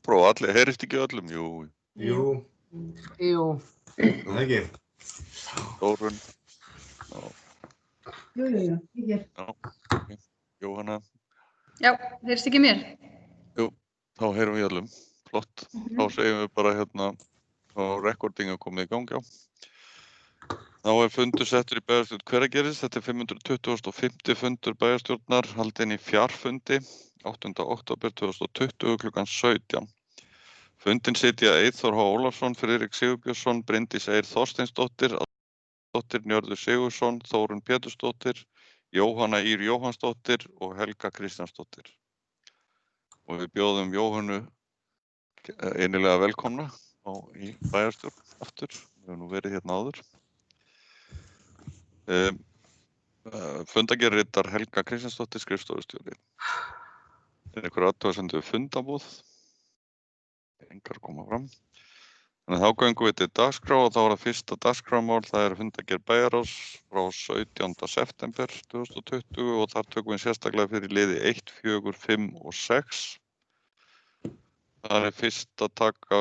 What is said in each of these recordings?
prófa, allir, heyrist ekki öllum, jú. Jú. Það ekki. Þórunn. Jú, ég hér. Já, ok. Jóhanna. Já, heyrist ekki mér? Jú, þá heyrum við öllum. Flott. Þá segjum við bara hérna, þá rekording komið í gang, já. Þá fundur settur í bæjarstjórn Hveragerðis. Þetta 525. fundur bæjarstjórnar haldinn í fjarfundi 8. október 2020 klukkan 17. Fundinn sitja Eyþór H. Ólafsson, Friðrik Sigurbjörnsson, Bryndís Eir Þorsteinsdóttir, Njörður Sigurðsson, Þórunn Pétursdóttir, Jóhanna Ýr Jóhannsdóttir og Helga Kristjánsdóttir. Og við bjóðum Jóhannu innilega velkomna í bæjarstjórn aftur. Við höfum nú verið hérna áður. Fundargerðarritar Helga Kristjánsdóttir, skrifstofustjóri. Einhver athugasemdir við fundabúð? Engar koma fram. Þannig þá göngum við til dagskrá og þá það fyrsta dagskrámál, það fundargerð bæjarráðs frá 17. september 2020 og þar tökum við sérstaklega fyrir liði 1, 4, 5 og 6. Það fyrst að taka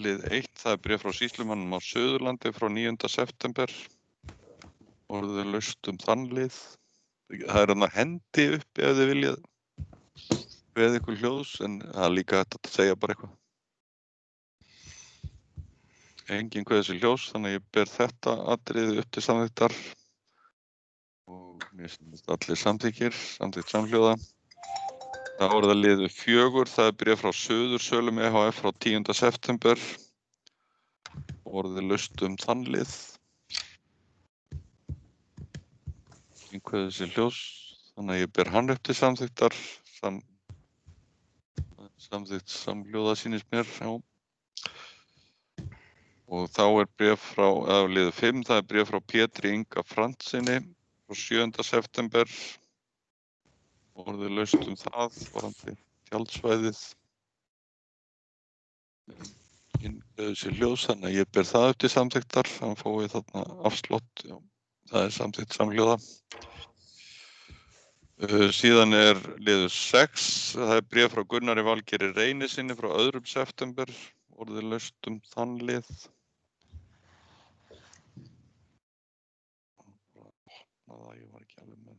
lið 1, það bréf frá sýslumannum á Suðurlandi frá 9. september. Orðið laust þann lið. Það hérna hendi uppi ef þið viljað við ykkur hljóðs, en það líka hægt að segja bara eitthvað. Enginn kveður sér ljós, þannig að ég ber þetta atriði upp til samþykktar og mér finnst allir samþykkt samhljóða. Það það liðu 4, það bréf frá Suðursölum EHF frá 10. september. Orðið laust þann lið. Enginn kveður sér ljós, þannig að ég ber hann upp til samþykktar. Samþykkt samhljóða sýnist mér, já. Og þá bréf frá, liður 5, það bréf frá Pétri Inga Frantsinni frá 7. september. Orðið laust það, varðandi tjaldsvæðið. Enginn sér ljós, þannig að ég ber það upp til samþykktar, þannig fáum við þarna afslott, já. Það samþykkt samhljóða. Síðan liður 6, það bréf frá Gunnari Valgeiri Reynisinni frá 2. september, orðið laust þann lið. Ég var ekki alveg með.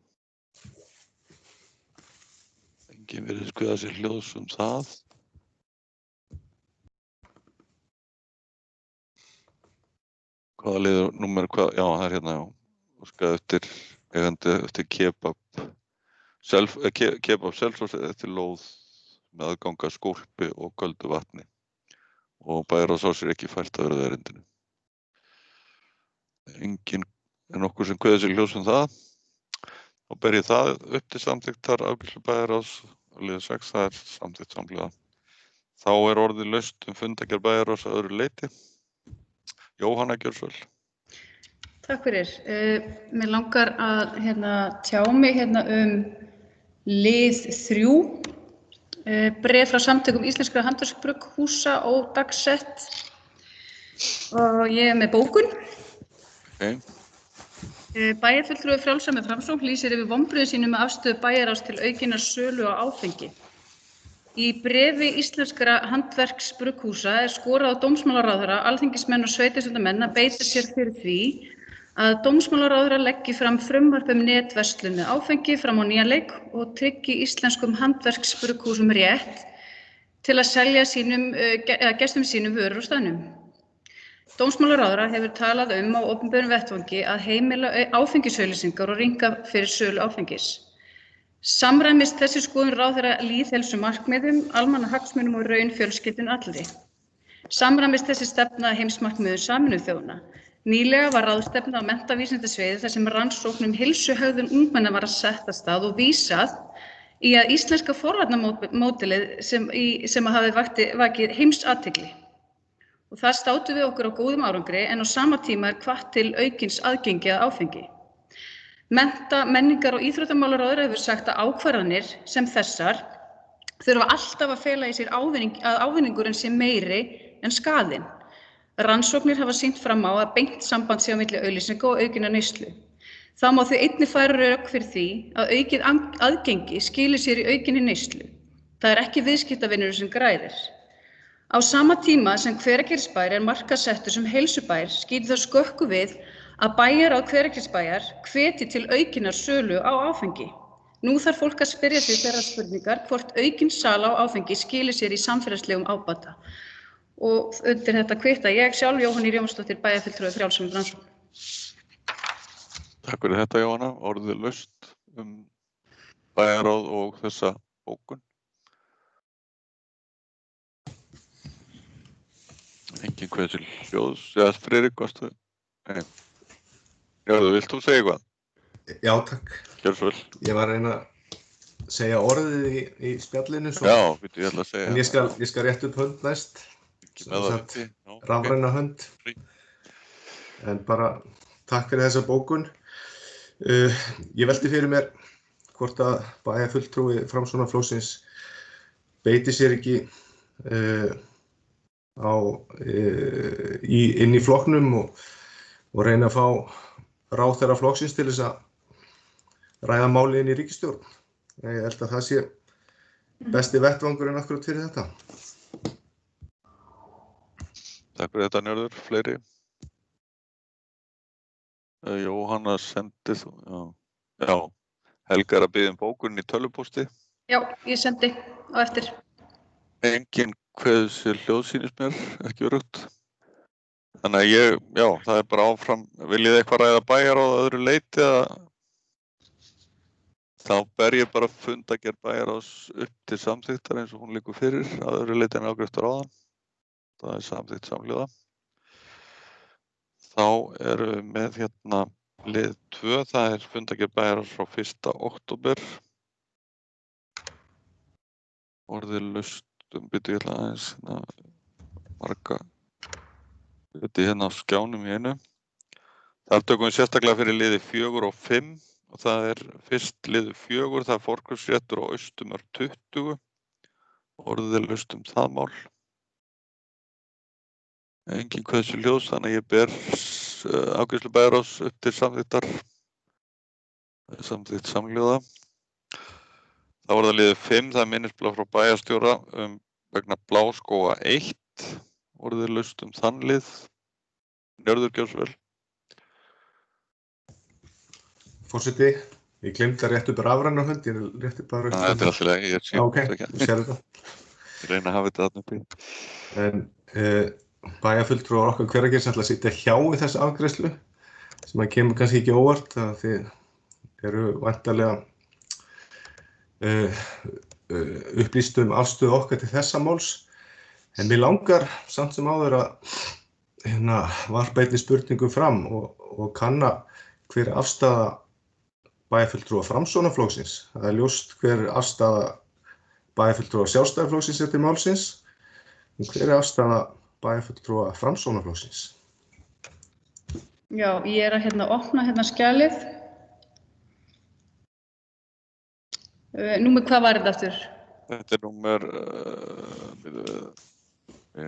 Enginn virðist kveða sér hljóðs það. Hvaða liður, númer hvað, já það hérna, já. Óskað eftir kebab. Kebab Selfoss eftir lóð með aðgang að skólpi og köldu vatni og bæjarráðs ekki fært að vera erindinu. Enginn nokkur sem kveður sér ljós það. Þá ber ég það upp til samþykktar afgreiðslu bæjarráðs og liður 6, það samþykkt samhljóða. Þá orðið laust fundargerð bæjarráðs að öðru leyti. Jóhanna, gjörðu svo vel. Takk fyrir. Mér langar að tjá mig lið 3, bréf frá samtökum íslenskra handverksbrugghúsa og dagsett og ég með bókun. Okay. Bæjarfulltrúi Frjálsar með Framsókn lýsir yfir vonbrigðum sínum með afstöðu bæjarráðs til aukinnar sölu á áfengi. Í bréfi íslenskra handverksbrugghúsa skorað á dómsmálaráðherra, alþingismenn og sveitarstjórnarmenn að beita sér fyrir því að dómsmálaráðherra leggi fram frumvarp netverslun með áfengi fram á nýjan leik og tryggi íslenskum handverksbrugghúsum rétt til að selja gestum sínum vörur á staðnum. Dómsmálaráðherra hefur talað á opinberum vettvangi að heimila áfengisauglýsingar og rýmka fyrir sölu áfengis. Samræmist þessi skoðun ráðherra lýðheilsumarkmiðum, almannahagsmunum og raunfjölskyldunni allri. Samræmist þessi stefna heimsmarkmiðum Sameinuðu þjóðanna. Nýlega var ráðstefna á menntavísindasviði þar sem rannsóknum heilsuhegðun ungmenna var sett af stað og vísað í að íslenska forvarnamódelið sem hafi vakið heimsathygli. Og það státum við okkur á góðum árangri en á sama tíma hvatt til aukins aðgengi að áfengi. Mennta-, menningar- og íþróttamálaráðherra hefur sagt að ákvarðanir sem þessar þurfa alltaf að fela í sér að ávinningurinn sé meiri en skaðinn. Rannsóknir hafa sýnt fram á að beint samband sé á milli auglýsinga og aukinnar neyslu. Þá má því einnig færa rök fyrir því að aukið aðgengi skili sér í aukinni neyslu. Það ekki viðskiptavinurinn sem græðir. Á sama tíma sem Hveragerðisbær markaðssettur sem heilsubær skýtur það skökku við að bæjarráð Hveragerðisbæjar hvetji til aukinnar sölu á áfengi. Nú þarf fólk að spyrja sig þeirrar spurningar hvort aukin sala á áfengi skili sér í samfélagslegum ábata. Og undir þetta kvitta ég sjálf, Jóhanna Ýr Jónsdóttir, bæjarfulltrúi Frjálsum Framsókn. Takk fyrir þetta, Jóhanna. Orðið laust bæjarráð og þessa bókun. Engin hvað til hljóðs. Já, Friðrik, varstu? Nei. Já, vilt þú segja eitthvað? Já, takk. Gjörðu svo vel. Ég var að reyna að segja orðið í spjallinu. Já, ég ætla að segja. En ég skal rétt upp hönd næst. Rafræna hönd. En bara takk fyrir þessa bókun. Ég velti fyrir mér hvort að bæjarfulltrúi Framsóknarflokksins beiti sér ekki inn í flokknum og reyna að fá ráðherra flokksins til þess að ræða máli inn í ríkisstjórn. Ég held að það sé besti vettvangurinn akkúrat fyrir þetta. Takk fyrir þetta, Njörður. Fleiri? Jóhanna sendi þú. Já. Helga að biðja bókun í tölvupósti. Já, ég sendi á eftir. Engin hvað sér hljóðsýnist mér, ekki örugt. Þannig að það bara áfram. Viljið eitthvað ræða bæjarráð að öðru leyti eða þá ber ég bara fundargerð bæjarráðs upp til samþykktar eins og hún liggur fyrir að öðru leyti en afgreiðstur áðan. Það samþykkt samhljóða. Þá erum við með lið 2, það fundargerð bæjarráðs frá 1. október. Orðið laust byrju ég ætla aðeins marga hluti á skjánum í einu. Þar tökum við sérstaklega fyrir liði 4 og 5 og það fyrst liður 4, það forkaupsréttur á Austurmörk 20. Orðið laust það mál. Engin hversu ljós, þannig að ég ber afgreiðslu bæjarráðs upp til samþykkt samhljóða. Þá það liður 5, það minnisblað frá bæjarstjóra vegna Bláskóga 1. Orðið laust þann lið. Njörður, gjörðu svo vel. Forseti, ég glemdi að rétta upp rafræna hönd, ég rétti bara upp. Þetta alltaf leið, ég sé ekki. Ég sér þetta. Ég reyna að hafa þetta þarna uppi. En bæjarfulltrúar okkar Hveragerðis ætla að sitja hjá í þessu afgreiðslu, sem að kemur kannski ekki óvart, að þið eru væntanlega upplýst afstöðu okkar til þessa máls. En mér langar samt sem áður að varpa einni spurningu fram og kanna hver afstaða bæjarfulltrúa Framsóknarflokksins. Það ljóst hver afstaða bæjarfulltrúa Sjálfstæðisflokksins til málsins. Hver afstaða bæjarfulltrúa Framsóknarflokksins? Já, ég að opna skjalið. Númer hvað var þetta aftur? Þetta númer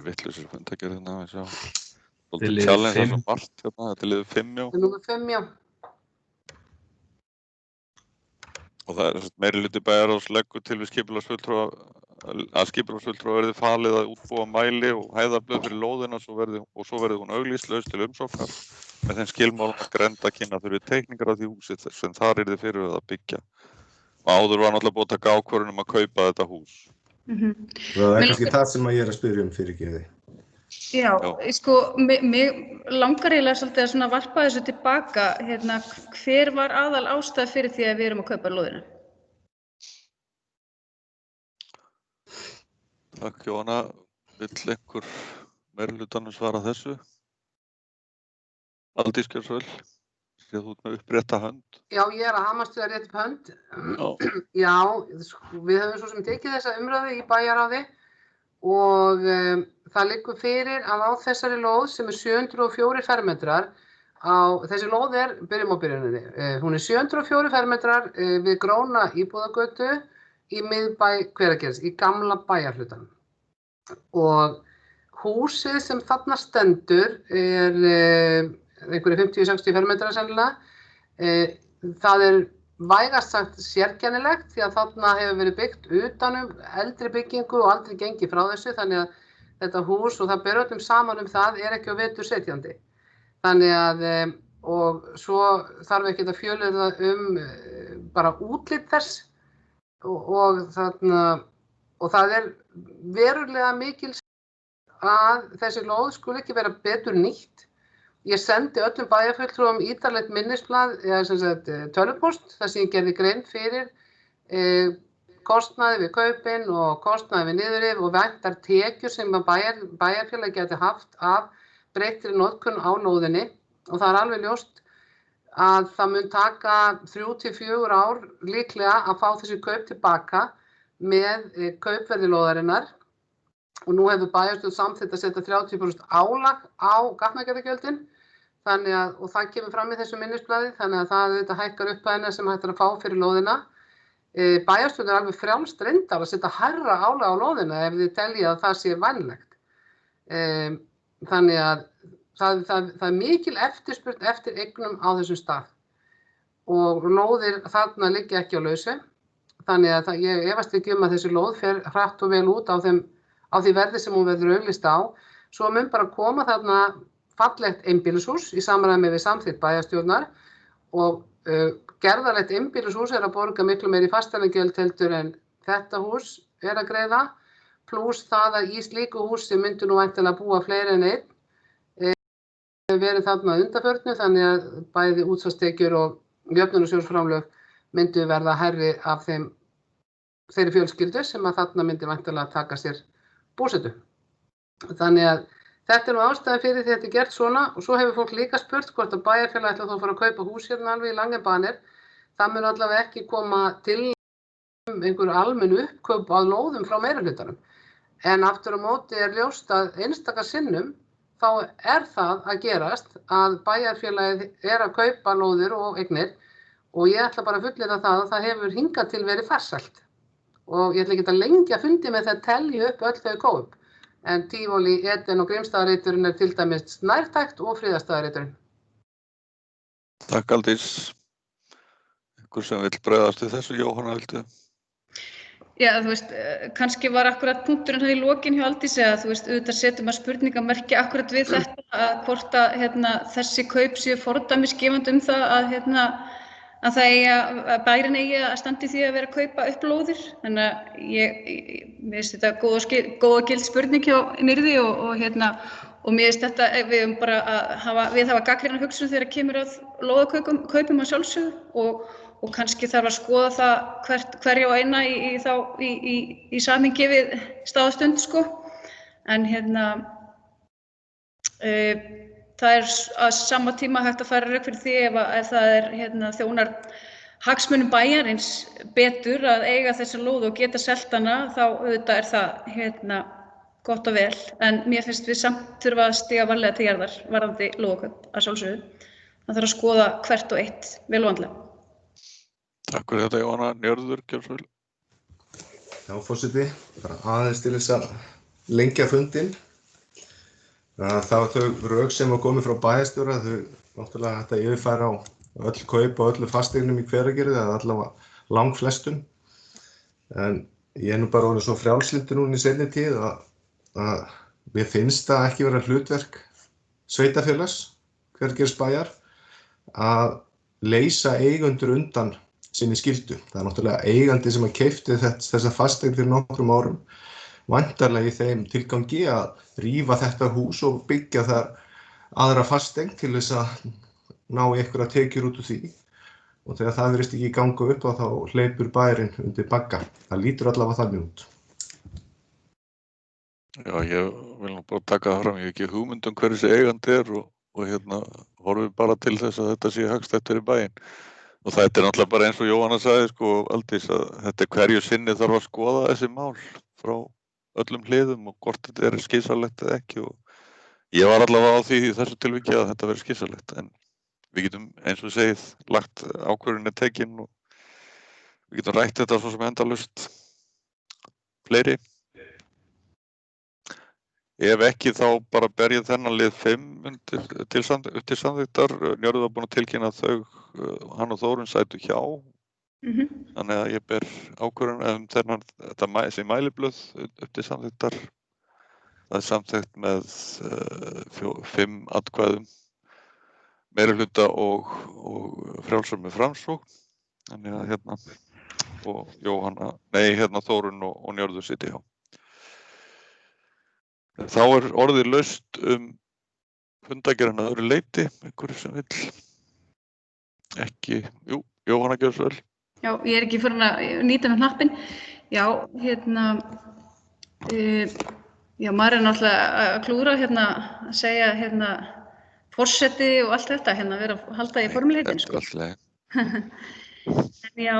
vitlausir fundargerð sjá. Svolítið challenge það svo margt þetta liður 5, já. Númer 5, já. Og það meirihluti bæjarráðs leggur til við skipulagsfulltrúa að skipulagsfulltrúa verði falið að útbúa mæli og hæðarblöð fyrir lóðina og svo verði hún auglýst laus til umsóknar með þeim skilmálum að grenndarkynna þurfi teikningar af því húsi sem þar yrði fyrir að byggja. Og áður var náttúrulega búið að taka ákvörðun að kaupa þetta hús. Það kannski það sem ég að spyrja fyrirgefi. Já, sko, mig langar eiginlega svolítið að varpa þessu tilbaka, hver var aðal ástæða fyrir því að við erum að kaupa lóðina? Takk, Jóhanna. Vill einhver meirihlutanum svara þessu? Aldís, gjörðu svo vel. Séð út með upprétta hönd. Já, ég að hamast við að rétta upp hönd. Já, við höfum svo sem tekið þessa umræðu í bæjarráði og það liggur fyrir að á þessari lóð sem 704 fermetrar þessi lóð byrjum á byrjuninni. Hún 704 fermetrar við Gróna Íbúðagötu í miðbæ Hveragerðis, í gamla bæjarhlutanum. Og húsið sem þarna stendur einhverju 50-60 fermetrar sennilega. Það vægast sagt sérkennilegt því að þarna hefur verið byggt utanum eldri byggingu og aldrei gengið frá þessu, þannig að þetta hús, og það ber öllum saman það, ekki á vetur setjandi. Þannig að, og svo þarf ekki að fjölyrða bara útlit þess og það verulega mikil að þessi lóð skuli ekki vera betur nýtt. Ég sendi öllum bæjarfulltrúum ítarlegt minnisblað, tölvupóst, þar sem ég gerði grein fyrir kostnaði við kaupin og kostnaði við niðurrif og væntar tekjur sem bæjarfélag geti haft af breyttri notkun á lóðinni, og það alveg ljóst að það mun taka 3 til 4 ár líklega að fá þessi kaup tilbaka með kaupverði lóðarinnar, og nú hefur bæjarstjórn samþykkt að setja 30% álag á gatnagerðargjöldin, þannig að, og það kemur fram í þessu minnisblaði, þannig að það auðvitað hækkar upphæðina sem hægt að fá fyrir lóðina. Bæjarstjórn alveg frjálst reyndar að setja hærra álag á lóðina ef þið teljið að það sé vænlegt. Þannig að það mikil eftirspurn eftir eignum á þessum stað og lóðir þarna liggja ekki á lausu, þannig að ég efast ekki að þessi lóð fer hratt og vel út á því verði sem hún verður auglýst á. Svo mun bara koma þarna fallegt einbýlishús í samræmi við samþykkt bæjarstjórnar, og gerðarlegt einbýlishús að borga miklu meiri fasteignagjöld heldur en þetta hús að greiða, pluss það að í slíku húsi myndu nú væntanlega búa fleiri en einn verið þarna undanförnu, þannig að bæði útsvarstekjur og jöfnunarsjóðsframlög myndu verða hærri af þeirri fjölskyldu sem að þarna myndi væntanlega taka sér búsetu. Þannig að þetta nú ástæðan fyrir því að þetta gert svona, og svo hefur fólk líka spurt hvort að bæjarfélag ætla þá að fara að kaupa hús hérna alveg í Langenbanir. Það mun allavega ekki koma til einhverju almennu uppkaup á lóðum frá meirihlutanum. En aftur á móti ljóst að einstaka sinnum þá það að gerast að bæjarfélagið að kaupa lóðir og eignir, og ég ætla bara að fullyrða það að það hefur hingað til verið farsælt. Og ég ætla ekki að lengja fundi með það telja upp öll þau kaup. En Tívolí, Eden og Grímsstaðareiturinn til dæmis nærtækt og Friðarstaðareiturinn. Takk Aldís. Einhver sem vill bregðast við þessu, Jóhanna, viltu? Já, kannski var akkurat punkturinn í lokin hjá Aldísi að auðvitað setjum að spurningamerki akkurat við þetta, að hvort að þessi kaup séu fordæmisgefandi það að bærinn eigi að standa í því að vera að kaupa upp lóðir. Þannig að mér finnst þetta góð og gild spurning hjá Nyrði og mér finnst þetta, við bara að hafa gagnrýna hugsun þegar kemur að lóðakaupum að sjálfsögðu, og kannski þarf að skoða það hverja og eina í samhengi við staðastund, sko. En það að sama tíma hægt að færa rök fyrir því ef það þjónar hagsmunum bæjarins betur að eiga þessa lóð og geta selt hana, þá auðvitað það gott og vel. En mér finnst við samt þurfa að stíga varlega til jarðar varðandi lóðakaup að sjálfsögðu. Það þarf að skoða hvert og eitt vel og vandlega. Takk fyrir þetta, Jóhanna. Njörður, gjörðu svo vel. Já, forseti, bara aðeins til þess að lengja fundinn. Það var þau rök sem var komið frá bæjarstjóra, þau náttúrulega hægt að yfirfæra á öll kaup og öllu fasteignum í Hveragerði, eða allavega langflestum. En ég nú bara orðinn svo frjálslyndur núna í seinni tíð að mér finnst það ekki vera hlutverk sveitarfélags Hveragerðisbæjar að leysa eigendur undan sinni skyldu. Það náttúrulega eigandi sem að keypti þessa fasteign fyrir nokkrum árum, væntanlega í þeim tilgangi að rífa þetta hús og byggja þar aðra fasteign til þess að ná einhverja tekjur út úr því. Og þegar það virðist ekki ganga upp þá hleypur bærinn undir bagga. Það lítur allavega þannig út. Já, ég vil nú bara taka það fram. Ég hef ekki hugmynd hver þessi eigandi og horfi bara til þess að þetta sé hagstætt fyrir bæinn. Og þetta náttúrulega bara eins og Jóhanna sagði, Aldís, að þetta hverju sinni þarf að skoða þessi mál frá öllum hliðum og hvort þetta skynsamlegt eða ekki. Og ég var allavega á því í þessu tilviki að þetta verið skynsamlegt, en við getum, eins og segið, lagt ákvörðunni tekin og við getum rætt þetta svo sem endalaust fleiri. Ef ekki þá bara ber ég þennan lið 5 upp til samþykktar. Njörður var búin að tilkynna að hann og Þórunn sætu hjá Þannig að ég ber ákvörðun þessi mæliblöð upp til samþykktar. Það samþykkt með 5 atkvæðum meirihluta og frjálsar með Framsókn. Þannig að og Þórunn og Njörður sitja hjá. Þá orðið laust fundargerðina að öðru leyti, einhverju sem vill ekki. Jú, Jóhanna gjörðu svo vel. Já, ég ekki farin að nýta með hnappinn. Já, já, maður náttúrulega að klúra að segja forseti og allt þetta, vera að halda í formuleitin, sko. En já,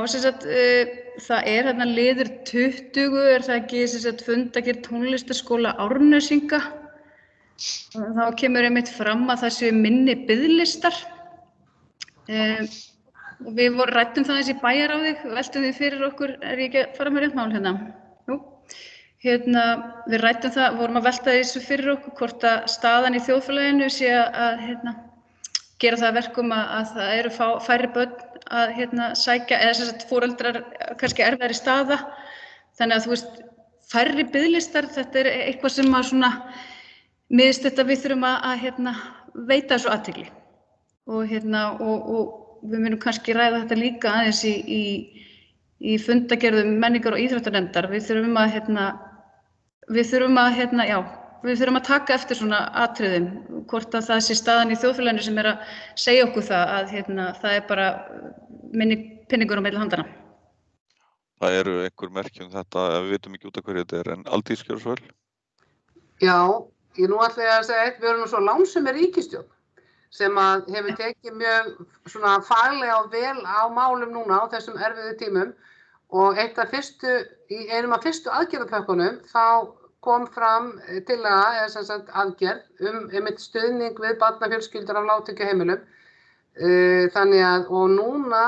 það liður 20, það ekki, fundargerð tónlistarskóla Árnesinga. Þá kemur einmitt fram að það séu minni biðlistar. Við ræddum það í bæjarráði, veltum því fyrir okkur, ég ekki að fara með rétt mál Jú. Við ræddum það, vorum að velta þessu fyrir okkur hvort að staðan í þjóðfélaginu sé að gera það að verkum að það eru færri börn að sækja, eða foreldrar kannski erfiðari staða. Þannig að þú veist, færri biðlistar, þetta eitthvað sem að miðst þetta við þurfum að veita þessu athygli. Og við munum kannski ræða þetta líka aðeins í fundargerðum menningar- og íþróttanefndar. Við þurfum að taka eftir svona atriðum, hvort að það sé staðan í þjóðfélaginu sem að segja okkur það að það bara minni peningur á milli handana. Það eru einhver merki þetta, við vitum ekki út af hverju þetta en Aldís gjörðu svo vel. Já, ég nú ætla ég að segja við erum nú svo lánsöm ríkisstjórn sem að hefur tekið mjög svona faglega og vel á málum núna á þessum erfiðu tímum og einum af fyrstu aðgerðapökkunum þá kom fram tillaga eða aðgerð einmitt stuðning við barnafjölskyldur af lágtekjuheimilum. Þannig að og núna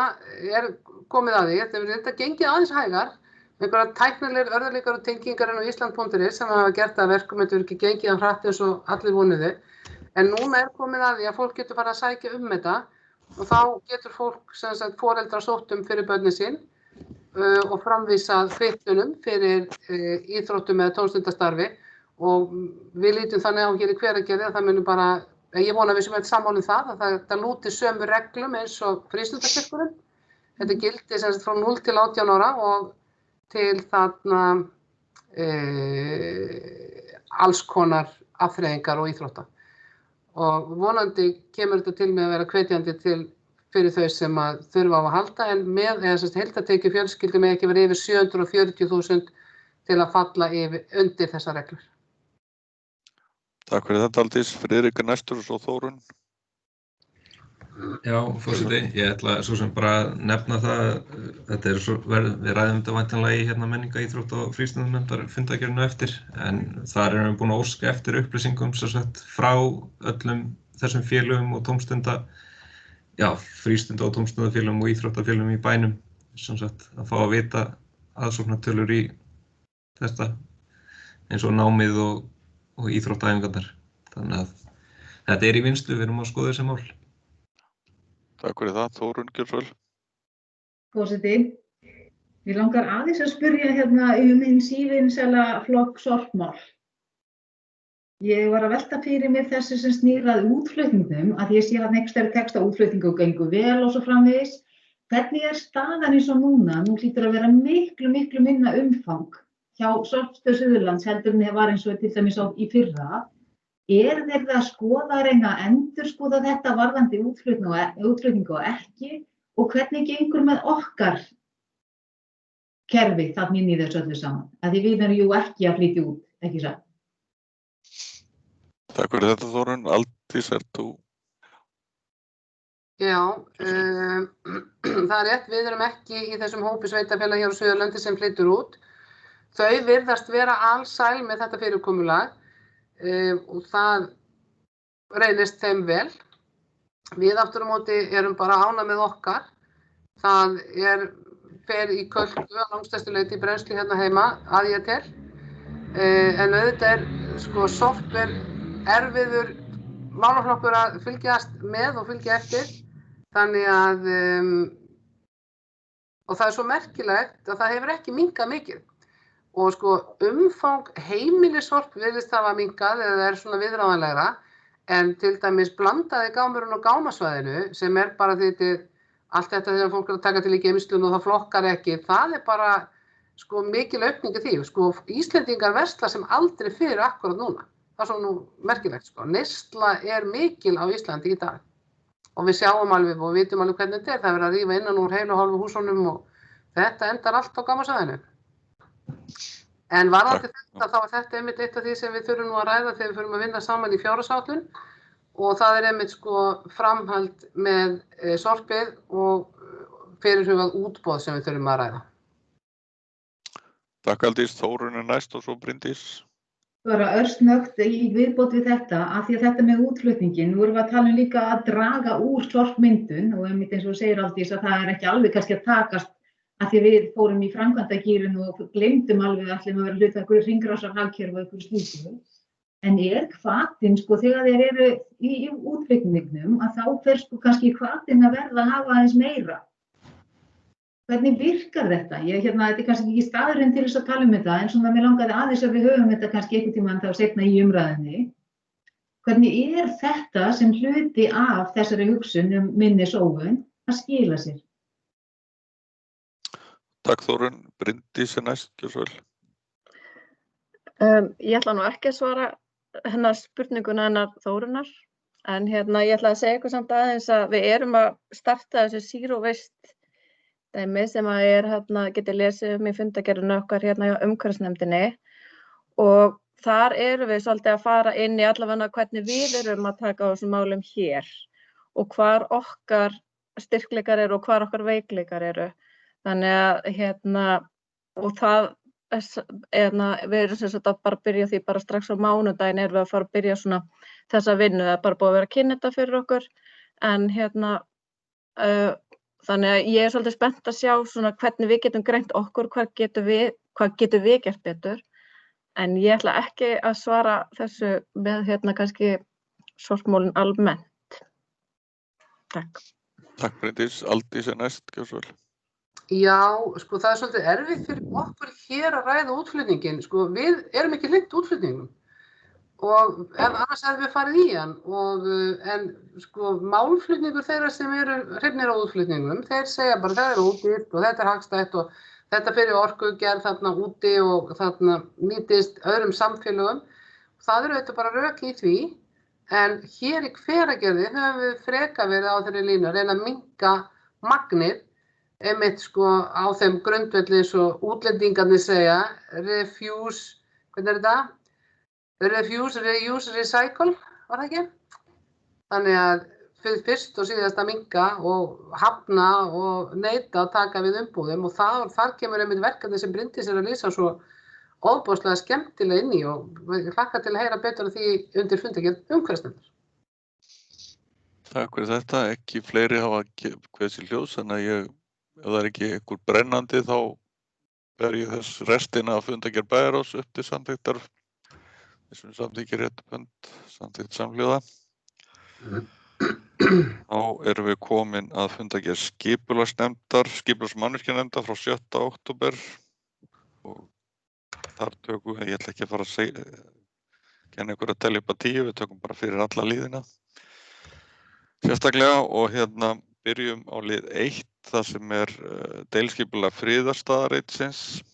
komið að því, þetta gengið aðeins hægar, einhverjar tæknilegir örðuleikar og tengingar inn á Ísland.is sem hafa gert að verkum þetta ekki gengið af hratt eins og allir vonuðu. En núna komið að því að fólk getur fara að sækja þetta og þá getur fólk foreldrar sótt fyrir börnin sín og framvísað kvittunum fyrir íþróttum eða tómstundastarfi og við lítum þannig á hér í Hveragerði að það muni bara, ég vona að við sem erum sammála það, að það lúti sömu reglum eins og frístundastyrkurinn. Þetta gildi frá 0 til 18 ára og til þarna alls konar afþreyingar og íþrótta. Og vonandi kemur þetta til með að vera hvetjandi fyrir þau sem að þurfa á að halda en heildartekjur fjölskyldu með ekki verið yfir 740.000 til að falla undir þessar reglur. Takk fyrir þetta Aldís, Friðrik næstur og svo Þórunn. Já, forseti, ég ætla svo sem bara að nefna það, þetta við ræðum þetta væntanlega í menninga, íþrótt og frístundasnefndar fundargerðinu eftir, en þar erum við búin að óska eftir upplýsingum frá öllum þessum félögum og frístunda- og tómstundafélögum og íþróttafélögum í bænum, að fá að vita aðsóknartölur í þetta eins og námið og íþróttaæfingarnar. Þannig að þetta í vinnslu, við erum að skoða þessi mál. Takk fyrir það, Þórunn gjörðu svo vel. Forseti, ég langar aðeins að spyrja hinn sívinsæla flokk sorpmál. Ég var að velta fyrir mér þessu sem snýr að útflutningnum, að ég sé að einhverstað texta útflutningu og gengur vel og svo framvegis. Hvernig staðan eins og núna? Nú hlýtur að vera miklu minna umfang hjá Sorpstöð Suðurlands heldur en var eins og til dæmis í fyrra. Þeir að skoða, reyna að endurskoða þetta varðandi útflutningu og ekki og hvernig gengur með okkar kerfi þarna inn í þessu öllu saman? Því við erum ekki að flytja út, ekki satt? Takk fyrir þetta Þórunn. Aldís, þú? Já, það rétt, við erum ekki í þessum hópi sveitarfélaga hér á Suðurlandi sem flytur út. Þau virðast vera alsæl með þetta fyrirkomulag. Og það reynist þeim vel. Við aftur á móti erum bara ánægð með okkar. Það fer í kölku að langstærstu leyti í brennslu heima að ég tel. En auðvitað software erfiður málaflokkur að fylgjast með og fylgja eftir. Þannig að Og það svo merkilegt að það hefur ekki minnkað mikið. Og sko umfang heimilissorp virðist hafa minnkað eða svona viðráðanlegra, en til dæmis blandaði gámurinn á gámasvæðinu sem bara því allt þetta þegar fólk að taka til í geymslun og það flokkar ekki, það bara sko mikil aukning í því. Sko Íslendingar versla sem aldrei fyrir akkurat núna. Það svo nú merkilegt sko. Neysla mikil á Íslandi í dag. Og við sjáum alveg og vitum alveg hvernig þetta það verið að rífa innan úr heilu og hálfu húsunum og þetta endar allt á gámasvæðinu. En varðandi þetta, þá þetta einmitt eitt af því sem við þurfum nú að ræða þegar við förum að vinna saman í fjárhagsáætlun og það einmitt sko framhald með sorpið og fyrirhugað útboð sem við þurfum að ræða. Takk Aldís, Þórunn næst og svo Bryndís. Bara örsnöggt í viðbót við þetta, af því að þetta með útflutningin, nú erum við að tala líka að draga úr sorpmyndun og einmitt eins og segir Aldís að það ekki alveg kannski að takast af því við fórum í framkvæmdagírun og gleymdum alveg að ætlum að vera hluti af einhverju hringrásarhagkerfi og einhverju slíku. En hvatinn sko þegar þeir eru í útflutningnum að þá fer sko kannski hvatinn að verða að hafa aðeins meira. Hvernig virkar þetta? Þetta kannski ekki staðurinn til þess að tala þetta, en svona mér langaði aðeins að við höfum þetta kannski einhvern tímann þá seinna í umræðinni. Hvernig þetta sem hluti af þessari hugsun minni sóun að skila sér? Takk Þórunn, Bryndís næst, gjör svo vel. Ég ætla nú ekki að svara hennar spurninguna hennar Þórunnar, en ég ætla að segja ykkur samt aðeins að við erum að starta þessu zero waste dæmi sem að getið lesið í fundagerðinu okkar hjá umhverfisnefndinni og þar erum við svolítið að fara inn í allavega hvernig við erum að taka á þessum málum hér og hvar okkar styrkleikar eru og hvar okkar veikleikar eru. Þannig að og það við erum sem sagt að bara byrja því bara strax á mánudaginn erum við að fara að byrja svona þessa vinnu, það bara búið að vera að kynna þetta fyrir okkur en þannig að ég svolítið spennt að sjá svona hvernig við getum greint okkur, hvað getum við gert betur. En ég ætla ekki að svara þessu með kannski sorpmálin almennt. Takk. Takk Bryndís, Aldís næst, gjör svo vel. Já, sko það svolítið erfitt fyrir okkur hér að ræða útflutningin. Sko við erum ekki hlynt útflutningum. Og annars hefðum við farið í hann en sko málflutningur þeirra sem eru hrifnir á útflutningum, þeir segja bara það útdýrt og þetta hagstætt og þetta fyrir orkugerð þarna úti og þarna nýtist öðrum samfélögum. Það auðvitað bara rök í því, en hér í Hveragerði höfum við freka verið á þeirri línu að reyna að minnka magnið, einmitt sko á þeim grundvelli eins og útlendingarnir segja, refuse, hvernig þetta? Refuse, reuse, recycle, var það ekki? Þannig að fyrst og síðast að minnka og hafna og neita að taka við umbúðum og þar kemur einmitt verkefni sem Bryndís að lýsa svo ofboðslega skemmtilega inn í og ég hlakka til að heyra betur af því undir fundagerð umhverfisnefndar. Takk fyrir þetta, ekki fleiri hafa kveðið sér hljóðs, en að ef það ekki einhver brennandi þá ber ég þess restina af fundagerð Bæjarráðs upp til samþykktar. Þessum samþykkir réttbönd, samþykkt samhljóða. Þá erum við komin að fundagerð skipulagsmannvirkjanefndar frá 7. október og þar tökum við, ég ætla ekki að fara að kenna ykkur að telja upp að 10, við tökum bara fyrir alla liðina. Sérstaklega og byrjum á lið 1, það sem deiliskipulag friðarstaðareitsins.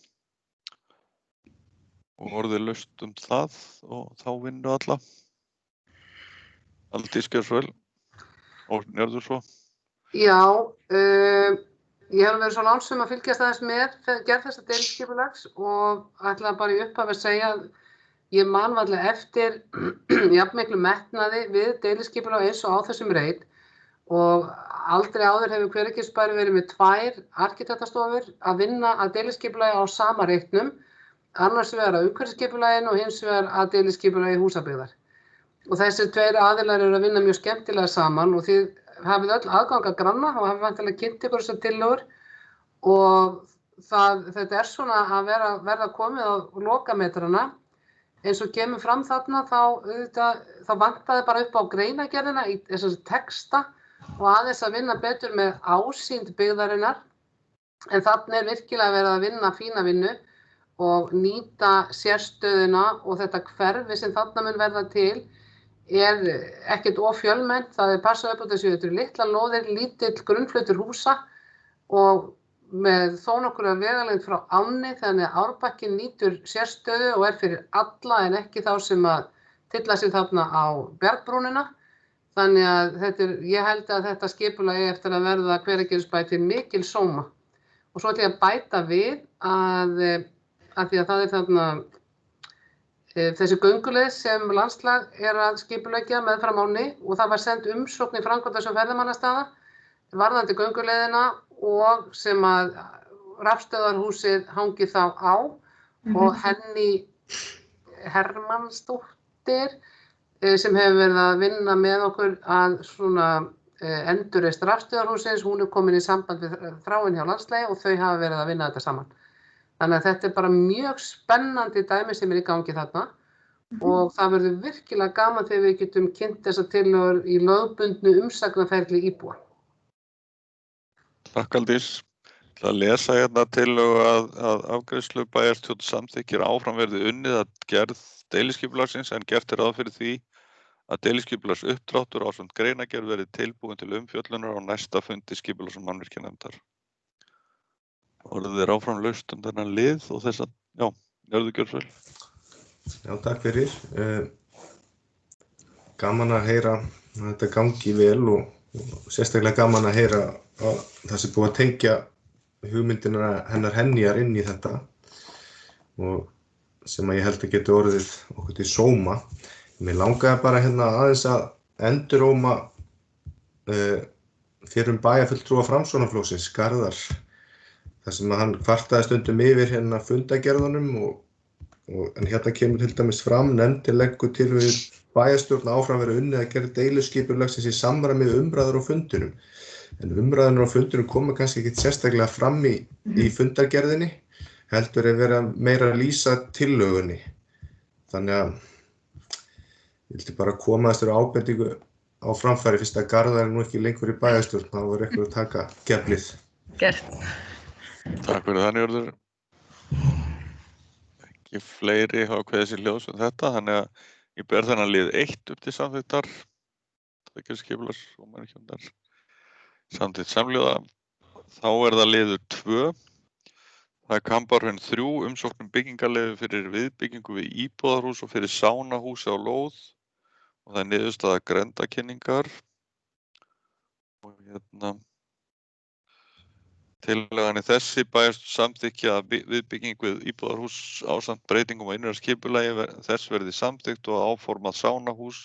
Og orðið laust það og þá vinnu alla. Aldís, gjör svo vel. Og Njörður svo. Já, ég hef verið svo lánsum að fylgjast aðeins með gerð þessa deiliskipulags og ætla bara í upphafi að segja að ég man varla eftir jafnmiklu metnaði við deiliskipulag eins og á þessum reit og aldrei áður hefur Hveragerðisbær verið með 2 arkitektastofur að vinna að deiliskipulagi á sama reitnum. Annars vegar að umhverfisskipulaginu og hins vegar að deiliskipulagi húsabyggðar. Og þessir 2 aðilar eru að vinna mjög skemmtilega saman og þið hafið öll aðgang að granna og hafið vantilega kynnt ykkur þessar tillögur og þetta svona að verða komið á lokametrana. Eins og kemur fram þarna þá vantaði bara upp á greinargerðina í þessari texta og aðeins að vinna betur með ásýnd byggðarinnar En þarna virkilega verið að vinna fína vinnu og nýta sérstöðuna og þetta hverfi sem þarna mun verða til ekkert fjölmennt, það passað upp á þessu, þetta litla lóðir, lítill grunnflötur húsa og með þó nokkurra vegalengd frá ánni, þannig að Árbakkin nýtur sérstöðu og fyrir alla en ekki þá sem að tylla sig þarna á bjargbrúnina. Þannig að ég held að þetta skipulag eftir að verða Hveragerðisbæ til mikil sóma. Og svo ætla ég að bæta við að því að það þarna þessi gönguleið sem landslag að skipuleggja meðfram ánni og það var send umsókn í framkvæmdasjóð ferðamannastaða varðandi gönguleiðina og sem að rafstöðvarhúsið hangi þá á og Henný Hermannsdóttir sem hefur verið að vinna með okkur að svona endurreist rafstöðvarhúsins, hún komin í samband við Þráin hjá landslagi og þau hafa verið að vinna þetta saman. Þannig að þetta bara mjög spennandi dæmi sem í gangi þarna og það verður virkilega gaman þegar við getum kynnt þessa tillögur í lögbundnu umsagnarferli íbúa. Takk Aldís. Ég ætla að lesa hérna tillögu að afgreiðslu bæjarstjórn samþykkir áfram verði unnið að gerð deiliskipulagsins en gert ráð fyrir því að deiliskipulags uppdráttur ásamt greinargerð verði tilbúin til umfjöllunar á næsta fundi skipulags- og mannvirkjanefndar. Orðið áfram laust þennan lið og þess að, gjörðu vel. Já, takk fyrir. Gaman að heyra að þetta gangi vel og sérstaklega gaman að heyra að það sé búið að tengja hugmyndina hennar Henníar inn í þetta og sem að ég held að geti orðið okkur til sóma. Mér langaði bara aðeins að enduróma fyrir bæjarfulltrúa Framsóknarflokksins, Garðar. Það sem að hann kvartaði stundum yfir fundagerðunum en hérna kemur til dæmis fram nefndin leggur til við bæjarstjórn áfram verið unnið að gera deiliskipulagsins í samræmi við umræður á fundinum. En umræðurnar á fundinum koma kannski ekki sérstaklega fram í fundargerðinni, heldur vera meira að lýsa tillögunni. Þannig að ég vildi bara koma þessari ábendingu á framfæri fyrst að Garðar nú ekki lengur í bæjarstjórn, þá var eitthvað að taka geflið. Gert. Takk fyrir það, Njörður. Ekki fleiri hafa kveðið sér ljós þetta, þannig að ég ber þennan lið 1 upp til samþykktar. Það ekki skipulags og mannvirkjanefndar. Samþykkt samhljóða. Þá það liður 2. Það Kambarhraun 3, umsókn byggingarleyfi fyrir viðbyggingu við íbúðarhús og fyrir sánahúsi á lóð. Og það niðurstaða grenndarkynningar. Og tillagan þessi bæjarstjórn samþykkja að viðbygging við íbúðarhús ásamt breytingum á innra skipulagi þess verði samþykkt og áformað sánahús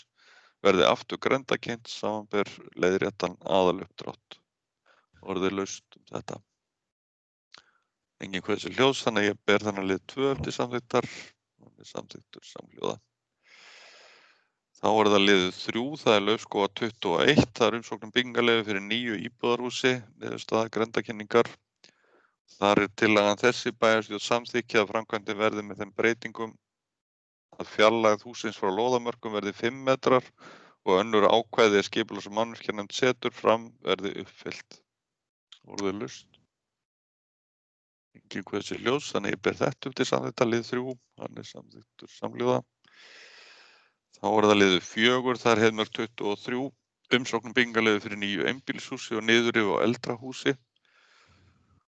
verði aftur grenndarkynnt samanber leiðréttan aðaluppdrátt. Orðið laust þetta. Engin kveðið sér ljós, þannig að ég ber þennan lið 2 upp til samþykktar. Hann samþykktur samhljóða. Þá það liður 3, það Laufskóga 21, það umsókn byggingarleyfi fyrir nýju íbúðarhúsi, niðurstaða grenndarkynningar. Þar tillagan þessi bæjarstjórn samþykkja að framkvæmdin verði með þeim breytingum að fjarlægð hússins frá lóðamörkum verði 5 metrar og önnur ákvæði skipulags- og mannvirkjanefnd setur fram verði uppfyllt. Orðið laust. Engin kveðið sér ljós, þannig ég ber þetta upp til samþykktar lið 3, hann samþykktur samhljóða. Þá það liður 4, það Heiðmörk 23, umsókn byggingarleyfi fyrir nýju einbýlishúsi og niðurrif á eldra húsi.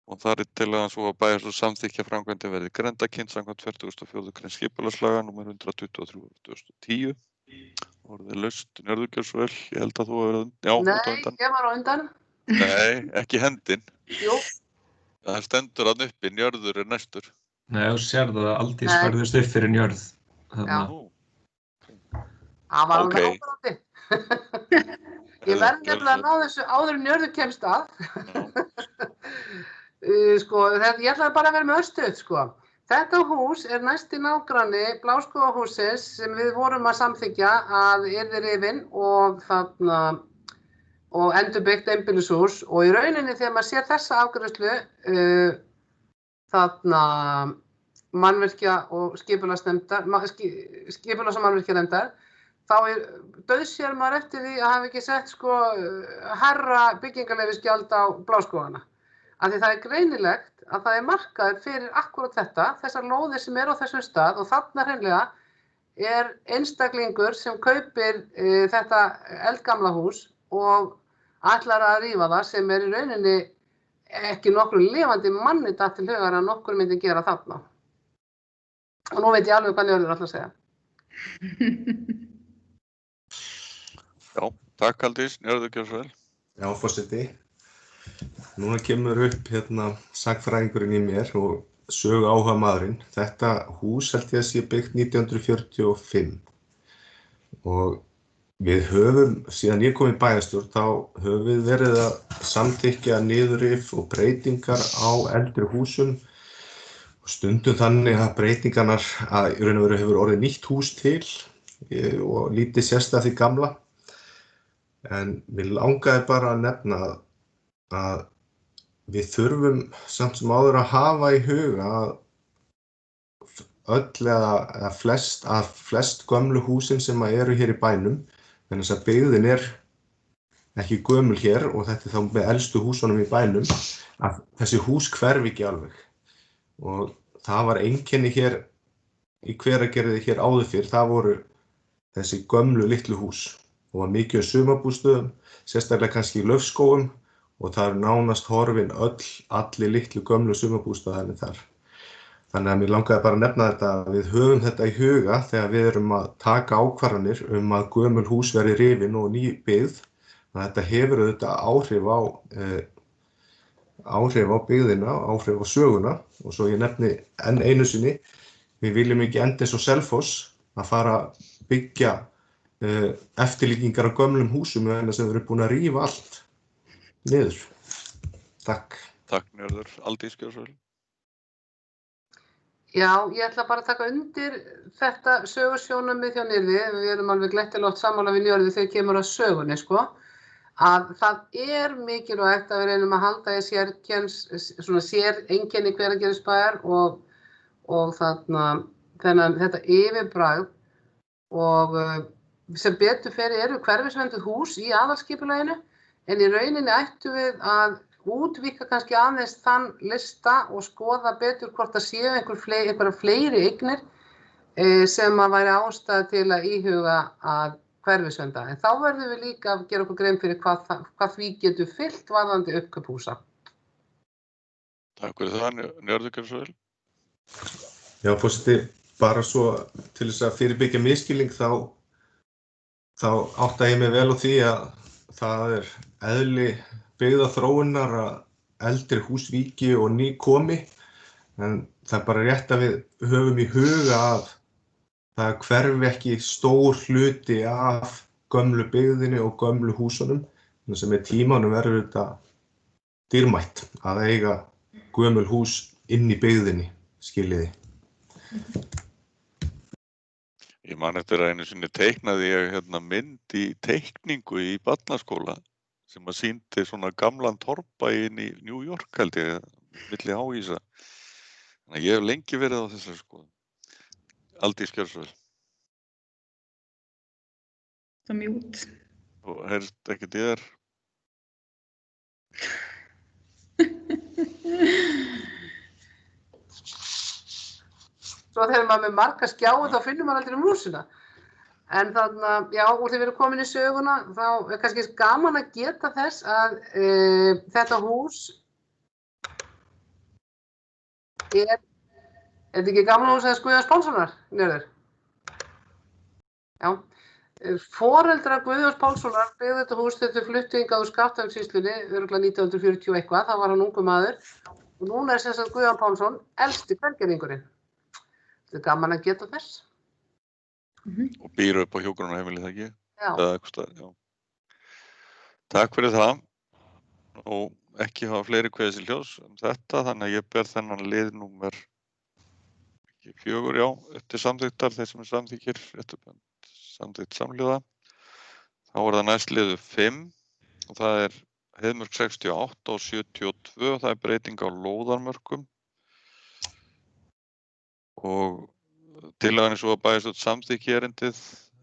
Og þar tillagan svo að bæjarstjórn samþykkja framkvæmdin verði grenndarkynnt samkvæmt 44. grein skipulagslaga nr. 123/2010. Orðið laust, Njörður gjörðu svo vel, ég held að þú hefur verið Nei, ég var á undan. Nei, ekki hendin. Jú. Það stendur hann uppi, Njörður næstur. Nei, þú sérðu að Aldís færðist upp fyrir Njörð. Það var alveg ábærandi. Ég verði nefnilega að ná þessu áður en Njörður kemst að. Ég ætlaði bara að vera með örstuð, Þetta hús næsti nágranni Bláskógahússins sem við vorum að samþykkja að yrði rifinn og endurbyggt einbýlishús og í rauninni þegar maður sér þessa afgreiðslu mannvirkja og skipulags- og mannvirkjanefndar þá dauðsér maður eftir því að hafa ekki sett hærra byggingarleyfisgjald á Bláskógana. Af því það er greinilegt að það er markaður fyrir akkúrat þetta, þessar lóðir sem eru á þessum stað og þarna hreinlega er einstaklingur sem kaupir þetta eldgamla hús og ætlar að rífa það sem er í rauninni ekki nokkru lifandi manni datt til hugar að nokkur myndi gera þarna. Og nú veit ég alveg hvað Njörður ætlar að segja. Já, takk Halldís, Njörður gjörðu svo vel. Já, forseti. Núna kemur upp sagnfræðingurinn í mér og sögu áhuga maðurinn. Þetta hús held ég að sé byggt 1945 og við höfum, síðan ég kom í bæjarstjórn, þá höfum við verið að samþykkja niðurrif og breytingar á eldri húsum og stundum þannig að breytingarnar að í raun og veru hefur orðið nýtt hús til og lítið sérstætt því gamla. En mér langaði bara að nefna að við þurfum samt sem áður að hafa í huga að öll eða flest gömlu húsin sem eru hér í bænum, þannig að byggðin er ekki gömul hér og þetta er þá með elstu húsunum í bænum, að þessi hús hverfi ekki alveg. Og það var einkenni hér í Hveragerði hér áður fyrr, það voru þessi gömlu litlu hús og var mikið sumarbústöðum, sérstaklega kannski í Laufskógum og það er nánast horfin allir litlu gömlu sumarbústaðarnir þar. Þannig að mér langaði bara að nefna þetta að við höfum þetta í huga þegar við erum að taka ákvarðanir að gömul hús verði rifin og ný byggð. Þetta hefur auðvitað áhrif á byggðina, áhrif á söguna og svo ég nefni enn einu sinni, við viljum ekki enda eins og Selfoss að fara að byggja eftirlíkingar á gömlum húsum en þess að við erum búin að rífa allt niður. Takk. Takk Njörður. Aldís gjörðu svo vel. Já, ég ætla bara að taka undir þetta sögursjónarmið hjá Nyrði. Við erum alveg glettilega oft sammála við Njörði þegar kemur að sögunni, sko. Að það er mikilvægt að við reynum að halda í séreinkenni Hveragerðisbæjar og þetta yfirbragð og sem betur fer eru hverfisvernduð hús í aðalskipulaginu en í rauninni ættum við að útvíkka kannski aðeins þann lista og skoða betur hvort það séu einhverja fleiri eignir sem að væri ástæða til að íhuga að hverfisvernda. En þá verðum við líka að gera okkur grein fyrir hvað því getur fyllt varðandi uppkaup húsa. Takk fyrir það, Njörður gjörðu svo vel. Já, forseti, bara svo til þess að fyrirbyggja misskilning þá átta ég mig vel á því að það er eðli byggðaþróunar að eldri hús víki og ný komi, en það er bara rétt að við höfum í huga að það hverfi ekki stór hluti af gömlu byggðinni og gömlu húsunum, þannig sem með tímanum verður þetta dýrmætt að eiga gömul hús inn í byggðinni, skiljiði. Ég man eftir að einu sinni teiknaði ég mynd í teikningu í barnaskóla sem að sýndi svona gamlan torfbæ inn í New York held ég, milli háhýsa. Þannig að ég hef lengi verið á þessari skoðun. Aldís gjörðu svo vel. Það mjút. Og heyrst ekkert í þér? Svo þegar maður með marga skjáu þá finnur maður aldrei músina. En þannig, já, úr því við erum komin í söguna, þá er kannski gaman að geta þess að þetta hús er þetta ekki gamla hús eða Guðjóns Pálssonar, Njörður? Já. Foreldrar Guðjóns Pálssonar byggðu þetta hús þegar þau fluttu hingað úr Skaftafellssýslunni, örugglega 1940 eitthvað, þá var hann ungur maður. Og núna er sem sagt Guðjón Pálsson elsti Hveragerðingurinn. Þetta er gaman að geta þess. Og býr upp á hjúkrunarheimili, það ekki? Já. Eða eitthvað staðar, já. Takk fyrir það. Og ekki hafa fleiri kveðis í ljós þetta, þannig að ég ber þennan lið númer 4, já, eftir samþykktar, þeir sem er samþykkir, samþykkt samhljóða. Þá er það næst liður 5 og það er heiðmörk 68 og 72, það er breyting á lóðarmörkum. Og tillagan er svo að bæjarstjórn samþykki erindið,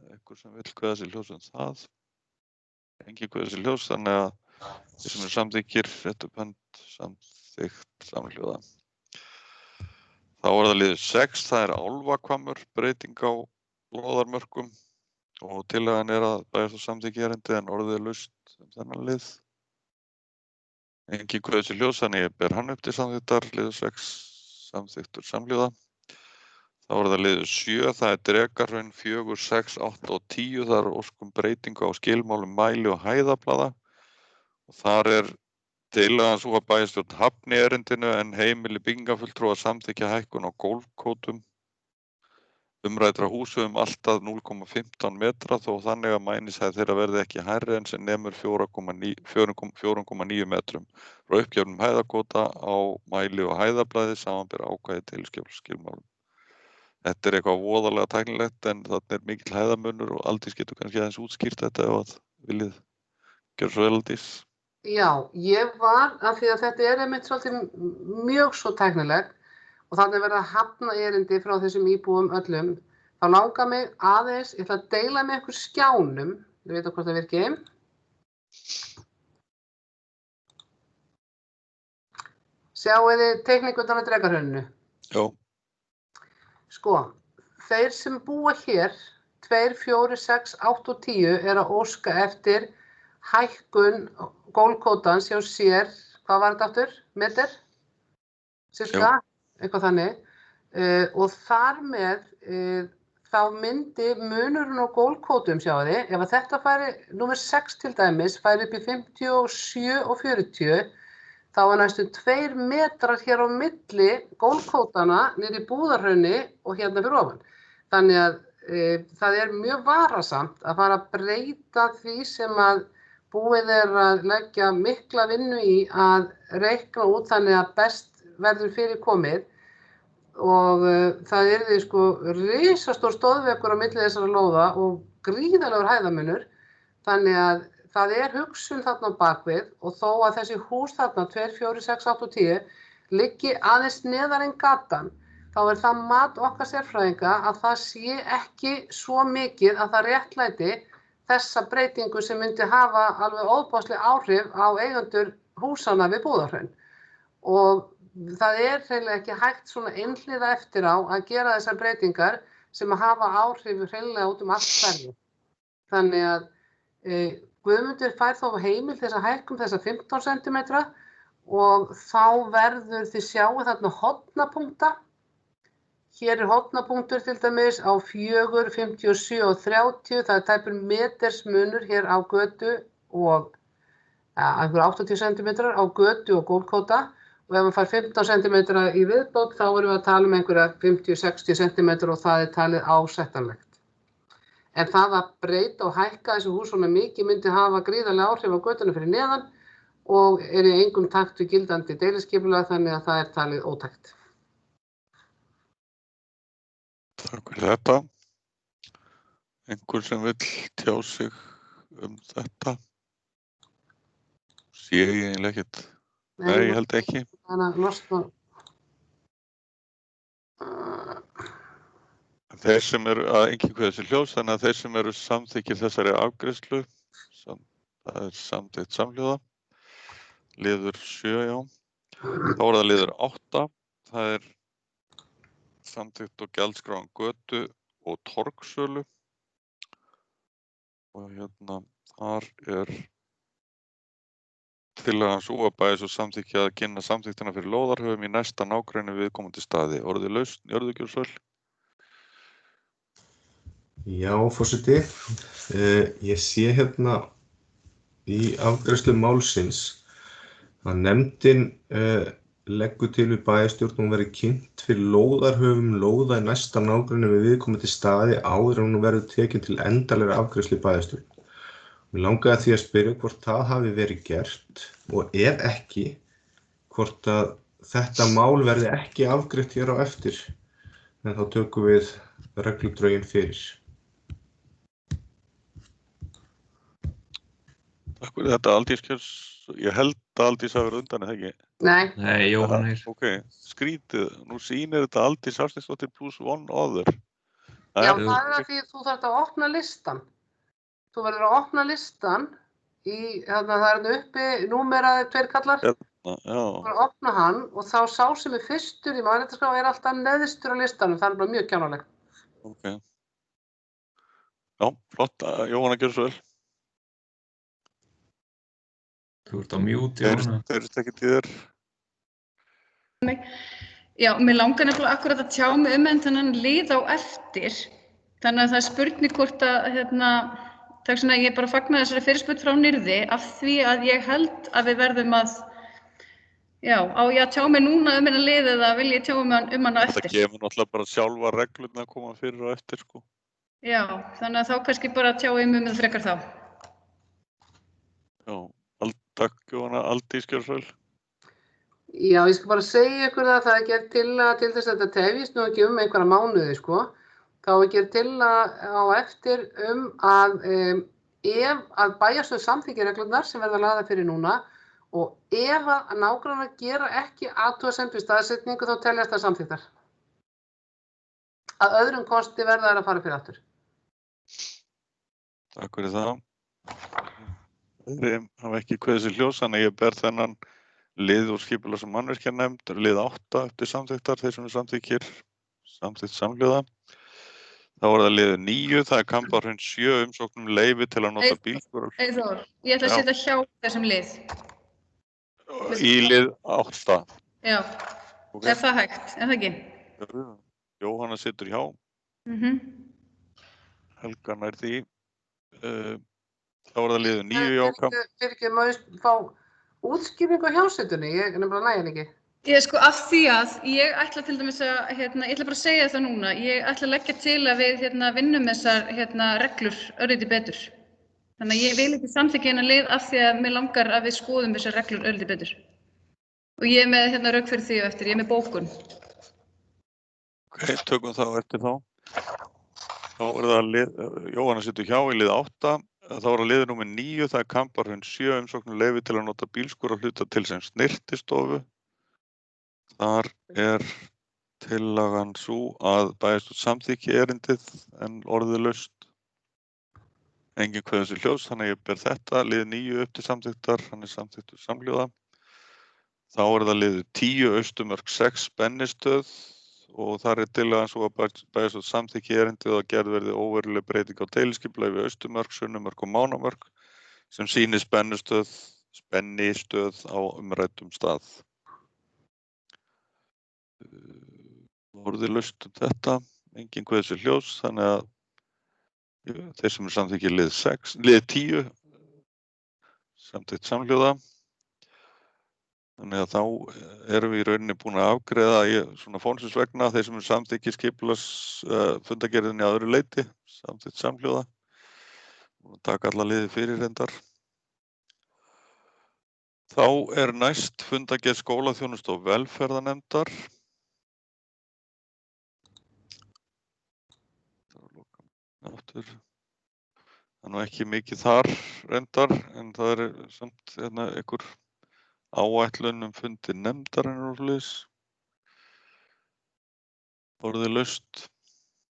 einhver sem vill kveða sér ljós það. Engin kveða sér ljós, þannig að þeir sem eru samþykkir rétt upp hönd samþykkt samhljóða. Þá það liður 6, það Álfahvammur, breyting á lóðarmörkum og tillagan að bæjarstjórn samþykki erindi en orðið laust þennan lið. Engin kveður sér hljóðs, þannig ég ber hann upp til samþykktar, liður 6, samþykktur samhljóða. Þá það liður 7, það Drekahraun 4, 6, 8 og 10, það óskum breytingu á skilmálum mæli og hæðablada. Og þar tillagan sú að bæjarstjórn hafni erindinu en heimili byggingafulltrúa samþykkja hækkun á gólfkótum umræddra húsu allt að 0,15 metra þó þannig að mænishæð þeirra verði ekki hærri en sem nemur 4,9 metrum frá uppgefnum hæðakóta á mæli og hæðablaði samanber ákvæði tilskilmálum. Þetta eitthvað voðalega tæknilegt en þarna mikill hæðamunur og Aldís getur kannski aðeins útskýrt þetta ef að viljið gjör svo vel, Aldís. Já, ég var, af því að þetta einmitt svolítið mjög svo tæknilegt og þannig verið að hafna erindi frá þessum íbúum öllum, þá langar mig aðeins, ég ætla að deila með ykkur skjánum, ég veit hvort það virki. Sjáið þið teikningundan á Drekahrauninu? Já. Sko, þeir sem búa hér, 2, 4, 6, 8 og 10 að óska eftir hækkun gólfkótans hjá sér, hvað var þetta aftur? Meter? Cirka, eitthvað þannig. Og þar með þá myndi munurinn á gólfkótum, sjáu þið, ef að þetta færi, númer 6 til dæmis, færi upp í 57 og 40, þá næstum 2 metrar hér á milli gólfkótana niður í Búðarhrauni og hérna fyrir ofan. Þannig að það mjög varasamt að fara að breyta því sem að búið að leggja mikla vinnu í að reikna út þannig að best verður fyrir komið og það yrði sko risastór stóðveggur á milli þessara lóða og gríðarlegur hæðamunur þannig að það hugsun þarna á bakvið og þó að þessi hús þarna 2, 4, 6, 8 og 10 liggi aðeins neðar en gatan þá það mat okkar sérfræðinga að það sé ekki svo mikið að það réttlæti þessa breytingu sem myndi hafa alveg óbásleg áhrif á eigendur húsana við Búðarhraun. Og það hreinlega ekki hægt svona einhliða eftir á að gera þessar breytingar sem hafa áhrif hreinlega út allt hverju. Þannig að Guðmundur fær þá heimild þess að hækka þessa 15 cm og þá verður þið sjáið þarna hornapunkta. Hér hornapunktur til dæmis á 4, 57 og 30, það tæpur meters munur hér á götu og einhver 80 cm á götu og gólfkóta og ef maður fær 15 cm í viðbót þá erum við að tala einhverja 50-60 cm og það talið ásættanlegt. En það að breyta og hækka þessu hús svona mikið myndi hafa gríðarlega áhrif á götunum fyrir neðan og í engum takt við gildandi deiliskipulag þannig að það talið ótækt. Takk fyrir þetta. Einhver sem vill tjá sig þetta? Sé ég eiginlega ekkert. Nei, ég held ekki. Þannig að losna. Þeir sem engin kveður sér hljóðs, þannig að þeir sem samþykkir þessari afgreiðslu, það samþykkt samhljóða. Liður 7, já. Þá það liður 8, það samþykkt og gjaldskráin götu og torgsölu og hérna þar tillagan sú að bæjarstjórn svo samþykkja að kynna samþykktina fyrir lóðarhöfum í næsta nágrenni viðkomandi staði. Orðið lausn, Jörðugjörðsvöll. Já, forseti. Ég sé hérna í afgreiðslu málsins að nefndin leggur til við bæjarstjórn verði kynnt fyrir lóðarhöfum lóða í næsta nágrenni við viðkomandi staði áður en hún verður tekin til endanlegrar afgreiðslu í bæjarstjórn. Mér langaði því að spyrja hvort það hafi verið gert og ef ekki, hvort að þetta mál verði ekki afgreitt hér á eftir, en þá tökum við regludrögin fyrir. Takk fyrir þetta, Aldís. Ég held að Aldís hafi verið undan, eða ekki? Nei, Jóhann er. Ok, skrítið. Nú sýnir þetta Aldís Hafsteinsdóttir plus one other. Já, það að því þú þarft að opna listan. Þú verður að opna listan í, það uppi númeraði 2 kallar. Já. Bara opna hann og þá sá sem fyrstur í mannréttindaskrá alltaf neðstur á listanum. Það bara mjög kjánalegt. Ok. Já, flott. Jóhanna, gjörðu svo vel. Þú ert á mute, Jóhanna. Heyrist ekki til þér. Já, mér langar nefnilega akkurat að tjá mig þennan lið á eftir. Þannig að það er spurning hvort að, það er svona, ég bara fagna þessari fyrirspurn frá Nyrði af því að ég held að við verðum að, já, á ég að tjá mig núna þennan lið eða vil ég tjá mig hann á eftir? Það gefur náttúrulega bara sjálfa reglurnar að koma fyrir og eftir, sko. Já, þannig að þá kannski bara tjá ég mig með frekar þá. Já, takk Jóhanna, Aldís, gjörðu svo vel. Já, ég skal bara segja ykkur að það er gerð tillaga til þess að þetta tefjist nú ekki einhverja mánuði, sko. Þá er gerð tillaga á eftir að ef að bæjarstjórn samþykkir reglurnar sem verða lagðar fyrir núna og ef að nágrannar gera ekki athugasemd við staðsetningu þá teljast það samþykktar. Að öðrum kosti verða þær að fara fyrir aftur. Takk fyrir það. Þeir hafa ekki kveðið sér hljós, þannig að ég ber þennan lið úr skipulags- og mannvirkjanefnd, lið 8 eftir samþykktar, þeir sem samþykkt samhljóða. Þá er það liður 9, það er Kambarhraun 7 umsóknum leyfi til að nota bílskúra. Eyþór, ég ætla að setja hjá þessum lið. Í lið 8. Já, okay. Er það hægt, er það ekki? Jóhanna situr hjá. Helga nær því. Þá er það liður 9 jákam. Fyrir ekki maður fá útskýringu á hjásetunni, ég nefnilega nægir ekki. Ég sko af því að ég ætla til dæmis að, ég ætla bara að segja það núna, ég ætla að leggja til að við vinnum þessar reglur örlítið betur. Þannig að ég vil ekki samþykkja hennar lið af því að mér langar að við skoðum þessar reglur örlítið betur. Og ég er með rök fyrir því og eftir, ég er með bókun. Ok, tökum það eftir þá. Þá er það lið, Jóhanna situr hjá í lið 8. Þá er það liður númer 9, það er Kambarhraun 7 umsóknum leyfi til að nota bílskúra hluta til sem snyrtistofu. Þar er tillagan sú að bæjarstjórn samþykki erindið en orðið laust. Enginn kveður sér hljós, þannig að ég ber þetta, lið 9 upp til samþykktar, hann er samþykktur samhljóða. Þá er það lið 10, Austurmörk 6, Bennistöð og þar er tillagan svo að bæjarstjórn samþykki erindið og gerð verði óveruleg breyting á deiliskipulagi við Austurmörk, Sunnumörk og Mánamörk sem sýnir Spennistöð á umræddum stað. Orðið laust þetta, enginn kveður sér hljós, þannig að þeir sem er samþykkir lið 10 samþykkt samhljóða. Þannig að þá erum við í rauninni búin að afgreiða svona fónsins vegna þeir sem er samþykkir skipulags fundagerðinni að öðru leyti, samþykkt samhljóða. Og taka alla liði fyrir reyndar. Þá er næst fundagerð skólaþjónustu og velferðarnefndar. Það er nú ekki mikið þar reyndar, en það er samt einhver áætlun fundi nefndarinnar og svoleiðis. Orðið laust,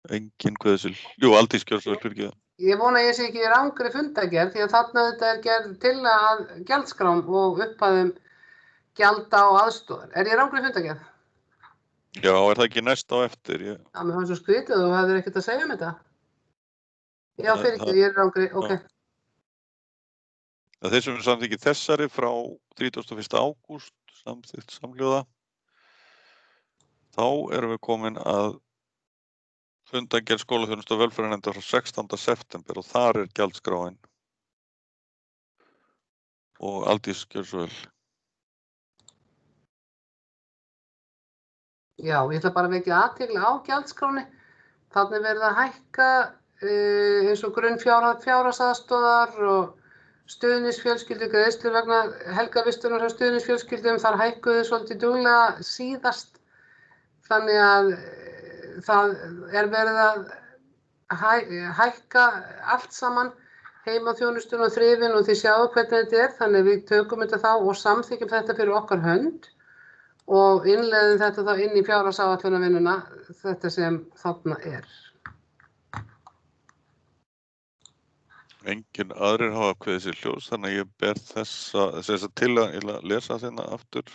enginn kveður sér. Jú, Aldís, gjörðu svo vel, fyrir ekki það. Ég vona að ég sé ekki í rangri fundagerð því að þarna þetta er gerð tillaga að gjaldskrám og upphæðum gjalda og aðstoðar. Er ég í rangri fundagerð? Já, er það ekki næst á eftir? Já, mér fannst svo skrítið og þú hefðir ekkert að segja um þetta. Já, fyrir ekki, ég er í rangri, ok. Þeir sem er samþykkið þessari frá 31. ágúst, samþykkt samhljóða, þá erum við komin að fundagerð skólaþjónustu og velferðarnefndar frá 16. september og þar er gjaldskráin. Og Aldís, gjörðu svo vel. Já, ég ætla bara að vekja athygli á gjaldskráni. Þarna er verið að hækka eins og grunnfjárhagsaðstoðar og stuðningsfjölskyldu, greiðslur vegna helgarvistunar hjá stuðningsfjölskyldum, þar hækkuðu svolítið duglega síðast. Þannig að það er verið að hækka allt saman, heimaþjónustuna og þrifin og þið sjáu hvernig þetta er, þannig að við tökum þetta þá og samþykkjum þetta fyrir okkar hönd og innleiðum þetta þá inn í fjárhagsáætlunarvinnuna, þetta sem þarna er. Engin aðrir hafa kveðið sér hljóðs, þannig að ég ber þessa tillaga, ég ætla að lesa þérna aftur,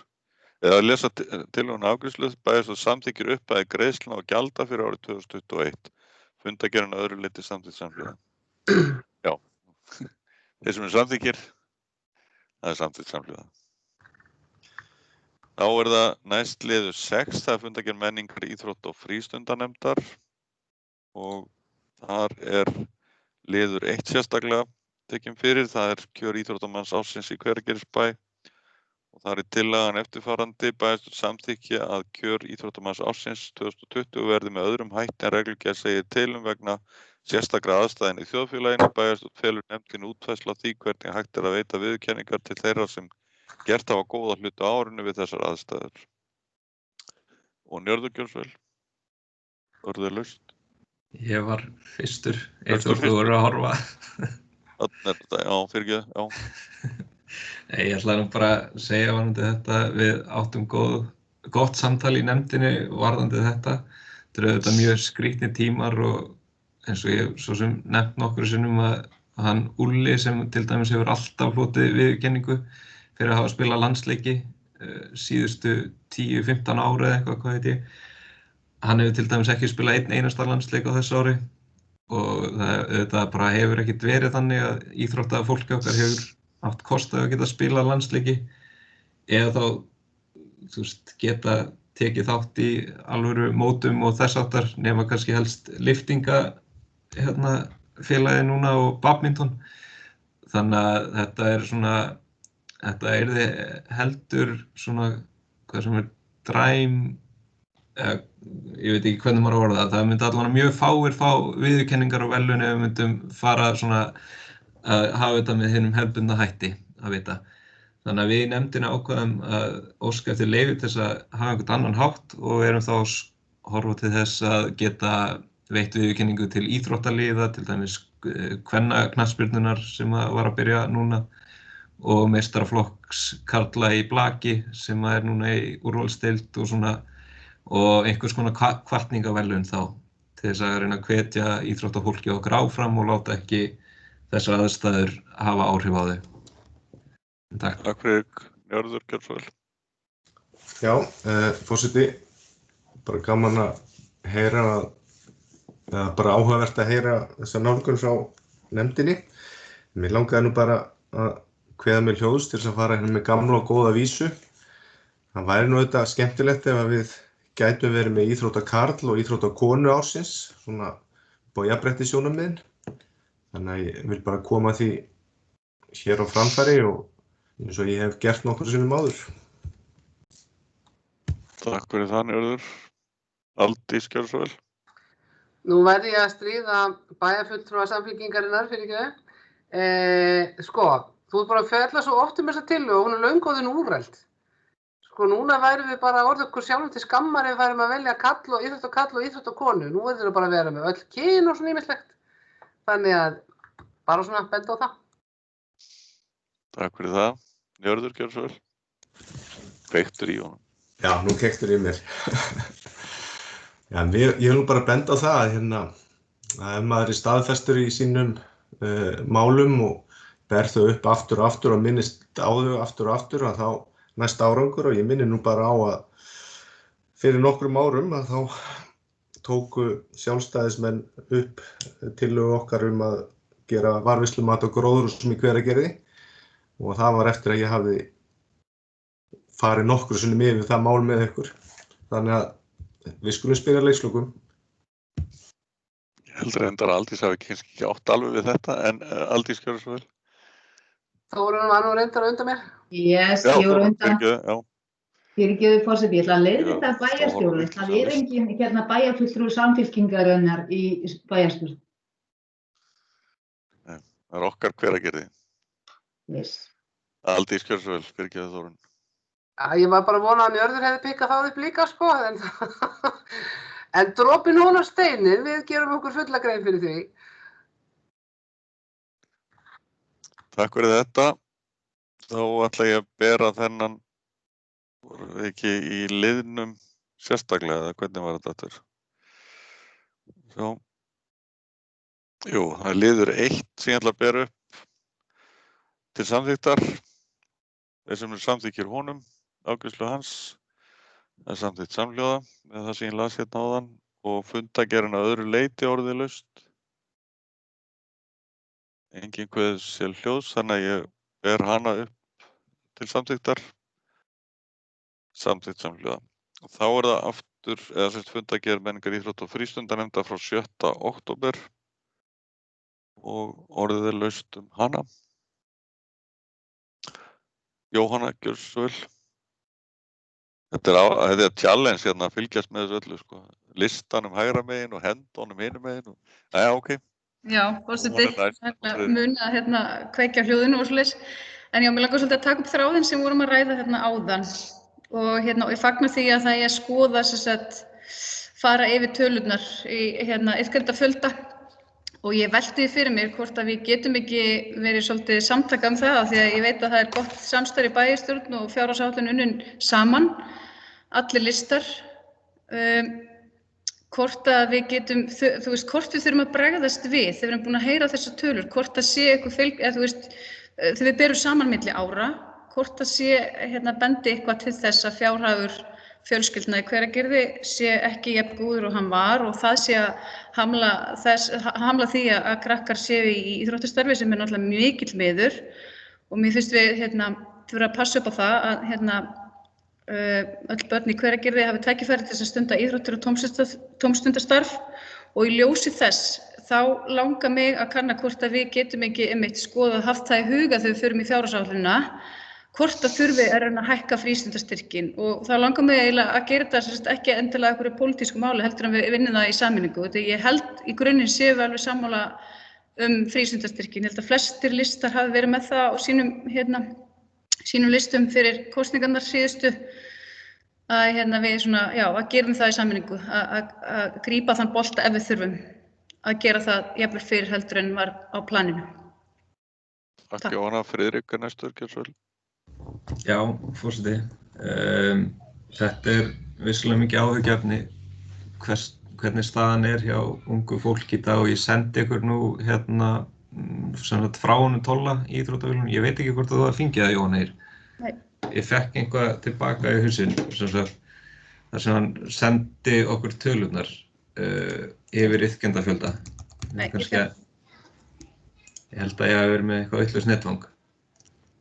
eða lesa tillöguna afgreiðslu, bæjarstjórn samþykkir upphæð greiðslna og gjalda fyrir árið 2021. Fundargerðin að öðru leyti samþykkt samhliða. Já, þeir sem samþykkir, það samþykkt samhliða. Þá það næst liður 6, það fundargerð menningar, íþrótta og frístundanefndar og þar liður 1 sérstaklega tekinn fyrir, það kjör íþróttamanns ársins í Hveragerðisbæ og það tillagan eftirfarandi, bæjarstjórn samþykki að kjör íþróttamanns ársins 2020 verði með öðrum hætti en reglugerð segir til vegna sérstakra aðstæðna í þjóðfélaginu. Bæjarstjórn felur nefndinni útfærslu á því hvernig hægt að veita viðurkenningar til þeirra sem gert hafa góða hluti á árinu við þessar aðstæður. Og Njörður, orðið Ég var fyrstur, Eyþór, þú voru að horfa. Já, fyrirgeðu, já. Nei, ég ætla nú bara að segja varðandi þetta, við áttum gott samtal í nefndinni varðandi þetta. Þetta auðvitað mjög skrýtnir tímar og eins og ég svo sem nefnt nokkru sinnum að hann Úlli sem til dæmis hefur alltaf hlotið viðurkenningu fyrir að hafa spilað landsleiki síðustu 10-15 ára eða eitthvað, hvað veit ég. Hann hefur til dæmis ekki spilað einn einasta landsleik á þessu ári og það bara hefur ekkert verið þannig að íþróttafólki okkar hefur haft kost að geta spilað landsleiki eða þá, þú veist, geta tekið þátt í alvöru mótum og þess áttar nema kannski helst liftinga félagið núna og badminton. Þannig að þetta yrði heldur svona, hvað sem dræm, ég veit ekki hvernig maður orða það myndi allavega mjög fáir fá viðurkenningar og verðlaun ef við myndum fara svona að hafa þetta með hinum hefðbundna hætti að vita. Þannig að við í nefndinni ákváðum að óska eftir leyfi til þess að hafa einhvern annan hátt og erum þá að horfa til þess að geta veitt viðurkenningu til íþróttaliða, til dæmis kvennaknattspyrnunnar sem var að byrja núna og meistaraflokks karla í blaki sem núna í úrvalsdeild og svona og einhvers konar hvatningaverðlaun þá til þess að reyna að hvetja íþróttafólki okkar áfram og láta ekki þessar aðstæður hafa áhrif á þau. Takk. Takk fyrir, Njörður, gjörðu svo vel. Já, forseti, bara gaman að heyra, eða bara áhugavert að heyra þessa nálgun frá nefndinni. Mér langaði nú bara að kveða mér hljóðs til þess að fara hérna með gamla og góða vísu. Það væri nú þetta skemmtilegt ef að við gætum verið með íþróttakarl og íþróttakonu ársins, svona upp á jafnréttissjónarmiðin. Þannig að ég vil bara koma því hér á framfæri og eins og ég hef gert nokkru sinnum áður. Takk fyrir það, Njörður. Aldís, gjörðu svo vel. Nú verði ég að stríða bæjarfulltrúa Samfylkingarinnar fyrir ekki. Sko, þú ert bara að fjalla svo oft þessa tillögu og hún löngu úrræld. Sko, núna værum við bara orðið okkur sjálfum til skammar ef við værum að velja kall og íþróttakonu. Nú verður við bara að vera með öll kyn og svona ýmislegt. Þannig að bara svona benda á það. Takk fyrir það. Njörður, gjörðu svo vel. Kveiktur í honum. Já, nú kveiktur í mér. Já, ég vil bara benda á það að ef maður staðfestur í sínum málum og ber þau upp aftur og aftur og minnist á þau aftur og aftur að þá næst árangur og ég minni nú bara á að fyrir nokkrum árum að þá tóku sjálfstæðismenn upp tillögu okkar að gera varðveislumat og gróðurhúsum í Hveragerði og það var eftir að ég hafði farið nokkru sinnum yfir það mál með ykkur. Þannig að við skulum spyrja leikslokum. Ég heldur að Aldís hafi kannski ekki átt alveg við þetta, en Aldís, gjörðu svo vel. Þórunn var nú reyndar á undan mér. Yes, ég var undan. Já. Fyrirgefðu forseti, ég ætla að leiðrétta bæjarstjórn. Það engin bæjarfulltrúi Samfylkingarinnar í bæjarstjórn. Nei, það okkar Hveragerði. Yes. Aldís, gjörðu svo vel, fyrirgefðu Þórunn. Já, ég var bara að vona að Njörður hefði pikkað það upp líka, sko, en dropinn hún á steinin, við gerum okkur fulla grein fyrir því. Takk fyrir þetta. Þá ætla ég að bera þennan, vorum við ekki í liðnum sérstaklega, eða hvernig var þetta aftur? Sjá. Jú, það er liður 1 sem ég ætla að bera upp til samþykktar. Þeir sem samþykkir honum, afgreiðslu hans, það er samþykkt samhljóða með það sem ég las hérna áðan og fundargerðin að öðru leyti orðið-laust. Engin kveðs til hljóðs, þannig að ég ber hana upp til samþykktar. Samþykkt samhljóða. Og þá er það aftur, eða sérst fundargerð menningar íþrótta og frístundanefndar frá 7. október og orðið er laust hana. Jóhanna, gjörðu svo vel. Þetta er challenge hérna að fylgjast með þessu öllu, sko. Listanum hægra megin og hendunum hinum megin. Ok. Já, forseti, muni að kveikja hljóðinu og svoleiðis. En já, mér langar svolítið að taka upp þráðinn sem vorum að ræða áðan. Og ég fagna því að það er að skoða fara yfir tölurnar í iðkenda fjölda. Og ég velti því fyrir mér hvort að við getum ekki verið svolítið samtaka það því að ég veit að það er gott samstarf í bæjarstjórn og fjárhagsáætlun unnin saman, allir listar. Hvort að við getum, hvort við þurfum að bregðast við þegar við erum búin að heyra þessar tölur, hvort að sé eitthvað þegar við berum saman milli ára, hvort að sé bendi eitthvað til þess að fjárhagur fjölskyldna í Hveragerði sé ekki jafn góður og hann var og það sé að hamla því að krakkar séu í íþróttastarfi sem er náttúrulega mikill miður og mér finnst við þurfa að passa upp á það að öll börn í Hveragerði hafi tækifæri til að stunda íþróttir og tómstundastarf og í ljósi þess þá langar mig að kanna hvort að við getum ekki skoðað haft það í huga þegar við förum í fjárhagsáætlunina hvort að þurfi að reyna að hækka frístundastyrkinn og þá langar mig eiginlega að gera þetta ekki endilega einhverju pólitísku máli heldur en við vinnum það í sameiningu. Ég held í grunninn séum við alveg sammála frístundastyrkinn. Ég held að flestir listar hafi verið með það á sínum listum fyrir kosningarnar síðustu að við að gerum það í sameiningu að grípa þann bolta ef við þurfum að gera það jafnvel fyrir heldur en var á planinu. Takk Jóhanna. Friðrik er næstur, gjörðu svo vel. Já, forseti. Þetta er vissulega mikið áhyggjuefni hvernig staðan er hjá ungu fólki í dag og ég sendi ykkur nú frá honum Tolla í íþróttavélunum. Ég veit ekki hvort þú það fengið það, Jóhanna. Nei. Ég fekk eitthvað tilbaka í hausinn þar sem hann sendi okkur tölurnar yfir iðkendafjölda. Nei, ég held að ég hafi verið með eitthvað vitlaust netfang.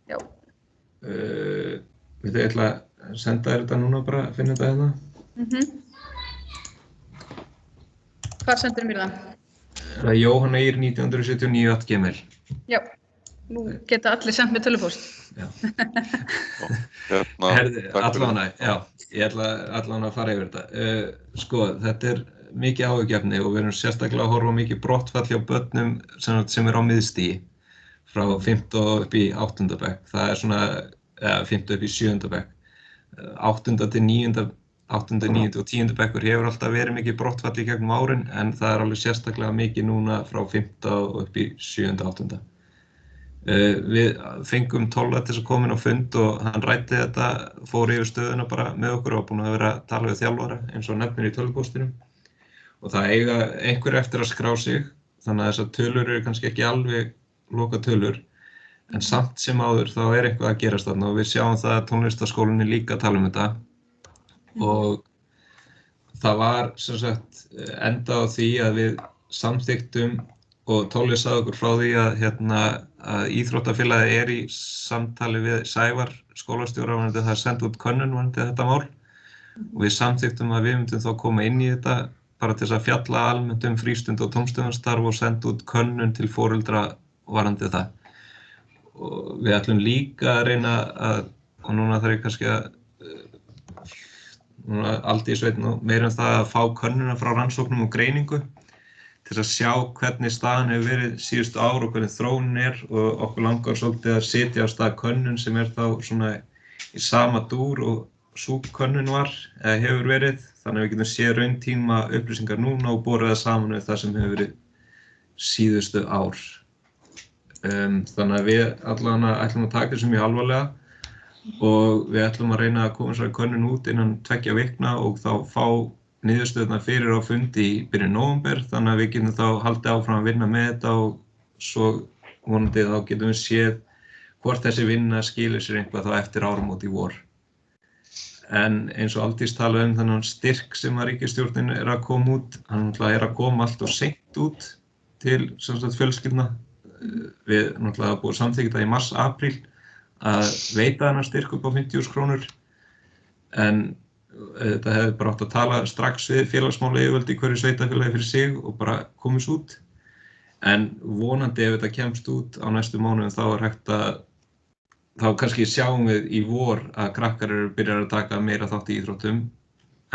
Já. Ég ætla að senda þér þetta núna bara, finna þetta hérna. Hvað sendur mér það? Það er johannair1979@gmail. Já, nú geta allir sendt með tölvupóst. Já. Herði, allavega, já, ég ætla allavega að fara yfir þetta. Þetta er mikið áhugjefni og við erum sérstaklega að horfa mikið brottfall hjá börnum sem er á miðstigi frá 5. upp í 8. bekk. Það er 5. upp í 7. bekk. 8. til 9. 8., 9. og 10. bekkur hefur alltaf verið mikið brottfall í gegnum árin en það er alveg sérstaklega mikið núna frá 5. og upp í 7. og 8. Við fengum Tolla til að koma inn á fund og hann ræddi þetta, fór yfir stöðuna bara með okkur og búinn að vera að tala við þjálfara eins og nefnir í tölvupóstinum og það eiga einhver eftir að skrá sig þannig að þessar tölur eru kannski ekki alveg loka tölur en samt sem áður þá er eitthvað að gerast þarna og við sjáum það að tónlistarskólinn er líka að tala um þetta og það var endað á því að við samþykktum og Tolli sagði okkur frá því að íþróttafélagið er í samtali við Sævar skólastjóra varðandi það senda út könnun varðandi þetta mál og við samþykktum að við myndum þá koma inn í þetta bara til þess að fjalla almennt frístund og tómstundastarf og senda út könnun til foreldra varðandi það og við ætlum líka að reyna og núna þarf ég kannski að Aldís veit nú meira það að fá könnuna frá rannsóknum og greiningu til að sjá hvernig staðan hefur verið síðustu ár og hvernig þróunin er og okkur langar svolítið að setja á stað könnun sem er þá í sama dúr og sú könnun var eða hefur verið þannig að við getum séð rauntíma upplýsingar núna og borið það saman við það sem hefur verið síðustu ár. Þannig að við allavega ætlum að taka þessu mjög alvarlega og við ætlum að reyna að koma þessari könnun út innan 2 vikna og þá fá niðurstöðurnar fyrir á fundi í byrjun nóvember, þannig að við getum þá haldið áfram að vinna með þetta og svo vonandi þá getum við séð hvort þessi vinna skilir sér eitthvað þá eftir áramót í vor. En eins og Aldís talaði þennan styrk sem að ríkisstjórnin að koma út, hann náttúrulega að koma allt og seint út til fjölskyldna. Við náttúrulega búið að samþykkja það í mars-apríl að veita þennan styrk upp á 50.000 krónur, en þetta hefði bara átt að tala strax við félagsmálayfirvöld í hverju sveitarfélagi fyrir sig og bara komist út. En vonandi ef þetta kemst út á næstu mánuðum þá hægt að þá kannski sjáum við í vor að krakkar eru byrjar að taka meira þátt í íþróttum,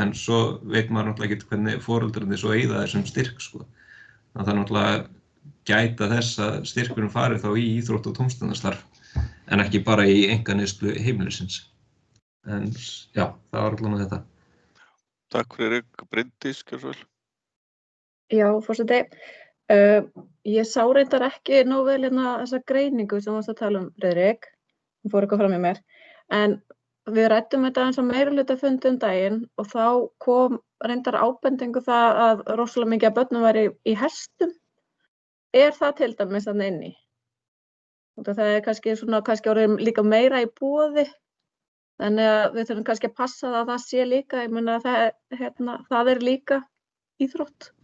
en svo veit maður náttúrulega ekki hvernig foreldrarnir svo eyða þessum styrk, sko. Það er náttúrulega gæta þess að styrkurinn fari þá í íþrótt- og tómstundastarf, en ekki bara í einkaneyslu heimilisins. En já, það var allavega þetta. Takk fyrir, Bryndís, gjörðu svo vel. Já, forseti. Ég sá reyndar ekki nógu vel hérna þessa greiningu sem varst að tala Friðrik. Hún fór eitthvað fram í mér. En við ræddum þetta eins og meirihlutafundi daginn og þá kom reyndar ábendingu það að rosalega mikið af börnum væri í hestum. Er það til dæmis þarna inni? Það er kannski orðið líka meira í boði. Þannig að við þurfum kannski að passa að það sé líka. Ég meina það er líka íþrótt.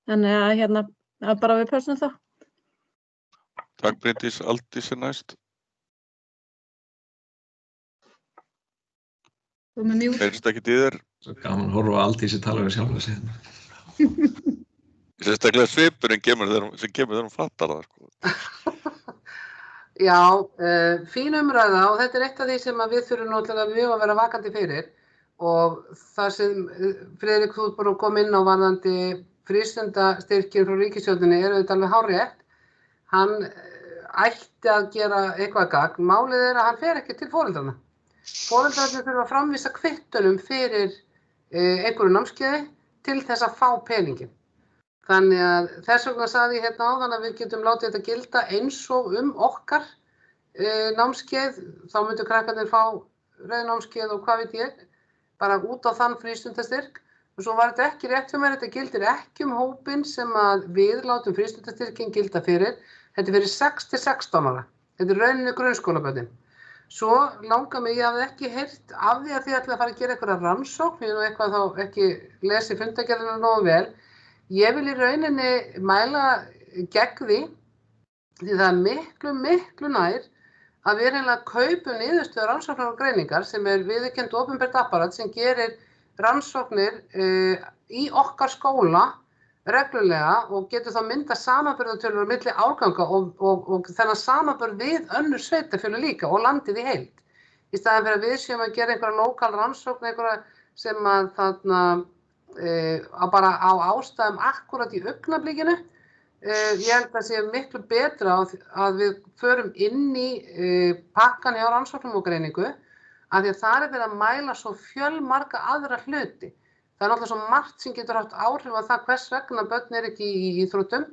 Þannig að bara við pössum það. Takk Bryndís, Aldís næst. Þú með mjúr. Heyrist ekki í þér. Svo gaman að horfa á Aldísi tala við sjálfa sig. Sérstaklega svipurinn sem kemur þegar hún fattar það, sko. Já, fín umræða og þetta er eitt af því sem við þurfum náttúrulega mjög að vera vakandi fyrir og það sem Friðrik þú bara kom inn á varðandi frístundastyrkinn frá ríkisstjórninni er auðvitað alveg hárrétt. Hann ætti að gera eitthvað gagn. Málið er að hann fer ekki til foreldrarna. Foreldrarnir þurfa að framvísa kvittunum fyrir einhverju námskeiði til þess að fá peningin. Þannig að þess vegna sagði ég hérna áðan að við getum látið þetta gilda eins og okkar námskeið, þá myndu krakkarnir fá rauðnámskeið og hvað veit ég, bara út á þann frístundastyrk. Og svo var þetta ekki rétt fyrir mér, þetta gildir ekki hópinn sem að við látum frístundastyrkinn gilda fyrir. Þetta er fyrir 6 til 16 ára. Þetta er rauninni grunnskólabörnin. Svo langar mig, ég hafði ekki heyrt af því að þið ætlaði að fara að gera eitthvað rannsókn, ég eitthvað þá ekki lesi fundargerðina nógu vel. Ég vil í rauninni mæla gegn því það er miklu nær að við reynilega kaupum niðurstöður rannsóknar og greiningar sem er viðurkennt opinbert apparat sem gerir rannsóknir í okkar skóla reglulega og getur þá mynda samanburðartölur á milli árganga og þennan samanburð við önnur sveitarfélög líka og landið í heild. Í staðinn fyrir að við séum að gera einhverja lokal rannsókn, einhverja sem að þarna bara á ástæðum akkurat í augnablikinu. Ég held að sé miklu betra að við förum inn í pakkan hjá rannsóknum og greiningu af því að það er verið að mæla svo fjölmarga aðra hluti. Það er náttúrulega svo margt sem getur haft áhrif á það hvers vegna börn er ekki í íþróttum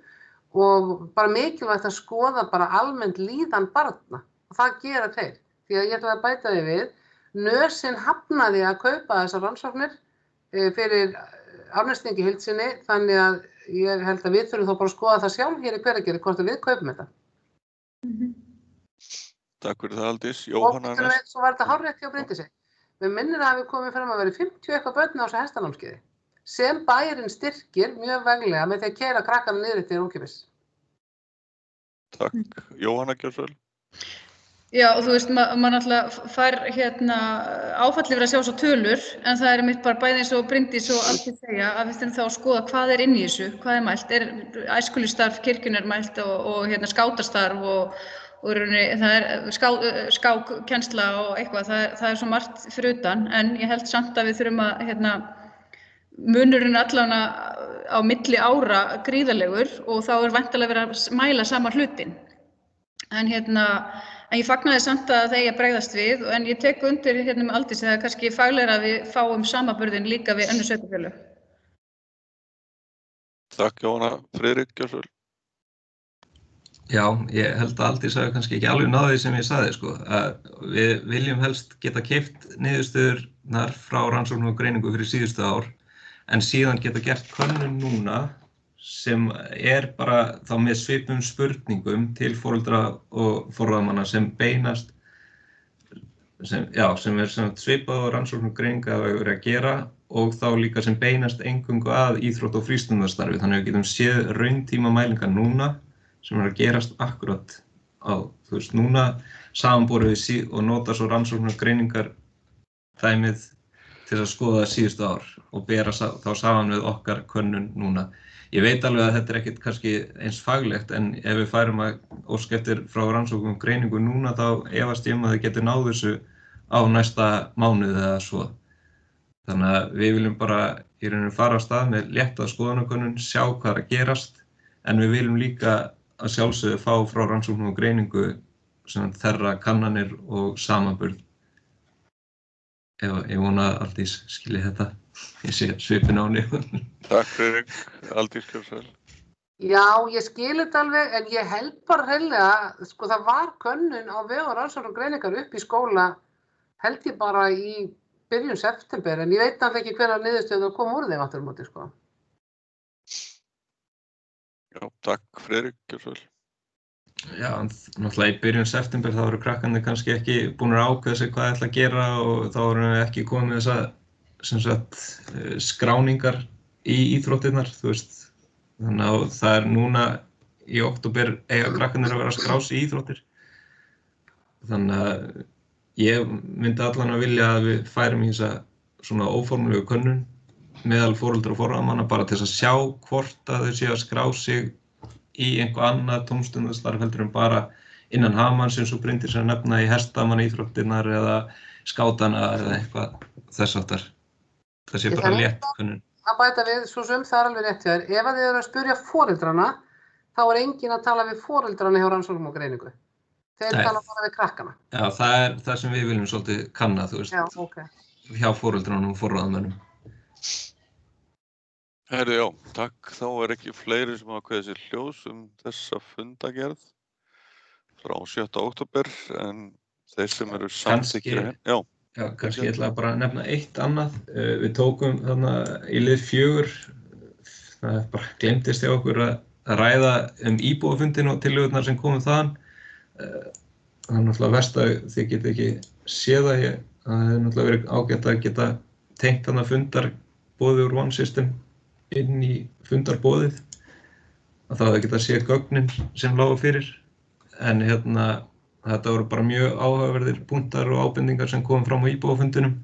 og bara mikilvægt að skoða bara almennt líðan barna og það gera þeir. Því að ég ætla að bæta því við, nösin hafnaði að kaupa þessar rannsóknir fyrir árnestingi heild sinni, þannig að ég held að við þurfum þá bara að skoða það sjálf hér í Hveragerði hvort við kaupum þetta. Takk fyrir það Aldís. Jóhanna næst. Og svo var þetta hárrétt hjá Bryndísi. Við minnir að við komum fram að vera 50 eitthvað börn á þessu hestanámskeiði sem bæjarinn styrkir mjög veglega með því að keyra krakkana niður eftir ókeypis. Takk. Jóhanna, gjörðu svo vel. Já, og þú veist, maður náttúrulega fær áfall yfir að sjá svo tölur, en það er mitt bara bæði eins og Bryndís og Aldís segja að við þurfum þá að skoða hvað er inn í þessu, hvað er mælt, æskulýðsstarf kirkjunnar mælt og skátastarf og það er skákkennsla og eitthvað, það er svo margt fyrir utan, en ég held samt að við þurfum að munurinn allavega á milli ára gríðarlegur og þá er væntanlega verið að mæla sama hlutin. En ég fagnaði samt að það eigi að bregðast við, en ég tek undir með Aldísi að það er kannski faglegra að við fáum samanburðinn líka við önnur sveitarfélög. Takk Jóhanna. Friðrik, gjörðu svo vel. Já, ég held að Aldís hafi kannski ekki alveg náði sem ég sagði, sko, að við viljum helst geta keypt niðurstöðurnar frá rannsóknum og greiningu fyrir síðustu ár, en síðan geta gert könnun núna sem bara þá með svipum spurningum til foreldra og forráðamanna sem beinast sem svipað og rannsókn og greininga að vera að gera og þá líka sem beinast eingöngu að íþrótt- og frístundastarfi. Þannig að við getum séð rauntíma mælingar núna sem að gerast akkurat á, núna samanborið við og nota svo rannsókn og greiningar dæmið til að skoða síðustu ár og bera þá saman við okkar könnun núna. Ég veit alveg að þetta ekkert kannski eins faglegt en ef við færum að óska eftir frá rannsókn og greiningu núna þá efast ég að þau getur náð þessu á næsta mánuði eða svo. Þannig að við viljum bara í rauninni fara af stað með létta skoðanakönnun, sjá hvað er að gerast en við viljum líka að sjálfsögðu fá frá rannsókn og greiningu þeirra kannanir og samanburð. Ég vona að Aldís skilji þetta. Ég sé svipinn á henni. Takk fyrir, Aldís Kjörsel. Já, ég skil þetta alveg, en ég held bara hreinlega, það var könnun á vegum rannsóknar og greiningar upp í skóla, held ég bara í byrjun september, en ég veit náttúrulega ekki hvenær niðurstöður kom úr þeim aftur á móti, Já, takk, Friðrik Kjörsel. Já, náttúrulega í byrjun september þá eru krakkarnir kannski ekki búin að ákveða sig hvað ætla að gera og þá erum við ekki komið með þessa skráningar í íþróttirnar, Þannig að það núna í október eiga krakkarnir að vera að skrá sig í íþróttir. Þannig að ég myndi allan að vilja að við færum í þessa svona óformlegu könnun meðal foreldra og forráðamanna bara til að sjá hvort að þau séu að skrá sig í einhver annað tómstundastarf heldur en bara innan Hamans eins og Bryndís að nefna í hestamanna íþróttirnar eða skátana eða eitthvað þess áttar. Það sé bara létt könnun. Að bæta við, svo sem það alveg rétt hjá þér. Ef þið eru að spyrja foreldrana, þá enginn að tala við foreldrana hjá rannsóknum og greiningu. Þeir tala bara við krakkana. Já, það það sem við viljum svolítið kanna, Já, okay. Hjá foreldrarnum og forráðamönnum. Herri, já, takk. Þá ekki fleiri sem hafa kveðið sér hljós þessa fundagerð frá 7. október, en þeir sem eru samþykkir. Já, kannski ég ætla bara að nefna eitt annað. Við tókum þarna í lið 4, það bara gleymdist hjá okkur að ræða íbúafundinn og tillögurnar sem komum þaðan. Það er náttúrulega verst að þið geti ekki séð það. Það hefur náttúrulega verið ágætt að geta tengt þarna fundarboðið úr One System inn í fundarboðið. Að það geta séð gögnin sem lágu fyrir. En þetta voru bara mjög áhugaverðir punktar og ábendingar sem kom fram á íbúafundinum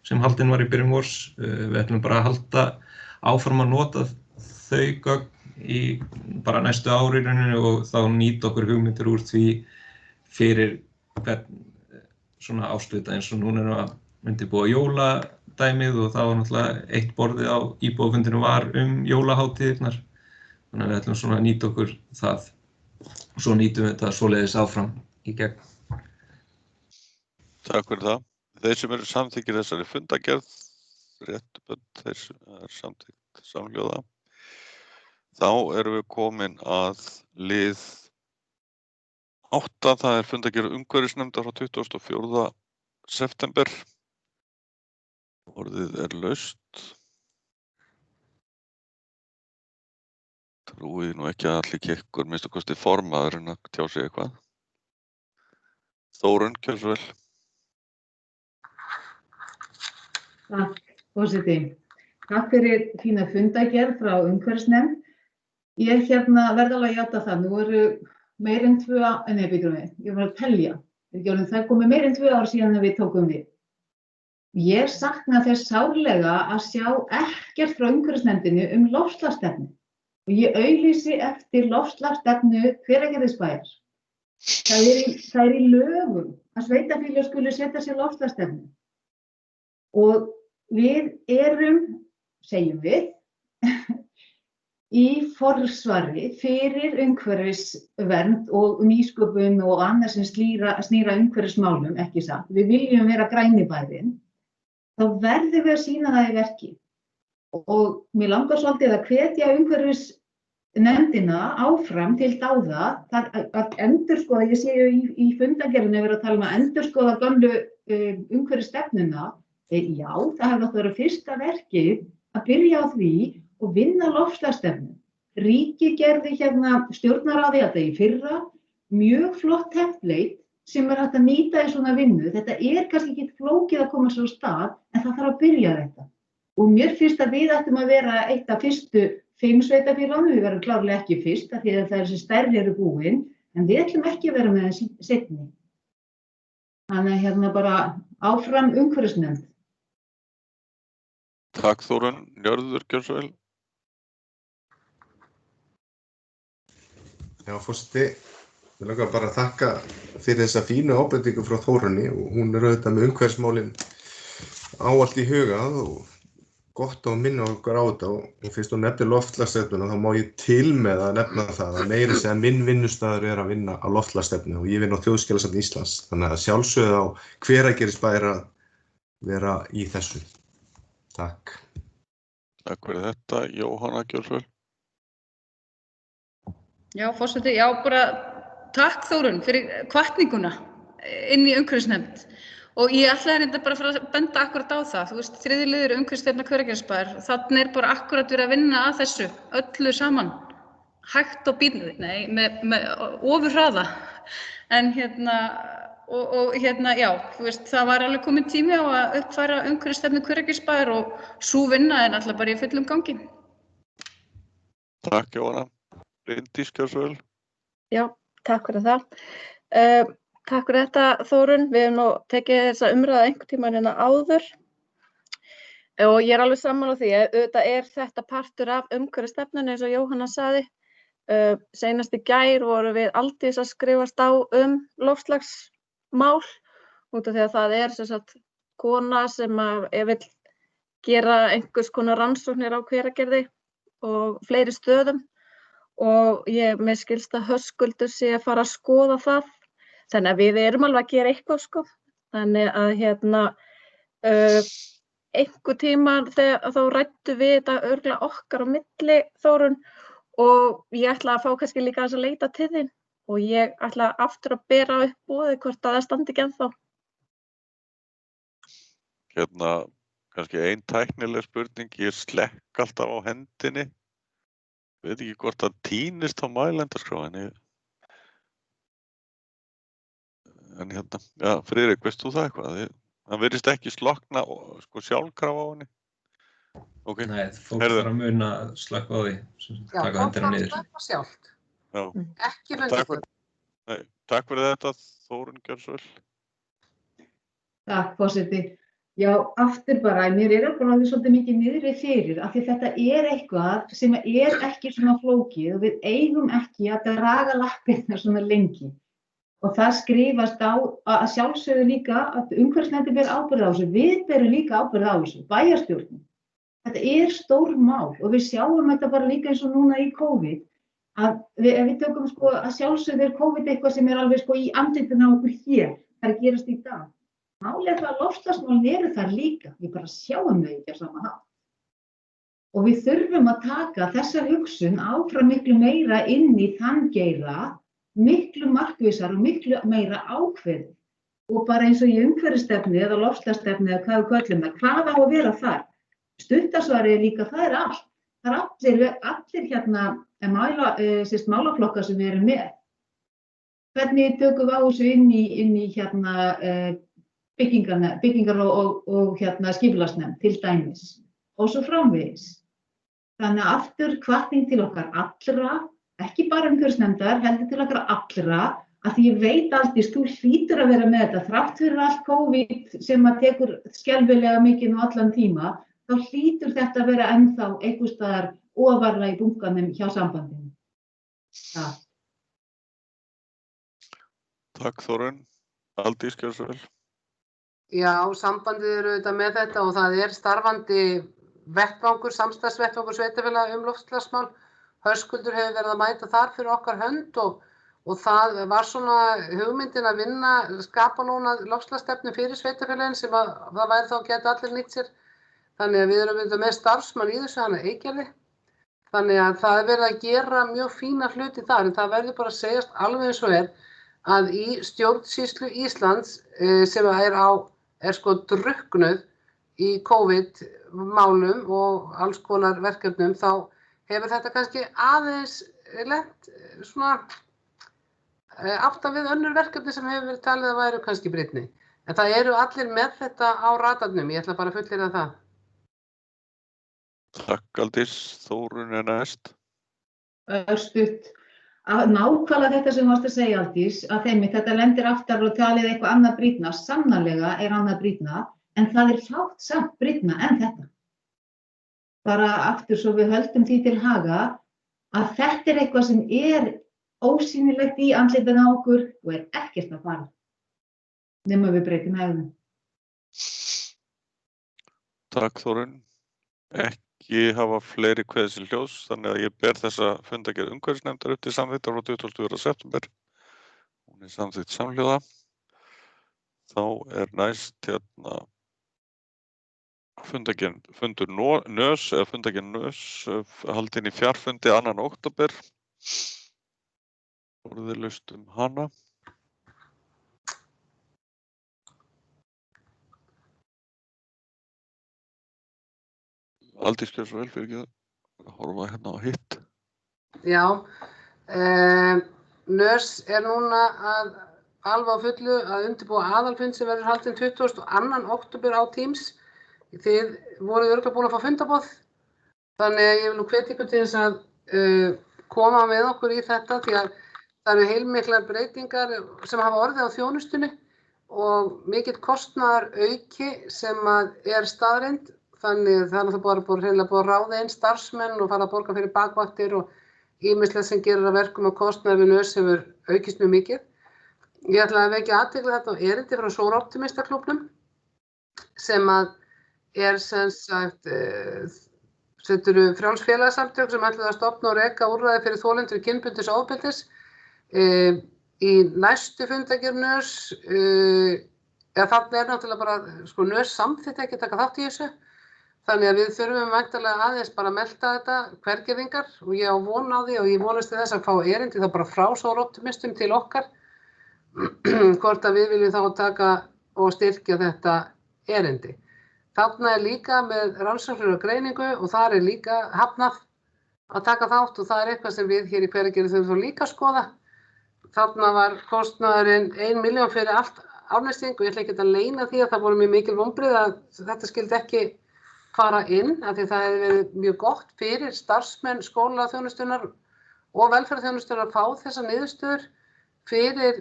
sem haldinn var í byrjun vors. Við ætlum bara að halda áfram að nota þau gögn í bara næstu ári og þá nýta okkur hugmyndir úr því fyrir svona ástvita eins og núna erum við að undirbúa jóladæmið og það var náttúrulega eitt borðið á íbúafundinum var jólahátíðirnar. Þannig að við ætlum svona að nýta okkur það og svo nýtum við þetta svoleiðis áfram í gegn. Takk fyrir það. Þeir sem eru samþykkir þessari fundagerð, réttubönd þeir sem samþykkt samhljóða, þá erum við komin að lið 8, það fundagerð umhverfisnefndar frá 24. september. Orðið laust. Trúi nú ekki að allir kekkur minnstu kosti formaðurinn að tjá sig eitthvað. Þórunn Kjörsel. Takk, forseti. Takk fyrir fína fundagerð frá umhverfisnefnd. Ég verð alveg að játa það. Nú eru meir en 2 ár, ég var að telja. Það komið meir en 2 ár síðan við tókum við. Ég sakna þess sárlega að sjá ekkert frá umhverfisnefndinni loftslagsstefnu. Og ég auglýsi eftir loftslagsstefnu Hveragerðisbæjar. Það í lögum að sveitarfélög skulu setja sér loftslagsstefnu. Og við segjum við, í forsvari fyrir umhverfisvernd og nýsköpun og annað sem snýra umhverfismálum, ekki satt. Við viljum vera grænibærin, þá verðum við að sýna það í verki. Og mér langar svolítið að hvetja umhverfisnefndina áfram til dáða að endurskoða, ég sé í fundagerðinni verið að tala að endurskoða gömlu umhverfisstefnuna. Já, það hefði átt að vera fyrsta verkið að byrja á því og vinna loftslagsstefnu. Ríkið gerði hérna stjórnarráði þetta í fyrra, mjög flott template sem hægt að nýta í svona vinnu. Þetta kannski ekki flókið að koma sér á stað, en það þarf að byrja þetta. Og mér finnst að við ættum að vera eitt af fyrstu 5 sveitarfélögunum, við verðum klárlega ekki fyrst, af því að það þessi stærri eru búin, en við ætlum ekki að vera með þessi seinni. Þannig að hérna bara áfram umhverfisnefnd. Takk Þórunn, Njörður, gjörðu svo vel. Já, forseti, ég langar bara að þakka fyrir þessa fínu ábendingu frá Þórunni og hún auðvitað með umhverfismálin áallt í hugað og gott að minna okkur á þetta og fyrst þú nefnir loftslagsstefnuna þá má ég til með að nefna það að meira sem minn vinnustaður að vinna á loftslagsstefnu og ég vinn á Þjóðskjalasafni Íslands. Þannig að sjálfsögðu á Hveragerðisbæ að vera í þessu. Takk. Takk fyrir þetta, Jóhanna, gjörðu svo vel. Já, forseti, já, bara takk Þórunn fyrir hvatninguna inn í umhverfisnefnd. Og ég ætlaði reynda bara að fara að benda akkurat á það. Þú veist, 3. liður umhverfisstefna Hveragerðisbæjar. Þannig bara akkurat verið að vinna að þessu öllu saman. Hægt og með ofurhraða. En já, þú veist, það var alveg kominn tími á að uppfæra umhverfisstefnu Hveragerðisbæjar og sú vinna alltaf bara í fullum gangi. Takk, Jóhanna. Bryndís, gjörðu svo vel. Já, takk fyrir það. Takk fyrir þetta, Þórunn. Við hefum nú tekið þessa umræðu einhvern tímann hérna áður og ég alveg sammála því að auðvitað þetta partur af umhverfisstefnunni eins og Jóhanna sagði. Seinast í gær vorum við Aldís að skrifast á loftslagsmál út af því að það sem sagt kona sem vill gera einhvers konar rannsóknir á Hveragerði og fleiri stöðum og mér skilst að Höskuldur sé að fara að skoða það. Þannig að við erum alveg að gera eitthvað sko. Þannig að einhver tíma þá ræddum við þetta örugglega okkar á milli, Þórunn, og ég ætla að fá kannski líka að leita til þín og ég ætla aftur að bera upp boðið hvort að það standi ekki ennþá. Kannski ein tæknileg spurning, ég slekk alltaf á hendinni. Veit ekki hvort það týnist á mælendaskrá, en já, Friðrik, veist þú það eitthvað? Það virðist ekki slokna sko sjálfkrafa á henni. Okay. Nei, fólk þarf að muna að slökkva á því, taka höndina niður. Já, fólk þarf að slökkva sjálft. Já. Ekki fundur. Takk fyrir þetta, Þórunn, gjörðu svo vel. Takk, forseti. Já, aftur bara, mér bara svolítið mikið niðri fyrir af því þetta eitthvað sem ekki svona flókið og við eigum ekki að draga lappirnar svona lengi. Og það skrifast á að sjálfsögðu líka að umhverfisnefndin ber ábyrgð á þessu. Við berum líka ábyrgð á þessu, bæjarstjórnin. Þetta stór mál og við sjáum þetta bara líka eins og núna í COVID. Ef við tökum sko að sjálfsögðu COVID eitthvað sem alveg sko í andlitinu á okkur hér. Það að gerast í dag. Málið það að loftslagsmálin þar líka. Við bara sjáum þau ekki á sama hátt. Og við þurfum að taka þessa hugsun áfram miklu meira inn í þann geira, miklu markvissar og miklu meira ákveðið. Og bara eins og í umhverfisstefnu eða loftslagsstefnu eða hvað við köllum það, hvað á að vera þar? Stuttasvarið líka, það allt. Það allir hérna málaflokkar sem við erum með. Hvernig tökum við á þessu inn í hérna byggingar og hérna skipulagsnefnd til dæmis og svo framvegis. Þannig að aftur hvatning til okkar allra, ekki bara umhverfisnefndar, heldur til okkar allra, að því ég veit Aldís, þú hlýtur að vera með þetta, þrátt fyrir allt COVID sem að tekur skelfilega mikið og allan tíma, þá hlýtur þetta að vera ennþá einhvers staðar ofarlega í bunkanum hjá sambandinu. Takk. Takk Þórunn. Aldís, gjörðu svo vel. Já, sambandið auðvitað með þetta og það starfandi vettvangur, samstarfsvettvangur sveitarfélaga loftslagsmál. Höskuldur hefur verið að mæta þar fyrir okkar hönd og það var svona hugmyndin að skapa núna loftslagsstefnu fyrir sveitarfélagin sem það væri þá geta allir nýtt sér. Þannig að við erum með starfsmann í þessu, hann Eygerði. Þannig að það verið að gera mjög fína hluti þar, en það verður bara að segjast alveg eins og að í stjórnsýslu Íslands sem sko drukknuð í COVID-málum og alls konar verkefnum, þá hefur þetta kannski aðeins lent svona aftan við önnur verkefni sem hefur verið talið að væru kannski brýnni. En það eru allir með þetta á radarnum, ég ætla bara að fullyrða það. Takk Aldís, Þórunn næst. Örstutt. Nákvæmlega þetta sem þú varst að segja, Aldís, að þetta lendir aftar og talið eitthvað annað brýnna. Sannarlega annað brýnna, en það fátt samt brýnna en þetta. Bara aftur svo við höldum því til haga að þetta eitthvað sem ósýnilegt í andlitinu á okkur og ekkert að fara. Nema við breytum hegðun. Takk Þórunn. Ekki hafa fleiri kveðið sér ljós, þannig að ég ber þessa fundargerð umhverfisnefndar upp til samþykktar frá 24. september. Hún samþykkt samhljóða. Þá næst fundur NÖS eða fundargerð NÖS haldinn í fjarfundi 2. október. Orðalaust hana. Aldís gjör svo vel fyrir ekki að horfa hérna á hitt. Já, NÖS núna alveg á fullu að undirbúa aðalfund sem verður haldinn 22. október á Teams. Þið voruð örugglega búin að fá fundarboð, þannig að ég vil nú hvetja ykkur til þess að koma með okkur í þetta því að það eru heilmiklar breytingar sem hafa orðið á þjónustunni og mikill kostnaðarauki sem staðreynd. Þannig það hreinlega búið að ráða inn starfsmenn og fara að borga fyrir bakvaktir og ýmislegt sem gerir að verkum að kostnaður við NÖS hefur aukist mjög mikið. Ég ætla að vekja athygli þetta á erindi frá Sóraoptimista-klúbbnum sem sem sagt þetta eru frjáls félagasamtök sem ætluðu að stofna og reka úrræði fyrir þolendur kynbundins ofbeldis. Í næstu fundargerð NÖS, þarna náttúrulega bara, NÖS samþykkti ekki að taka þátt í þessu. Þannig að við þurfum væntanlega aðeins bara að melta þetta hvergerðingar og ég á von á því og ég vonast til þess að fá erindi þá bara frá Sóraoptimistum til okkar hvort að við viljum þá taka og styrkja þetta erindi. Þarna líka með rannsóknir og greiningu og þar líka hafnað að taka þátt og það eitthvað sem við hér í Hveragerði þurfum þá líka að skoða. Þarna var kostnaðurinn 1 milljón fyrir allt Árnesþing og ég ætla ekki að leyna því að það voru mjög mikil vonbrigði að þetta skyldi ekki fara inn af því það hefði verið mjög gott fyrir starfsmenn skólaþjónustunnar og velferðarþjónustunnar að fá þessa niðurstöður fyrir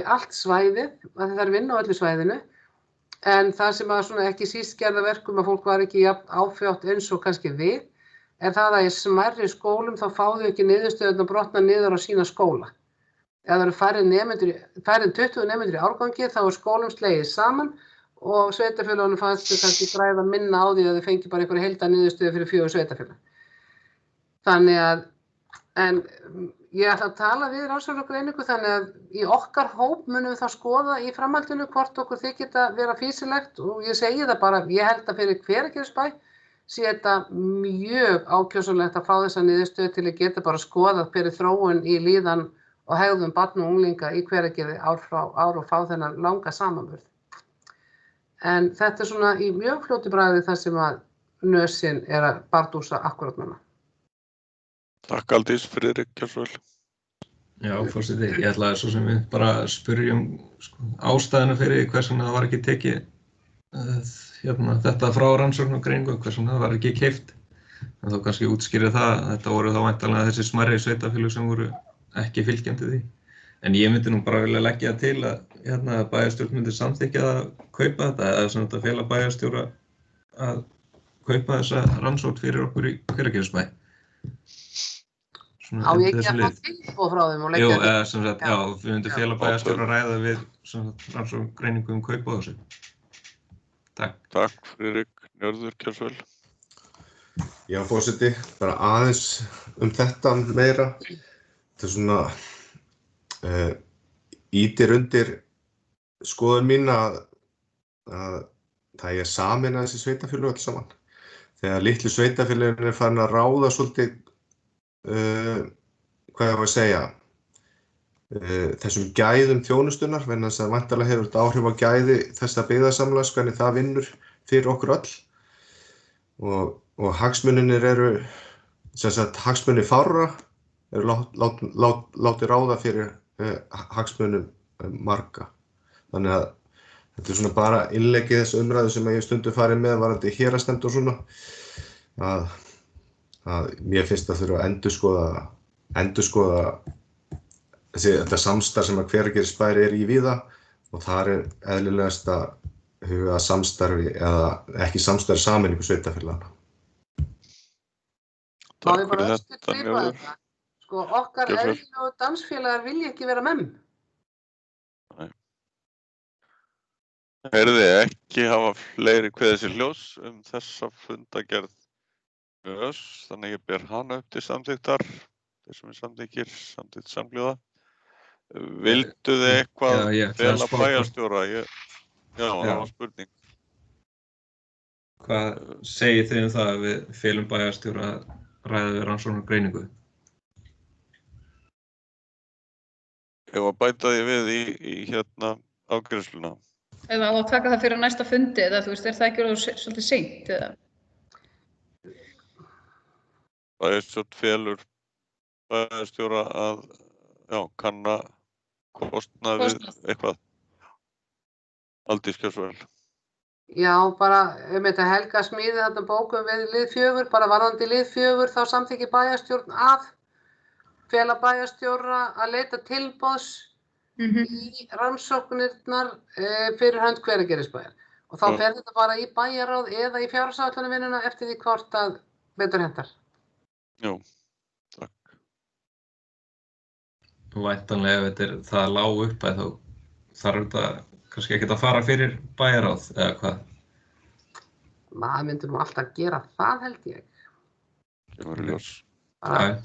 allt svæðið, af því það vinna á öllu svæðinu. En það sem ekki síst gerða verkum að fólk var ekki jafn áfjátt eins og kannski við, það að í smærri skólum þá fá þau ekki niðurstöðurnar brotna niður á sína skóla. Ef það eru færri en 20 nemendur í árgangi þá skólum slegið saman og sveitarfélögunum fannst þau kannski græða minna á því að þau fengi bara einhverja heildarniðurstöðu fyrir 4 sveitarfélög. Þannig að, en ég ætla að tala við rannsóknir og greiningu þannig að í okkar hóp munum við þá skoða í framhaldinu hvort okkur þykir þetta vera fýsilegt og ég segi það bara, ég held að fyrir Hveragerðisbæ sé þetta mjög ákjósanlegt að fá þessa niðurstöðu til að geta bara skoðað fyrir þróun í líðan og hegðun barna og unglinga í Hveragerði ár frá ár og fá þennan langa samanburð. En þetta svona í mjög fljótu bragði þar sem að NÖSin að bardúsa akkúrat núna. Takk Aldís, Friðrik, gjörðu svo vel. Já, forseti, ég ætlaði svo sem við bara spyrjum ástæðuna fyrir hvers vegna það var ekki tekið þetta frá rannsókn og greiningu, hvers vegna það var ekki keypt. En þá kannski útskýrði það að þetta voru þá væntanlega þessi smærri sveitarfélög sem voru ekki fylgjandi því. En ég myndi nú bara vilja leggja til að bæjarstjórn myndi samþykkja að kaupa þetta eða sem þetta fela bæjarstjóra að kaupa þessa rannsókn fyrir okkur í Hveragerðisbæ. Á ég ekki að fá tilboð frá þeim og leggja þetta? Jú, eða sem sagt, já, við myndum fela bæjarstjóra að ræða við rannsókn greiningu kaupa á þessu. Takk. Takk, Friðrik, Njörður, gjörðu svo vel. Já, forseti, bara aðeins þetta meira. Þetta svona ýtir undir skoðun mín að það sameina þessi sveitarfélög öll saman. Þegar litlu sveitarfélögin farin að ráða svolítið, hvað ég var að segja, þessum gæðum þjónustunnar, vegna þess að væntanlega hefur þetta áhrif á gæði þessa byggðasamlags, hvernig það vinnur fyrir okkur öll og hagsmunirnir eru, sem sagt hagsmunir fárra eru látið ráða fyrir hagsmunum marga. Þannig að þetta svona bara innleggið þessu umræðu sem ég stundum farið með varðandi héraðsnefnd og svona, að mér finnst að þurfa að endurskoða þetta samstarf sem að Hveragerðisbær í víða og þar eðlilegast að huga að samstarfi eða ekki samstarfi sameiningu sveitarfélaganna. Má ég bara östuð grípa þetta? Sko, okkar eðlilegu dansfélagar vilja ekki vera memm. Heyrði ekki hafa fleiri kveðið sér hljós þessa fundagerð þannig ég ber hana upp til samþykktar, þeir sem samþykkt samhljóða. Vildu þið eitthvað fela bæjarstjóra? Já, það var spurning. Hvað segið þið það að við felum bæjarstjóra að ræða við rannsóknargreiningu? Ég var bæta því við í afgreiðsluna. Eða á að taka það fyrir næsta fundi, eða þú veist, það ekki orðið svolítið seint, eða? Bæjarstjórn felur bæjarstjóra að, kanna kostnað við eitthvað. Aldís Kjörsvæl. Já, bara þetta Helga smíði þarna bókum við lið 4, bara varðandi lið 4, þá samþykki bæjarstjórn að fela bæjarstjóra að leita tilboðs í rannsóknirnar fyrir hönd Hveragerðisbæjar. Og þá fer þetta bara í bæjarráð eða í fjárhagsáætlunarvinnuna eftir því hvort að betur hentar. Jú, takk. Væntanlega ef þetta það lág upphæð þá þarf þetta kannski ekkert að fara fyrir bæjarráð eða hvað? Maður myndir nú alltaf gera það, held ég. Ég var ljós. Okay.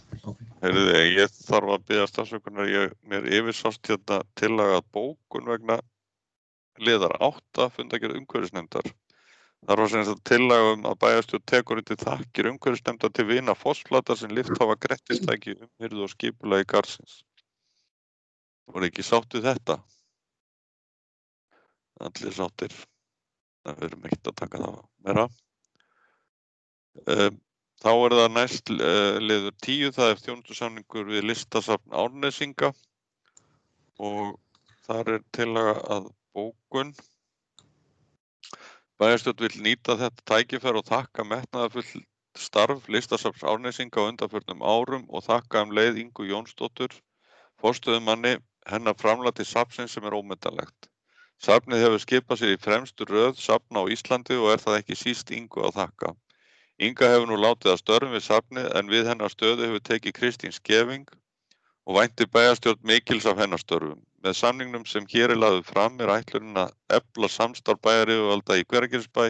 Ég þarf að biðjast afsökunar, mér yfirsást tillaga bókun vegna liðar 8 fundagerð umhverfisnefndar. Þar var sem sagt tillaga að bæjarstjórn tekur undir þakkir umhverfisnefndar til vina Fossplata sem lyft hafa grettistæki umhirðu og skipulagi garðsins. Voru ekki sátt við þetta? Allir sáttir. Við erum ekkert að taka það meira. Þá það næst liður 10, það þjónustusamningur við Listasafn Árnesinga og þar tillaga að bókun. Bæjarstjórn vill nýta þetta tækifæri og þakka metnaðarfullt starf Listasafns Árnesinga á undanförnum árum og þakka leið Ingu Jónsdóttur, forstöðumanni, hennar framlag til safnsins sem ómetanlegt. Safnið hefur skipað sér í fremstu röð safna á Íslandi og það ekki síst Ingu að þakka. Inga hefur nú látið að störfum við safnið en við hennar stöðu hefur tekið Kristín Skeving og væntir bæjarstjórn mikils af hennar störfum. Með samningnum sem hér lagður fram ætlunin að efla samstarf bæjaryfirvalda í Hveragerðisbæ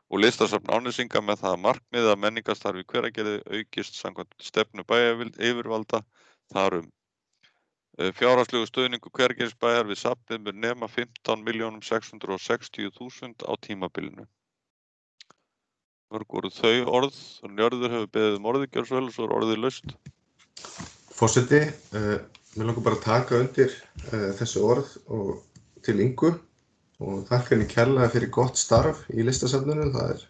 og Listasafn Árnesinga með það að markmiði að menningarstarf í Hveragerði aukist samkvæmt stefnu bæjaryfirvalda þar Fjárhagslegur stuðningur Hveragerðisbæjar við safnið mun nema 15.660.000 á tímabilinu. Mörg voru þau orð og Njörður hefur beðið orðið Kjörsvæl og svo orðið laust. Forseti, mér langar bara að taka undir þessi orð og til Ingu og þakka henni kærlega fyrir gott starf í listasafninu. Það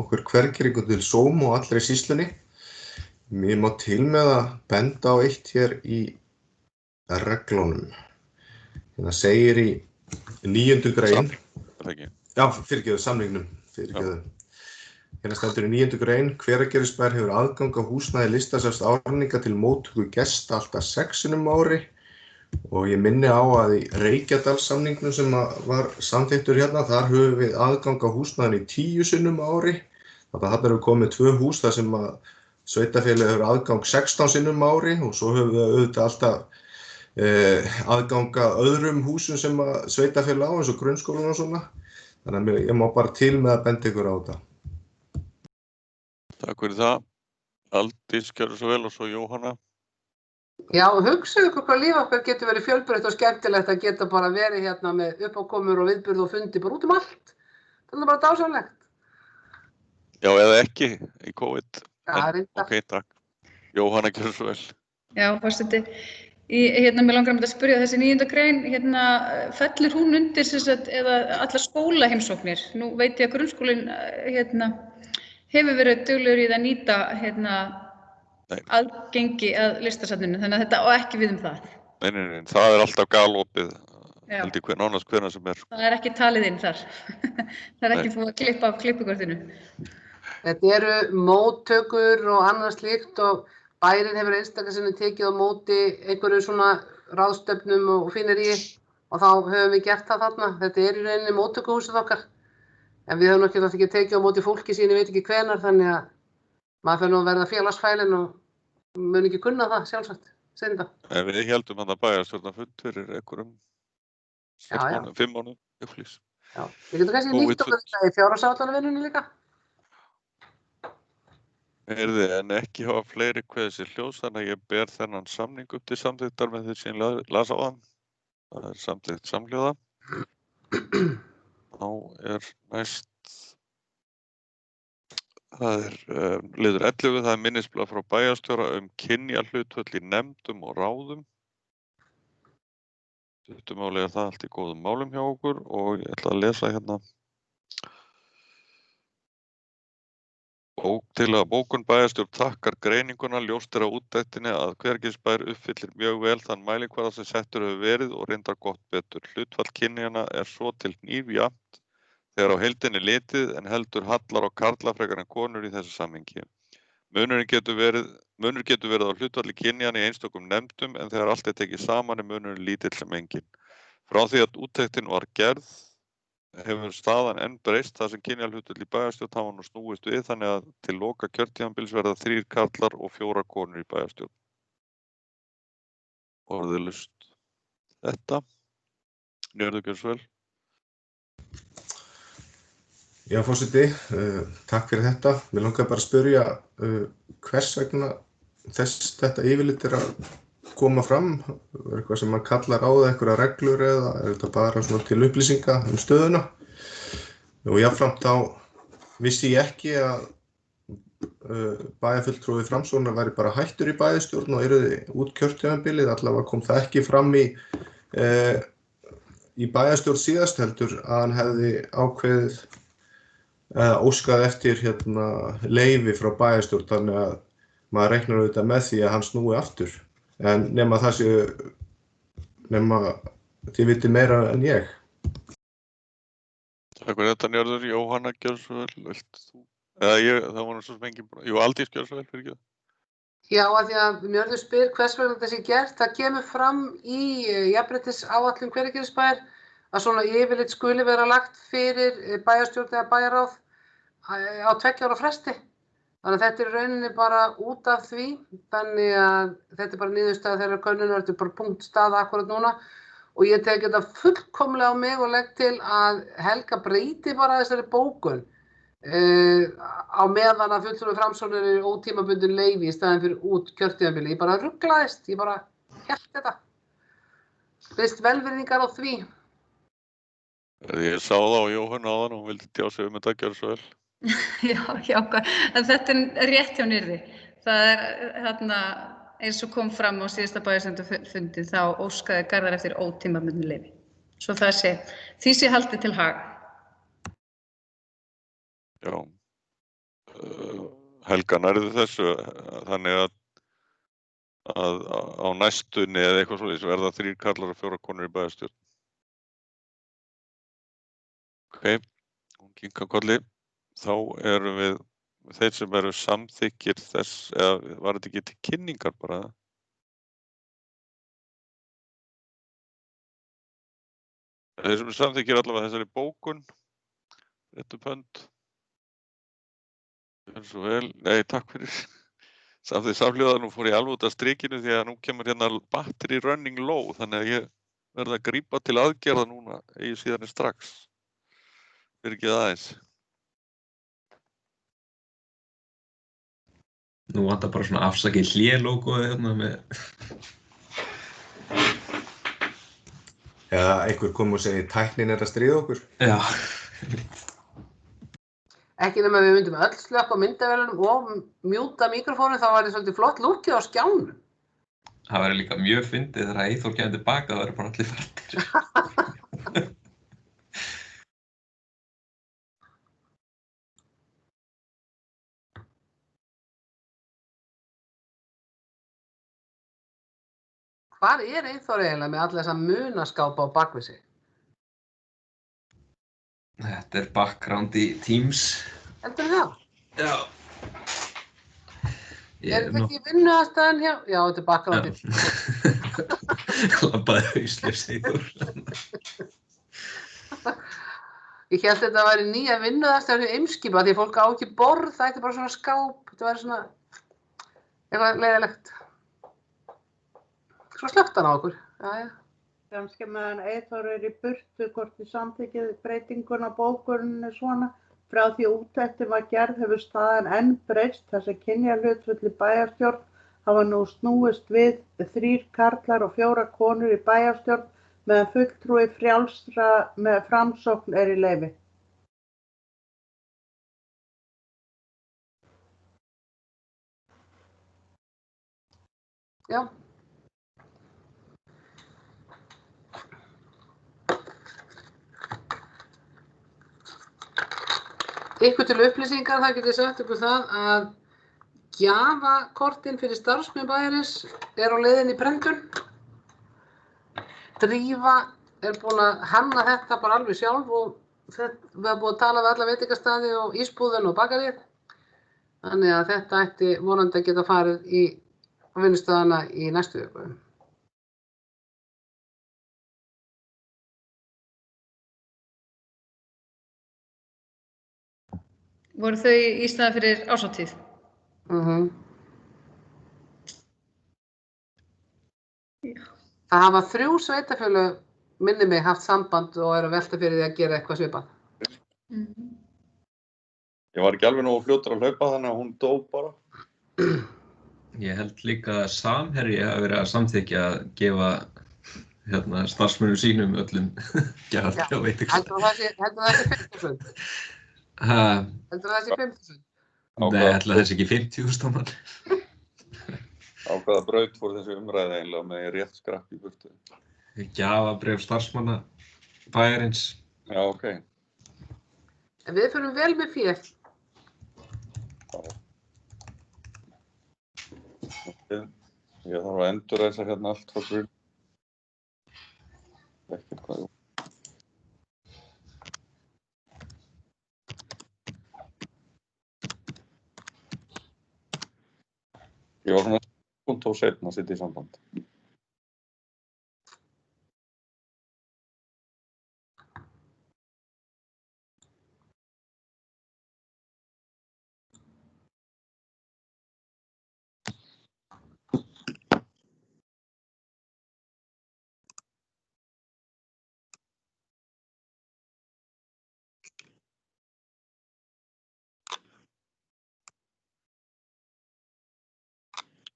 okkur Hveragerðingur til sóma og allri sýslunni. Mér má til með að benda á eitt hér í reglunum. Það segir í 9. grein. Já, samningnum. Hérna stendur í 9. grein, Hveragerðisbær hefur aðgang á húsnæði Listasafns Árnesinga til móttöku gesta alltaf 6 sinnum á ári og ég minni á að í Reykjadalssamningnum sem var samþykktur hérna, þar höfum við aðgang á húsnæðinu í 10 sinnum á ári. Þannig að þarna eru komið 2 hús þar sem að sveitarfélagið hefur aðgang 16 sinnum á ári og svo höfum við auðvitað alltaf aðgang að öðrum húsum sem að sveitarfélag á eins og grunnskólan og svona. Þannig að ég má bara til með að benda ykkur á þetta. Takk fyrir það. Aldís Kjörsvæl og svo Jóhanna. Já, hugsaðu ykkur hvað líf okkar getur verið fjölbreytt og skemmtilegt að geta bara verið hérna með uppákomur og viðburð og fundi bara út allt. Það bara dásamlegt. Já, eða ekki í COVID. Já, reynda. Ok, takk. Jóhanna Kjörsvæl. Já, forseti. Mér langar að spyrja þessi 9. grein, fellur hún undir eða allar skólaheimsóknir? Nú veit ég að grunnskólinn hefur verið duglegur í það að nýta aðgengi að listasafninu, þannig að þetta á ekki við það. Nei, það alltaf galopið, held ég nánast hvenær sem Það ekki talið inn þar. Það ekki búið að klippa af klippikortinu. Þetta eru móttökur og annað slíkt og bærinn hefur einstaklega sinni tekið á móti einhverju svona ráðstöfnum og fíneríi og þá höfum við gert það þarna. Þetta í rauninni móttökuhúsið okkar. En við höfum náttúrulega ekki tekið á móti fólki sín, ég veit ekki hvenær, þannig að maður fer nú að verða félagsfælinn og mun ekki kunna það sjálfsagt. Seinna. En við heldum hann að bæjarstjórnarfund fyrir einhverjum 5 mánuðum uppflýs. Já, við getum kannski nýtt okkur þetta í fjárhagsáætlunarvinnunni líka. Heyrði, en ekki hafa fleiri kveðið sér hljóðs, þannig að ég ber þennan samning upp til samþykktar með því sem ég las á þann. Það samþykkt samhljóða. Þá næst, það liður 11, það minnisblað frá bæjarstjóra kynjahlutföll í nefndum og ráðum. Stuttumáli það allt í góðum málum hjá okkur og ég ætla að lesa hérna. Til að bókun bæjarstjórn þakkar greininguna, ljóst af úttektinni að Hvergisbær uppfyllir mjög vel þann mælikvarða sem settur hefur verið og reyndar gott betur. Hlutfall kynjanna svo til hnífjafnt þegar á heildinni litið en heldur hallar á karla frekar en konur í þessu samhengi. Munur getur verið á hlutfalli kynjanna í einstökum nefndum en þegar allt tekið saman munurinn lítill sem engin. Frá því að úttektin var gerð hefur staðan enn breyst þar sem kynjahlutföll í bæjarstjórn hafa nú snúist við þannig að til loka kjörtímabils verða 3 karlar og 4 konur í bæjarstjórn. Orðalaust þetta. Njörður gjörðu svo vel. Já, forseti, takk fyrir þetta. Mér langar bara að spyrja hvers vegna þetta yfirlit að koma fram, eitthvað sem maður kallar á það, einhverja reglur eða þetta bara svona til upplýsinga stöðuna. Og jafnframt þá vissi ég ekki að bæjarfulltrúi Framsóknar væri bara hættur í bæjarstjórn og yrði út kjörtímabilið, allavega kom það ekki fram í bæjarstjórn síðast heldur að hann hefði ákveðið óskað eftir leyfi frá bæjarstjórn þannig að maður reiknar auðvitað með því að hann snúi aftur. En nema þið vitið meira en ég. Takk fyrir þetta Njörður, Jóhanna gjörðu svo vel, vilt þú? Það var nú svo sem engin bara, Aldís gjörðu svo vel, fyrir ekki það? Já, af því að Njörður spyr hvers vegna þetta sé gert, það kemur fram í jafnréttisáætlun Hveragerðisbæjar að svona yfirlit skuli vera lagt fyrir bæjarstjórn eða bæjarráð á 2 ára fresti. Þannig að þetta rauninni bara út af því, þannig að þetta bara niðurstaða þeirra könnunar, þetta bara punktstaða akkurat núna og ég tek þetta fullkomlega á mig og legg til að Helga breyti bara þessari bókun á meðan að fulltrúi Framsóknar ótímabundin leyfi í staðinn fyrir út kjörtímabili. Ég bara ruglaðist, ég bara hélt þetta. Biðst velvirðingar á því. Ég sá það á Jóhannu áðan og hún vildi tjá sig þetta, gjörðu svo vel. Já, en þetta rétt hjá Nyrði. Það eins og kom fram á síðasta bæjarstjórnarfundi þá óskaði Garðar eftir ótímabundnu leyfi. Svo því sé haldið til haga. Já, Helga nærði þessu, þannig að á næstunni eða eitthvað svoleiðis verða 3 karlar og 4 konur í bæjarstjórn. Ok, hún kinkar kolli. Þá erum við þeir sem eru samþykkir þess, eða var þetta ekki til kynningar bara? Þeir sem eru samþykkir allavega þessari bókun, réttu pönd. Gjörðu svo vel, nei takk fyrir. Samþykkt samhljóða, nú fór ég alveg út af strikinu því að nú kemur battery running low, þannig að ég verð að grípa til aðgerða núna, eigi síðan strax. Fyrir ekki aðeins. Nú vantar bara svona afsakið hlé-lógóið með... Já, einhver kom og segi tæknin að stríða okkur. Já. Ekki nema við myndum öll slökka á myndavélunum og mjúta mikrofónu, þá var þetta svolítið flott lúkið á skjánum. Það væri líka mjög fyndið þegar Eyþór kemur tilbaka, það væri bara allir farnir. Hvar Eyþór eiginlega með alla þessa munaskápa á bakvið sig? Þetta background í Teams. Heldur það? Já. Þetta ekki vinnuaðstæðan hjá? Já, þetta background í Teams. Labbaði hausleis Eyþór. Ég hélt þetta væri nýja vinnuaðstæðan hjá Eimskipa því fólk á ekki borð, það ætti bara svona skáp, þetta væri svona eitthvað leiðilegt. Svo slökkt hann á okkur. Jæja. Kannski meðan Eyþór í burtu hvort þið samþykkið breytinguna á bókuninni svona. Frá því úttektin var gerð hefur staðan enn breyst þar sem kynjahlutföll í bæjarstjórn hafa nú snúist við 3 karlar og 4 konur í bæjarstjórn meðan fulltrúi frjálsra með Framsókn í leyfi. Já. Ykkur til upplýsingar, það get ég sagt ykkur það að gjafakortin fyrir starfsmenn bæjarins á leiðinni í prentun. Drífa búin að hanna þetta bara alveg sjálf og við erum búin að tala við alla veitingastaði og ísbúðin og bakarið. Þannig að þetta ætti vonandi að geta farið í vinnustöðana í næstu viku. Voru þau í staðinn fyrir árshátíð? Það hafa 3 sveitarfélög minni mig haft samband og eru að velta fyrir því að gera eitthvað svipað. Ég var ekki alveg nógu fljótur að hlaupa þannig að hún dó bara. Ég held líka að Samherji hafi verið að samþykkja að gefa starfsmönnum sínum öllum gjafir á veitingastað. Heldur það sé 5.000? Heldur það sé 5.000? Nei, ætla þessi ekki 50.000 á mann. Á hvaða braut fór þessi umræða eiginlega með rétt skrapp í burtu? Gjafabréf starfsmanna bæjarins. Já, ok. En við förum vel með fé. Ég þarf að endurræsa hérna allt frá grunn. Ekkert hvað. Ég var svona punkt og seinna að sitja í samband.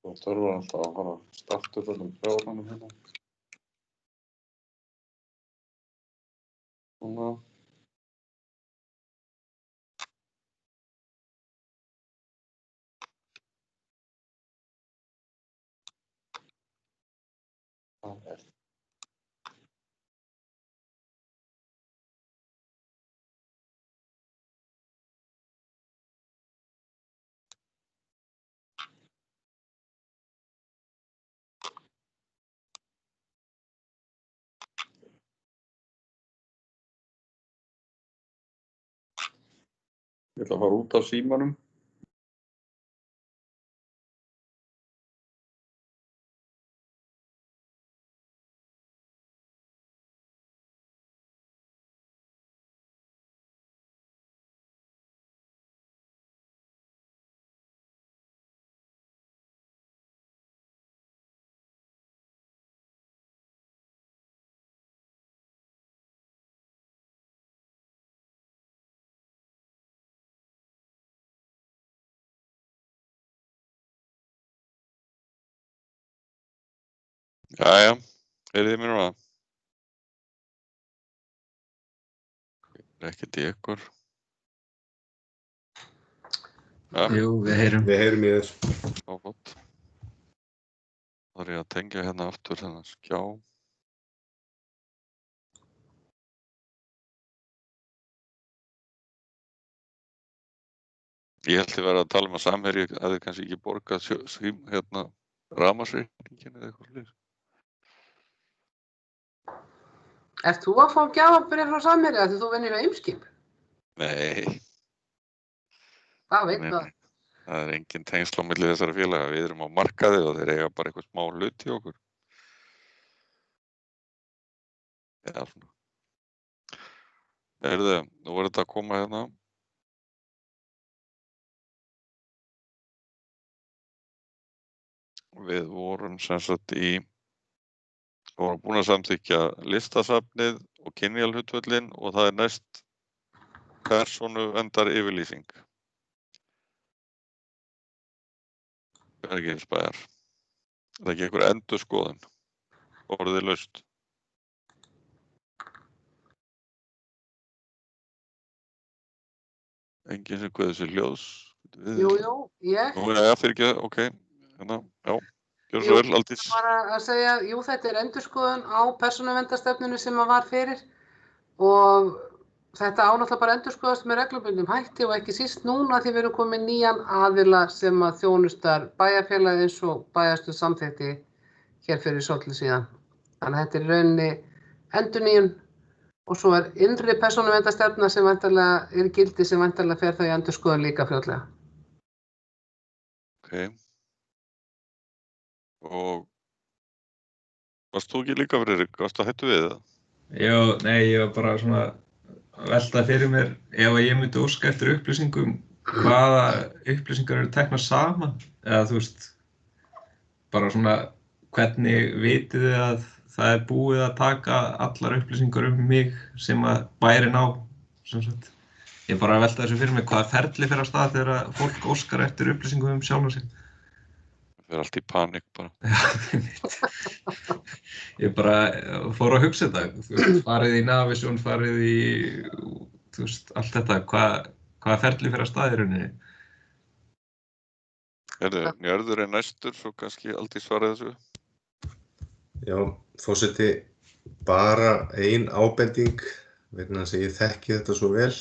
Og þurfa alltaf að fara að starta upp öllum fjárhannum hérna. Svona. Það er. Ég ætla að fara út af símanum. Jæja, heyrið þið mér núna? Ekkert í ykkur. Ja. Jú, við heyrum. Við heyrum í þér. Á gott. þarf ég að tengja hérna aftur þennan skjá. Ég held að vera að tala um að Samherji hefði kannski ekki borgað hérna rafmagnsreikninginn eða eitthvað slíkt. Ert þú að fá gjafabréf frá Samherja því þú vinnur hjá Eimskip? Nei. Það veit Nei, það. það er engin tengsl á milli þessara félaga. Við erum á markaði og þeir eiga bara eitthvað smá hlut í okkur. Já, svona. Heyrðu, nú var þetta að koma hérna. Við vorum sem sagt vorum búin að samþykkja listasafnið og kynjahlutföllin og það er næst persónuverndar yfirlýsing. Bergilsbæjar. Það er ekki einhver endurskoðun. Orðið laust. Enginn sem kveður sér hljóðs. Jú, ég. Nú, já, fyrir ekki, ok. Hérna, já. Gjör svo vel, Aldís. Ég var að segja, jú, þetta er endurskoðun á persónuverndarstefnunni sem að var fyrir og þetta á náttúrulega bara endurskoðast með reglubundnum hætti og ekki síst núna því við erum komið nýjan aðila sem að þjónustar bæjarfélagið eins og bæjarstöð samþykkti hér fyrir svolítið síðan. Þannig að þetta er í rauninni endurnýjun og svo er innri persónuverndarstefna sem væntanlega er í gildi sem væntanlega fer þau í endurskoðun líka fljótlega. Ok. Og varst þú ekki líka Friðrik? Varst það hættu við það? Já, nei, ég var bara svona að velta fyrir mér ef að ég myndi óska eftir upplýsingum hvaða upplýsingar eru teknar saman eða þú veist bara svona hvernig vitið þið að það er búið að taka allar upplýsingar mig sem að bærinn á sem sagt. Ég bara velta þessu fyrir mér hvaða ferli fer af stað þegar fólk óskar eftir upplýsingum sjálfa sig. Það er allt í panik bara. Ég bara fór að hugsa þetta, þú veist, farið í Navision, farið í, þú veist, allt þetta, hvaða ferli fer af stað í rauninni? Njörður er næstur, svo kannski Aldís svarið þessu. Já, forseti, bara ein ábending, vegna þess að ég þekki þetta svo vel.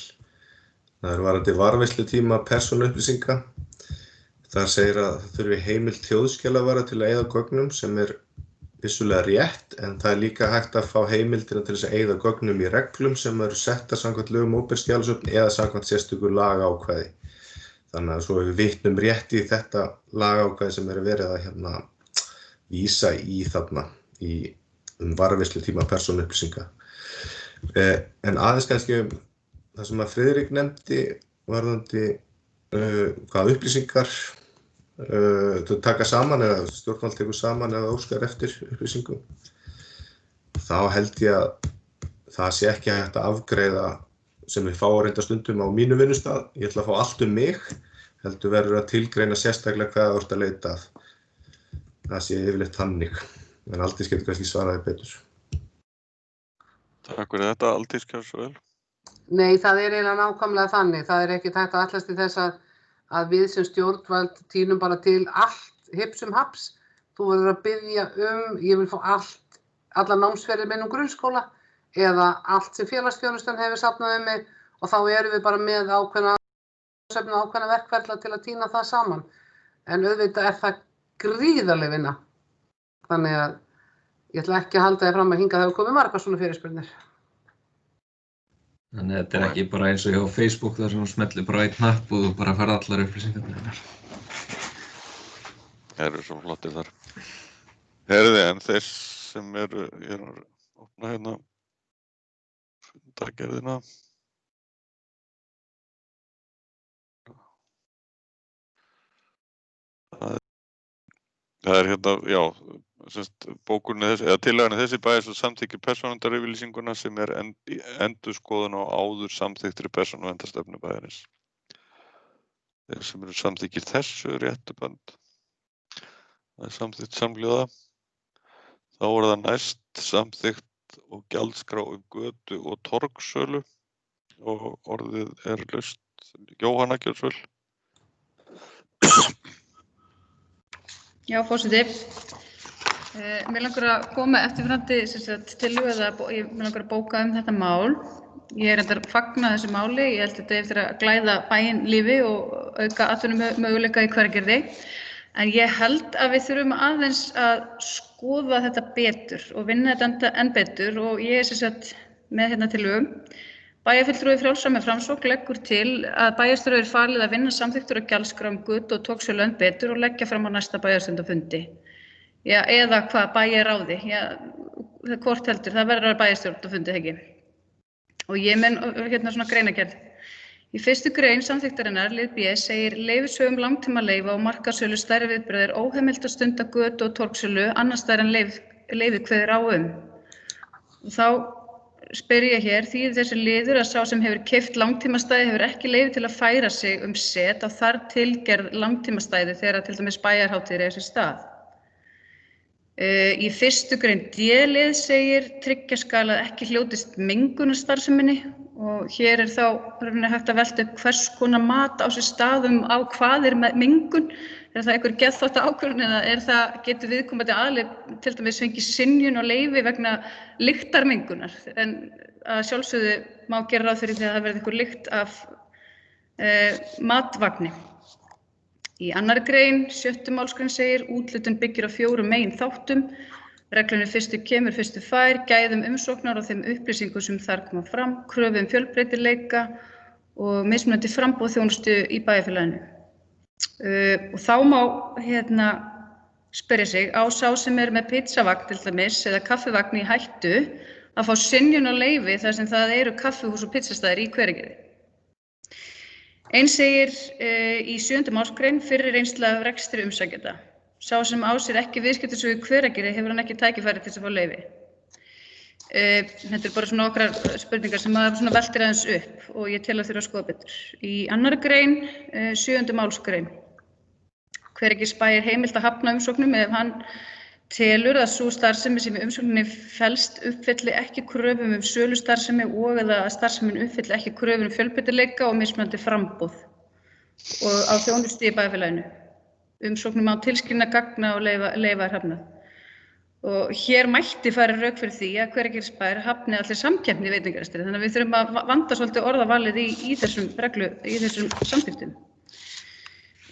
Það er varðandi varðveislutíma persónuupplýsinga. Það segir að það þurfi heimild þjóðskjalavara til að eyða gögnum sem er vissulega rétt en það er líka hægt að fá heimildina til þess að eyða gögnum í reglum sem eru settar samkvæmt lögum um opinber skjalasöfn eða samkvæmt sérstöku lagaákvæði. Þannig að svo við vitnum rétt í þetta lagaákvæði sem er verið að vísa í þarna varðveislutíma persónuupplýsinga. En aðeins kannski það sem að Friðrik nefndi varðandi hvaða upplýsingar þau taka saman eða stjórnvald tekur saman eða óskar eftir upplýsingum. Þá held ég að það sé ekki hægt að afgreiða sem við fáum reynda stundum á mínu vinnustað. Ég ætla að fá allt mig, heldur verður að tilgreina sérstaklega hvað þú ert að leita að. Það sé yfirleitt þannig, en Aldís getur kannski svaraði betur. Takk fyrir þetta, Aldís, gjör svo vel. Nei, það er eiginlega nákvæmlega þannig. Það er ekki hægt að ætlast til þess að við sem stjórnvald tínum bara til allt hipp sem haps. Þú verður að biðja ég vil fá alla námsferðir minn grunnskóla eða allt sem félagsþjónustan hefur safnað mig og þá erum við bara með ákveðna verkferla til að tína það saman. En auðvitað er það gríðarleg vinna. Þannig að ég ætla ekki að halda þér fram að hingað það hefur komið margar svona fyrirspurnir. Þannig að þetta er ekki bara eins og hjá Facebook þar sem þú smellir bara einn hnapp og þú bara færð allar upplýsingarnar. Það eru svo flottir þar. Heyrðu, en þeir sem ég er að opna hérna fundargerðina. Það er hérna, já, bókuninni þessi, eða tillagan þessi bæjar sem samþykkir persónuverndaryfirlýsinguna sem er endurskoðun á áður samþykktri persónuverndarstefnu bæjarins. Þeir sem eru samþykkir þessu réttubönd. Það er samþykkt samhljóða. Þá er það næst samþykkt og gjaldskrá götu og torgsölu og orðið er laust. Jóhanna, gjörðu svo vel. Já, forseti. Mér langar að koma eftirfarandi tillögu eða mér langar að bóka þetta mál. Ég er reyndar að fagna þessu máli. Ég held að þetta eftir að glæða bæinn lífi og auka atvinnumöguleika í Hveragerði. En ég held að við þurfum aðeins að skoða þetta betur og vinna þetta enn betur og ég er með tillögu. Bæjarfulltrúi Frjálsra með Framsókn leggur til að bæjarstjóra verði falið að vinna samþykktir og gjaldskrá götu og togsölu enn betur og leggja fram á næsta bæjarfundarfundi. Já, eða hvað bæjarráði, hvort heldur, það verður að bæjarstjórnarfundi ekki. Og ég menn svona greinagerð. Í 1. grein samþykktarinnar, lið B, segir leyfishöfum langtímaleyfa og markaðssölu stærri viðburða er óheimilt að stunda götu og torgsölu annars staðar en leyfið kveður á um. Og þá spyr ég hér, þýðir þessi liður að sá sem hefur keypt langtímastæði hefur ekki leyfi til að færa sig set á þar tilgerð langtímastæði þegar til dæmis bæjarhátíðir eiga sér stað. Í 1. grein D-lið segir tryggja skal að ekki hljótist mengunarstarfseminni og hér er þá hægt að velta upp hvers konar mat á sér staðum á hvað er mengun. Er það einhver geðþóttaákvörðun eða getur viðkomandi aðili til dæmis fengið synjun og leyfi vegna lyktarmengunar? En að sjálfsögðu má gera ráð fyrir því að það verði einhver lykt af matvagni. Í 2. grein, 7. málsgrein segir úthlutun byggir á 4 meginþáttum. Reglunni fyrstu kemur, fyrstu fær, gæðum umsóknar og þeim upplýsingum sem þar koma fram, kröfu fjölbreytileika og mismunandi framboð þjónustu í bæjarfélaginu. Og þá má spyrja sig, á sá sem er með pizzavagn til dæmis eða kaffivagn í hættu að fá synjun og leyfi þar sem það eru kaffihús og pizzastæðir í Hveragerði. Eins segir í 7. málsgrein fyrri reynsla af rekstri umsækjanda. Sá sem á sér ekki viðskiptasögu í Hveragerði hefur hann ekki tækifæri til að fá leyfi. Þetta bara svona okkar spurningar sem maður veltir aðeins upp og ég tel að þurfa að skoða betur. Í 2. grein, 7. málsgrein. Hveragerðisbæ er heimilt að hafna umsóknum ef hann telur að sú starfsemi sem í umsókninni felst uppfylli ekki kröfum sölustarfsemi og eða að starfsemin uppfylli ekki kröfum fjölbreytileika og mismunandi framboð og á þjónustu í bæjarfélaginu. Umsóknum á tilskilna gagna og leyfa er hafnað. Og hér mætti fara rök fyrir því að Hveragerðisbær hafni allir samkeppni í veitingarekstri, þannig að við þurfum að vanda svolítið orðavalið í þessum samþykktum.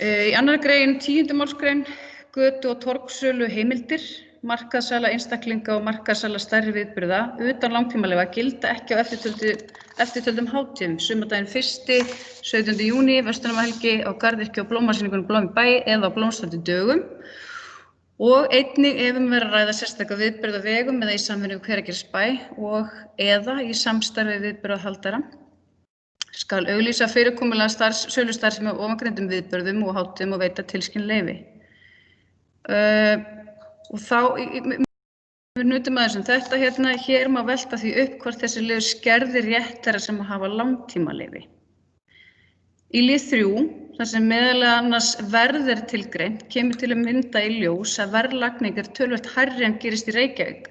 Í 2. grein, 10. málsgrein, götu- og torgsölu heimildir, markaðssala einstaklinga og markaðssala stærri viðburða utan langtímaleyfa gilda ekki á eftirtöldum hátíðum, sumardaginn 1. 17. júní, verslunarmannahelgi, á garðyrkju og blómasýningunum Blóm í bæ eða á blómstrandi dögum og einnig ef verið að ræða sérstaka viðburð á vegum eða í samvinnu við Hveragerðisbæ og eða í samstarfi viðburðahaldara. Skal auglýsa fyrirkomulega sölustarfsemi á ofangreindum viðburðum og hátíðum og veita tilskilin leyfi. Og þá við nutum aðeins þetta hér má velta því upp hvort þessi liður skerðir rétt þeirra sem hafa langtímaleyfi. Í lið 3, þar sem meðal annars verð er tilgreint, kemur til að mynda í ljós að verðlagning er töluvert hærri en gerist í Reykjavík.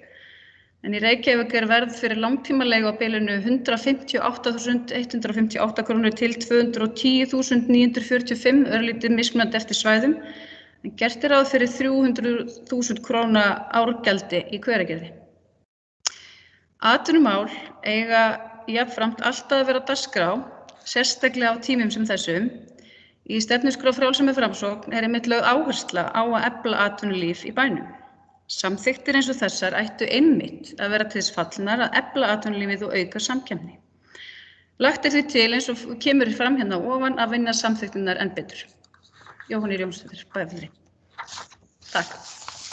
En í Reykjavík er verð fyrir langtímaleigu á bilinu 158.158 krónur til 210.945, örlítið mismunandi eftir svæðum. En gert er ráð fyrir 300.000 króna árgjaldi í Hveragerði. Atvinnumál eiga jafnframt alltaf að vera á dagskrá, sérstaklega á tímum sem þessum. Í stefnuskrá Frjálsra með Framsókn er einmitt lögð áhersla á að efla atvinnulíf í bænum. Samþykktir eins og þessar ættu einmitt að vera til þess fallnar að efla atvinnulífið og auka samkeppni. Lagt er því til eins og kemur fram hérna ofan að vinna samþykktirnar enn betur. Jóhanna Jónsdóttir, bæjarfulltrúi. Takk.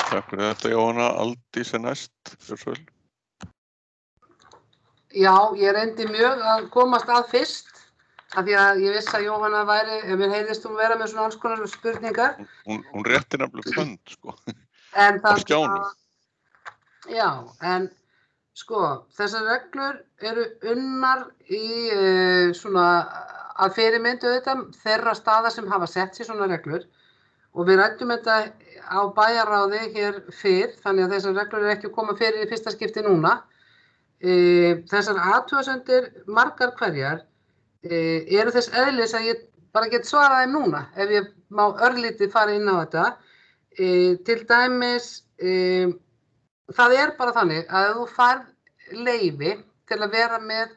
Takk fyrir þetta, Jóhanna. Aldís er næst. Já, ég reyndi mjög að komast að fyrst, af því að ég vissi að Jóhanna væri, mér heyrðist hún vera með svona alls konar spurningar. Hún réttir nefnilega fund, sko. En á skjánum. Já, en sko, þessar reglur eru unnar í svona að fyrirmyndu auðvitað þeirra staða sem hafa sett sér svona reglur og við ræddum þetta á bæjarráði hér fyrr, þannig að þessar reglur eru ekki að koma fyrir í fyrsta skipti núna. Þessar athugasemdir margar hverjar eru þess eðlis að ég bara get svarað þeim núna ef ég má örlítið fara inn á þetta. Til dæmis það bara þannig að ef þú færð leyfi til að vera með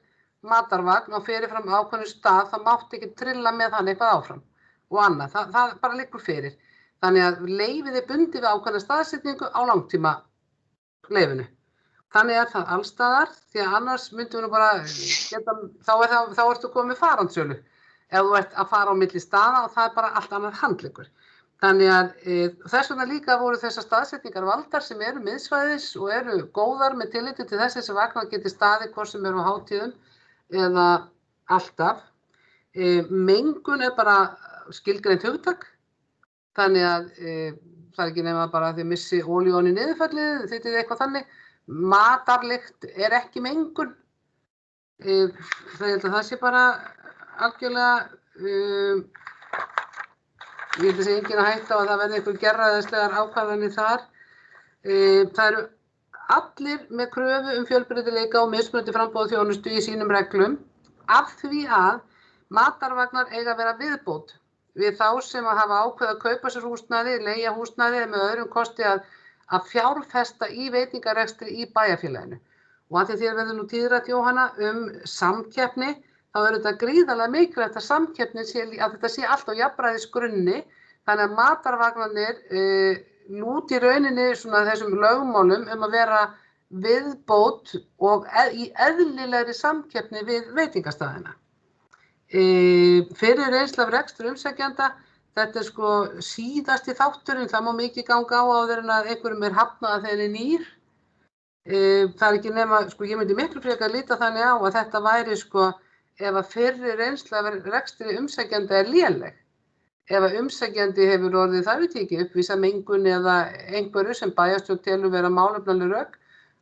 matarvagn og fyrirfram ákveðnum stað, þá mátti ekki trilla með hann eitthvað áfram og annað. Það bara liggur fyrir. Þannig að leyfið bundið við ákveðna staðsetningu á langtíma leyfinu. Þannig það alls staðar, því að annars myndum við nú bara geta, þá ertu komið farandsölu ef þú ert að fara á milli staða og það bara allt annar handleggur. Þannig að þess vegna líka voru þessar staðsetningar valdar sem eru miðsvæðis og eru góðar með tilliti til þess að vagnar geti staðið hvort sem eru á hátíðum eða alltaf. Mengun bara skilgreint hugtak, þannig að það ekki nema bara að þið missi olíón í niðurfallið, þið eitthvað þannig. Matarlykt ekki mengun. Það sé bara algjörlega ég held að sé enginn að hætta á að það verði einhver gerræðislegar ákvarðanir þar. Það eru allir með kröfu fjölbreytileika og mismunandi framboð þjónustu í sínum reglum af því að matarvagnar eiga að vera viðbót við þá sem að hafa ákveðið að kaupa sér húsnæði, leigja húsnæði með öðrum kosti að fjárfesta í veitingarekstri í bæjarfélaginu. Og að því þér verður nú tíðrætt, Jóhanna, samkeppni, þá þetta gríðarlega mikilvægt að samkeppni að þetta sé allt á jafnræðisgrunni, þannig að matarvagnarnir lúti í rauninni svona þessum lögmálum að vera viðbót og í eðlilegri samkeppni við veitingastæðina. Fyrir reynslu af rekstur umsækjanda, þetta sko síðasti þátturinn, það má mikið ganga á áður en að einhverjum hafnað að þeir nýr. Það ekki nema, ég myndi miklu frekar líta þannig á að þetta væri ef að fyrri reynsla af rekstri umsækjanda léleg, ef að umsækjandi hefur orðið það veit ekki uppvísa mengun eða einhverju sem bæjarstjórn telur vera málefnaleg rök,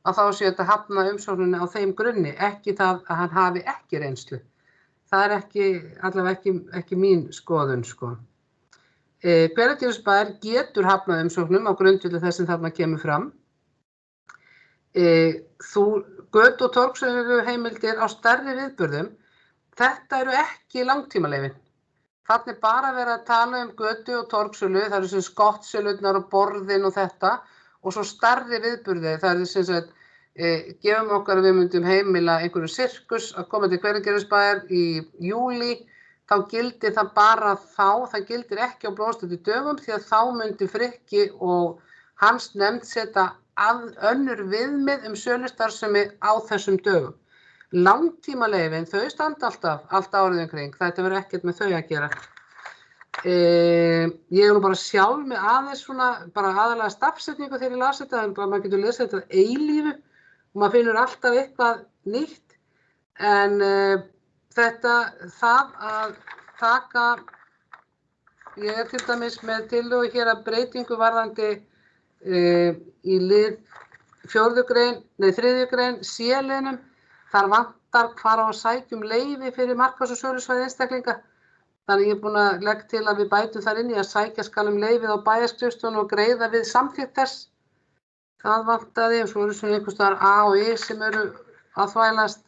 að þá sé þetta hafna umsókninni á þeim grunni, ekki það að hann hafi ekki reynslu. Það allavega ekki mín skoðun, Hveragerðisbær getur hafnað umsóknum á grundvelli þess sem þarna kemur fram. Götu- og torgsöluheimildir á stærri viðburðum, þetta eru ekki langtímaleyfin. Þarna bara verið að tala götu- og torgsölu, það eru sem skottsölurnar og borðin og þetta, og svo stærri viðburði, það sem sagt, gefum okkar að við myndum heimila einhverju sirkus að koma til Hveragerðisbæjar í júlí, þá gildir það bara það gildir ekki á blómstættu dögum því að þá myndi Frikki og hans nefnd setja önnur viðmið sölustarfsemi á þessum dögum. Langtímaleyfin, þau standa allt árið kring, þetta verður ekkert með þau að gera. Ég nú bara sjálf með aðeins bara aðalega stafsetningu þegar ég las þetta, þannig að maður getur lesið þetta eilífu og maður finnur alltaf eitthvað nýtt, en það að taka, ég til dæmis með tillögu hér að breytingu varðandi í lið 3. grein C-liðnum, þar vantar hvar á að sækjum leyfi fyrir markaðs- og sölusvæði einstaklinga. Þannig ég búin að leggja til að við bætum þar inn í að sækja skal leyfið á bæjarskrifstofuna og greiða við samþykkt þess. Það vantaði, og svo eru svona einhvers staðar A og I sem eru að þvælast.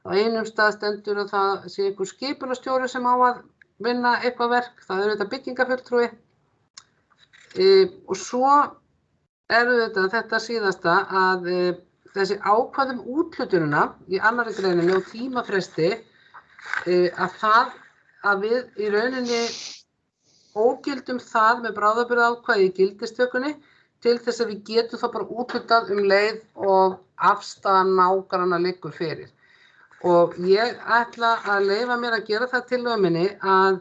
Á einum stað stendur að það sé einhver skipulagstjóri sem á að vinna eitthvað verk, það eru þetta byggingafulltrúi. Og svo eru þetta síðasta að þessi ákvæðum úthlutunina í 2. greininni og tímafresti að við í rauninni ógildum það með bráðabirgðaákvæði í gildistökunni til þess að við getum það bara úthlutað leið og afstaða nágranna liggur fyrir. Og ég ætla að leyfa mér að gera það tillögu minni að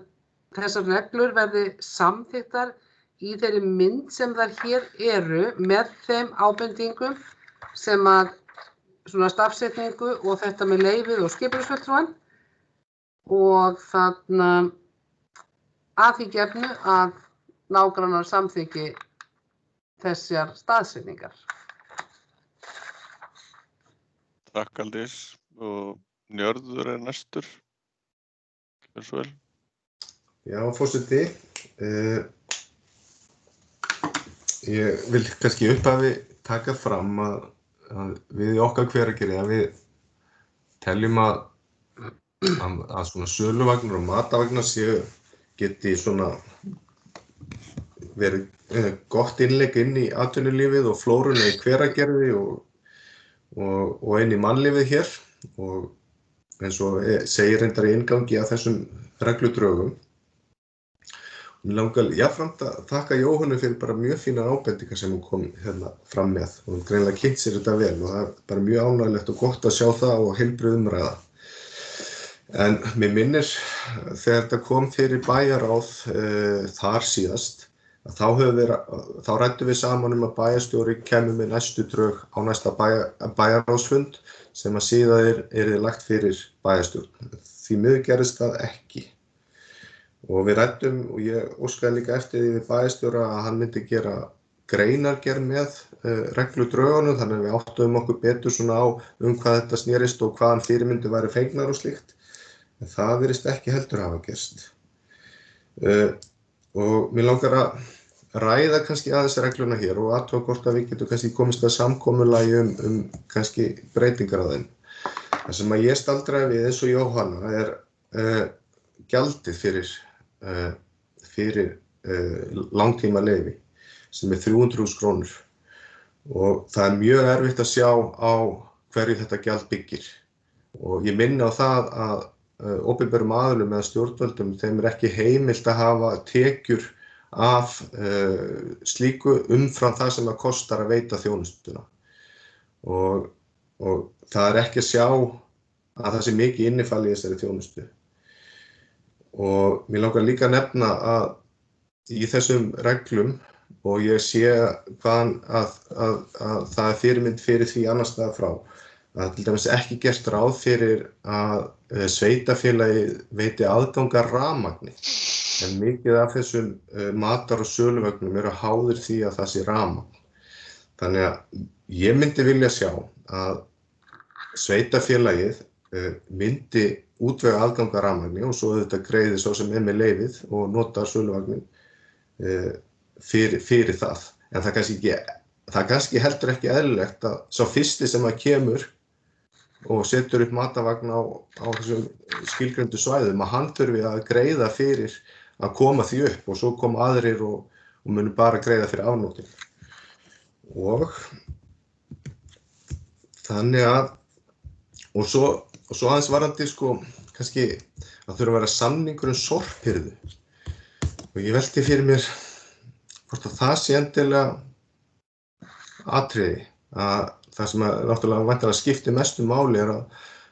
þessar reglur verði samþykktar í þeirri mynd sem þær hér eru með þeim ábendingum sem að svona stafsetningu og þetta með leyfið og skipulagsfulltrúann og þarna að því gefnu að nágrannar samþykki þessar staðsetningar. Takk Aldís og Njörður næstur. Gjörðu svo vel. Já, forseti. Ég vil kannski upphafi taka fram að við í okkar Hveragerði að við teljum að svona söluvagnar og matavagnar geti svona verið gott innlegg inn í atvinnulífið og flóruna í Hveragerði og inn í mannlífið hér og eins og segir reyndar í inngangi að þessum regludrögum. Mér langar jafnframt að þakka Jóhönnu fyrir bara mjög fínar ábendingar sem hún kom hérna fram með og hún greinilega kynnt sér þetta vel og það er bara mjög ánægilegt og gott að sjá það og heilbrigð umræða. En mér minnir þegar þetta kom fyrir bæjarráð þar síðast að þá ræddum við saman að bæjarstjóri kemur með næstu drög á næsta bæjarráðsfund sem að síðan yrði lagt fyrir bæjarstjórn. Því miður gerðist það ekki. Og við ræddum og ég óskaði líka eftir því við bæjarstjóra að hann myndi gera greinargerð með regludrögunum þannig að við áttuðum okkur betur svona á hvað þetta snerist og hvaðan fyrirmyndir væri fengnar og slíkt. En það virðist ekki heldur hafa gerst. Og mér langar að ræða kannski aðeins regluna hér og athuga hvort að við getum kannski komist að samkomulagi kannski breytingar á þeim. Það sem að ég staldraði við eins og Jóhanna gjaldið fyrir langtíma leyfi sem 300.000 krónur og það er mjög erfitt að sjá á hverju þetta gjald byggir og ég minni á það að opinberum aðilum eða stjórnvöldum þeim ekki heimilt að hafa tekjur af slíku umfram það sem það kostar að veita þjónustuna og það ekki að sjá að það sé mikið innifalið í þessari þjónustu. Og mér langar líka að nefna að í þessum reglum og ég sé hvaðan að það fyrirmynd fyrir því annars staðar frá að til dæmis ekki gert ráð fyrir að sveitarfélagi veiti aðgang að rafmagni en mikið af þessum matar- og söluvögnum eru háðir því að það sé rafmagn. Þannig að ég myndi vilja sjá að sveitarfélagið myndi útvega aðgang að rafmagni og svo auðvitað greiði sá sem með leyfið og notar söluvagnin fyrir það. En það kannski heldur ekki eðlilegt að sá fyrsti sem að kemur og setur upp matavagn á þessum skilgreindu svæðum að hann þurfi að greiða fyrir að koma því upp og svo koma aðrir og munu bara greiða fyrir afnotin. Og þannig að og svo aðeins varandi kannski að þurfa að vera samningur sorphirðu og ég velti fyrir mér hvort að það sé endilega atriði að það sem að náttúrulega væntanlega skiptir mestu máli að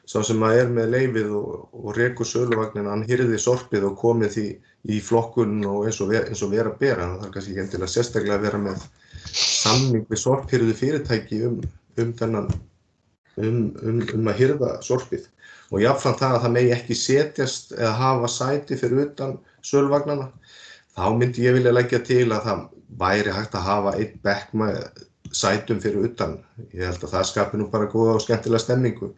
sá sem að með leyfið og rekur söluvagnin hann hirði sorpið og komið því í flokkun og eins og vera bera þannig að það kannski ekki endilega sérstaklega að vera með samning við sorphirðu fyrirtæki að hirða sorpið og jafnframt það að það megi ekki setjast eða hafa sæti fyrir utan sölvagnana þá myndi ég vilja leggja til að það væri hægt að hafa einn bekk með sætum fyrir utan. Ég held að það skapi nú bara góða og skemmtilega stemmingu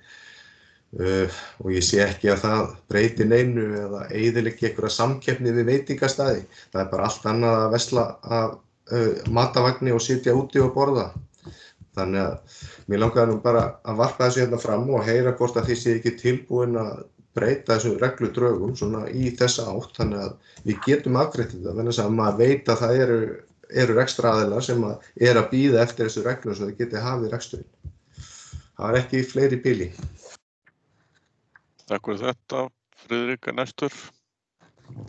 og ég sé ekki að það breyti neinu eða eyðileggi einhverja samkeppni við veitingastæði. Það bara allt annað að versla af matavagni og sitja úti og borða. Þannig að mér langaði nú bara að varpa þessu hérna fram og heyra hvort að þið sé ekki tilbúin að breyta þessum regludrögum svona í þessa átt þannig að við getum afgreitt þetta vegna þess að maður veit að það eru rekstraraðilar sem að bíða eftir þessu reglum svo þau geti hafið reksturinn. Það ekki fleiri bíli. Takk fyrir þetta. Friðrik næstur.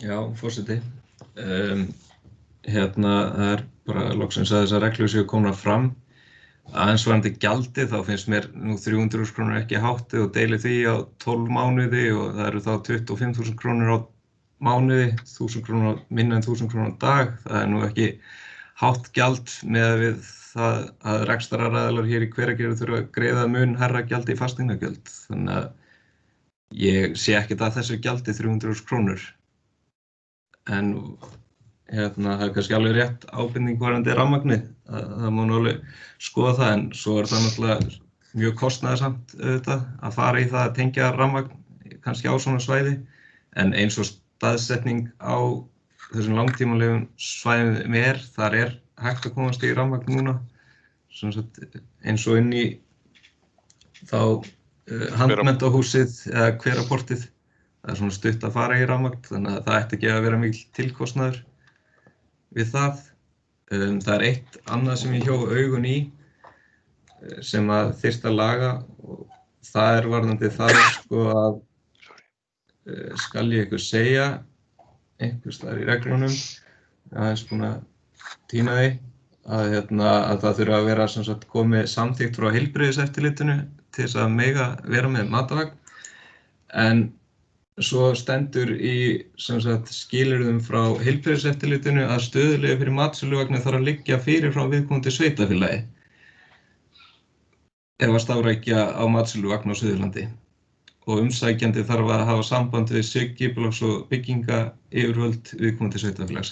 Já, forseti. Hérna það bara loksins að þessar reglur séu komnar fram. Aðeins varandi gjaldið þá finnst mér nú 300.000 krónur ekki hátt og deili því á 12 mánuði og það eru þá 25.000 krónur á mánuði, 1.000 krónur minna en 1.000 krónur á dag. Það er nú ekki hátt gjald með við það að rekstraraðilar hér í Hveragerði þurfa að greiða mun hærra gjaldi í fasteignagjöld. Þannig að ég sé ekkert að þessu gjaldi 300.000 krónur. En það er kannski alveg rétt ábending varðandi rafmagnið. Það má nú alveg skoða það en svo það náttúrulega mjög kostnaðarsamt auðvitað að fara í það að tengja rafmagn kannski á svona svæði en eins og staðsetning á þessum langtímalegum svæðum þar hægt að komast í rafmagn núna eins og inn í þá handmentahúsið eða hveraportið. Það stutt að fara í rafmagn þannig að það ætti ekki að vera mikil tilkostnaður við það Það eitt annað sem ég hjó augun í sem að þyrfti að laga og það varðandi það sko að skal ég ykkur segja einhvers staðar í reglunum aðeins búin að týna því að það þurfa að vera sem sagt komið samþykkt frá heilbrigðiseftirlitinu til þess að mega vera með matarvagn en svo stendur í sem sagt skilyrðum frá heilbrigðiseftirlitinu að stöðuleyfi fyrir matsöluvagni þarf að liggja fyrir frá viðkomandi sveitarfélagi ef að starfrækja á matsöluvagn á Suðurlandi og umsækjandi þarf að hafa samband við skipulags- og byggingaryfirvöld viðkomandi sveitarfélags.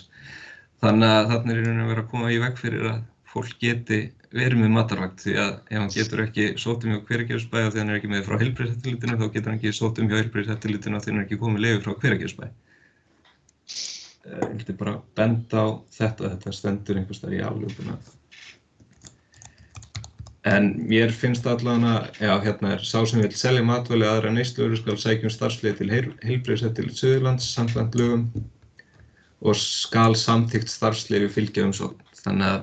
Þannig að þarna er í rauninni verið að koma í veg fyrir að fólk geti verið með matarvagn því að ef hann getur ekki sótt hjá Hveragerðisbæ af því hann er ekki með frá heilbrigðiseftirlitinu þá getur hann ekki sótt hjá heilbrigðiseftirlitinu af því hann er ekki komið leyfi frá Hveragerðisbæ. Ég vildi bara benda á þetta stendur einhvers staðar í aflöguna. En mér finnst allavega, er sá sem vill selja matvæli aðra neysluvöru skal sækja starfsleyfi til heilbrigðiseftirlits Suðurlands samkvæmt lögum og skal samþykkt starfsleyfi fylgja umsókn. Þannig að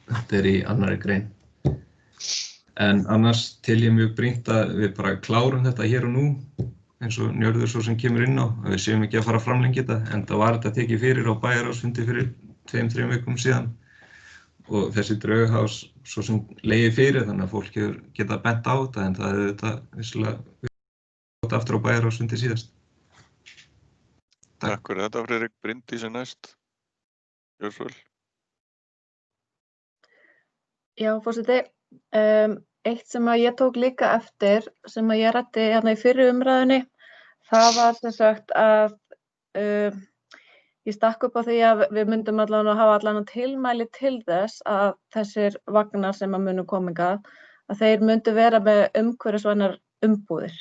þetta í 2. grein. En annars tel ég mjög brýnt að við bara klárum þetta hér og nú eins og Njörður svo sem kemur inn á að við séum ekki að fara að framlengja þetta enda var þetta tekið fyrir á bæjarráðsfundi fyrir 2-3 vikum síðan og þessi drög hafa svo sem legið fyrir þannig að fólk geta bent á þetta en það þetta vissulega gott aftur á bæjarráðsfundi síðast. Takk fyrir þetta, Friðrik. Bryndís næst. Gjörðu svo vel. Já, forseti. Eitt sem að ég tók líka eftir sem að ég ræddi hérna í fyrri umræðunni, það var sem sagt að ég stakk upp á því að við myndum allavega að hafa allavega tilmæli til þess að þessir vagnar sem að munu koma hingað, að þeir myndu vera með umhverfisvænar umbúðir.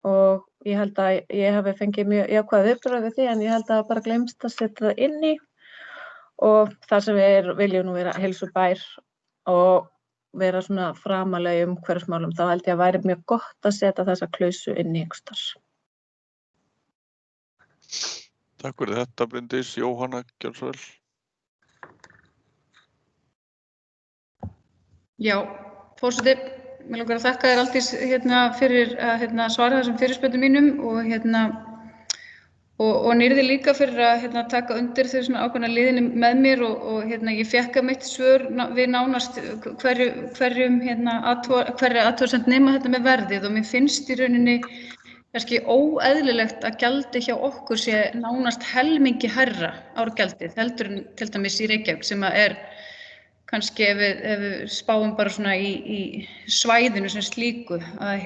Og ég held að ég hafi fengið mjög jákvæð viðbrögð við því en ég held að það bara gleymst að setja það inn í og þar sem við viljum nú vera heilsubær og vera svona framalega í umhverfismálum þá held ég að væri mjög gott að setja þessa klausu inn í einhvers staðar. Takk fyrir þetta, Bryndís. Jóhanna, gjörðu svo vel. Já, forseti, mig langar að þakka þér Aldís fyrir að svara þessum fyrirspurnum mínum og nýrði líka fyrir að taka undir þau svona ákveðna liðinu með mér og ég fékk að mitt svör við nánast hverri athugasemd nema þetta með verðið og mér finnst í rauninni kannski óeðlilegt að gjaldið hjá okkur sé nánast helmingi hærra árgjaldið heldur en til dæmis í Reykjavík sem að kannski ef við spáum bara svona í svæðinu sem slíku að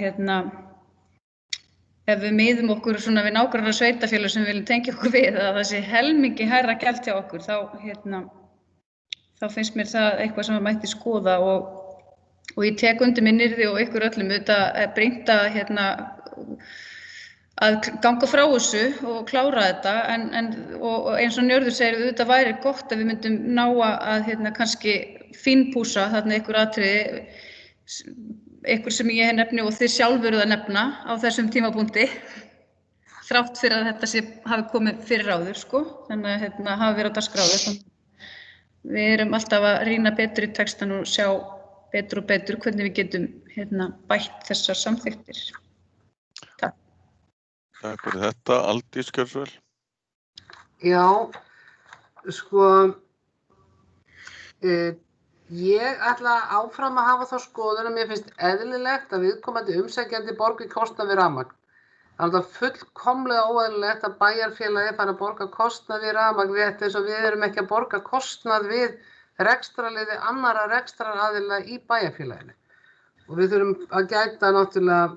ef við miðum okkur svona við nágranna sveitarfélög sem við viljum tengja okkur við að það sé helmingi hærra gjald hjá okkur þá finnst mér það eitthvað sem mætti skoða og ég tek undir með Nyrði og ykkur öllum auðvitað brýnt að ganga frá þessu og klára þetta og eins og Njörður segir auðvitað væri gott að við myndum ná að kannski fínpúsa þarna ykkur atriði ykkur sem ég hef nefni og þið sjálf eruð að nefna á þessum tímapunkti þrátt fyrir að þetta hafi komið fyrir áður þannig að hafi verið á dagskrá. Við erum alltaf að rýna betur í textan og sjá betur og betur hvernig við getum bætt þessar samþykktir. Takk. Takk fyrir þetta. Aldís, gjörðu svo vel. Já, ég ætla áfram að hafa þá skoðun að mér finnst eðlilegt að viðkomandi umsækjandi borgi kostnað við rafmagn. Það er fullkomlega óeðlilegt að bæjarfélagið fari að borga kostnað við rafmagn rétt eins og við erum ekki að borga kostnað við rekstrarliði annarra rekstraraðila í bæjarfélaginu. Og við þurfum að gæta náttúrulega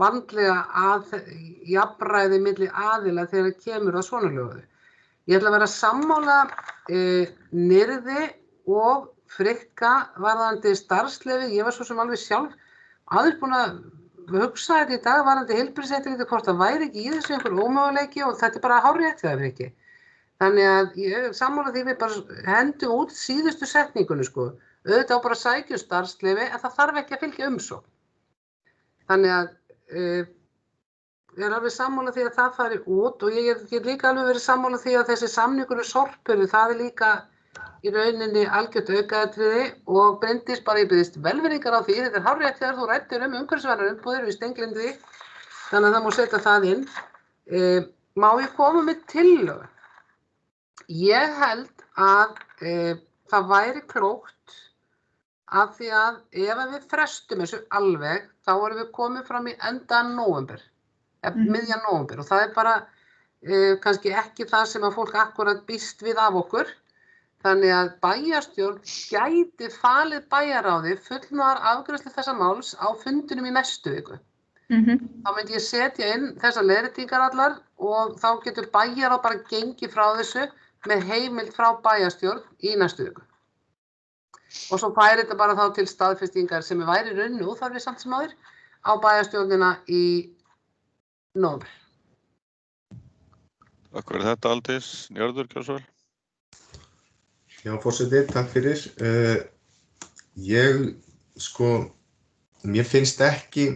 vandlega að jafnræði milli aðila þegar kemur að svona löguðu. Ég ætla að vera sammála Nyrði og Frikka varðandi starfsleyfi. Ég var svo sem alveg sjálf aðeins búin að hugsa þetta í dag varðandi heilbrigðiseftirlitið hvort það væri ekki í þessu einhver ómöguleiki og þetta bara hárrétt hjá þér ekki. Þannig að ég sammála því við bara hendum út síðustu setningunni Auðvitað á bara að sækja starfsleyfi en það þarf ekki að fylgja umsókn. Þannig að er alveg sammála því að það fari út og ég get líka alveg verið sammála því að þessi samningur við Sorpurðu, það líka í rauninni algjört aukaatriði og Bryndís bara ég biðst velvirðingar á því, þetta hárrétt þegar þú ræddir umhverfisvænar umbúðir, við steingleyndum því, þannig að það má setja það inn. Má ég koma með tillögu? Ég held að það væri klókt af því að ef við frestum þessu alveg, þá erum við komið fram í endan nóvember, miðjan nóvember og það er bara kannski ekki það sem að fólk akkurat býst við af okkur. Þannig að bæjarstjórn gæti falið bæjarráði fullnaðar afgreiðslu þessa máls á fundinum í næstu viku. Þá myndi ég setja inn þessar leiðréttingar allar og þá getur bæjarráð bara gengið frá þessu með heimild frá bæjarstjórn í næstu viku. Og svo færi þetta bara þá til staðfestingar sem væri rauninu óþarfi samt sem áður á bæjarstjórnina í nóvember. Takk fyrir þetta Aldís. Njörður, gjörðu svo vel. Já, forseti, takk fyrir. Mér finnst ekki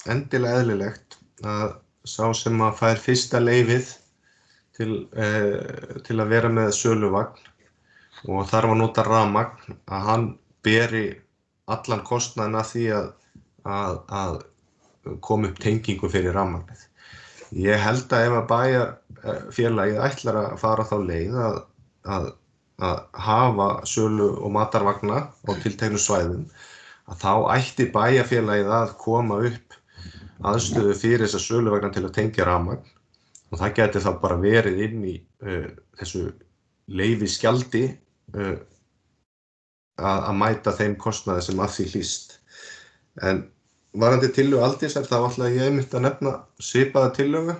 endilega eðlilegt að sá sem að fær fyrsta leyfið til að vera með söluvagn og þarf að nota rafmagn að hann beri allan kostnaðinn af því að koma upp tengingu fyrir rafmagnið. Ég held að ef að bæjarfélagið ætlar að fara þá leið að hafa sölu- og matarvagna á tilteknum svæðum, að þá ætti bæjarfélagið að koma upp aðstöðu fyrir þessa söluvagna til að tengja rafmagn og það geti þá bara verið inn í þessu leyfisgjaldi að mæta þeim kostnaði sem af því hlýst. En varðandi tillögu Aldísar, þá ætla ég einmitt að nefna svipaða tillögu.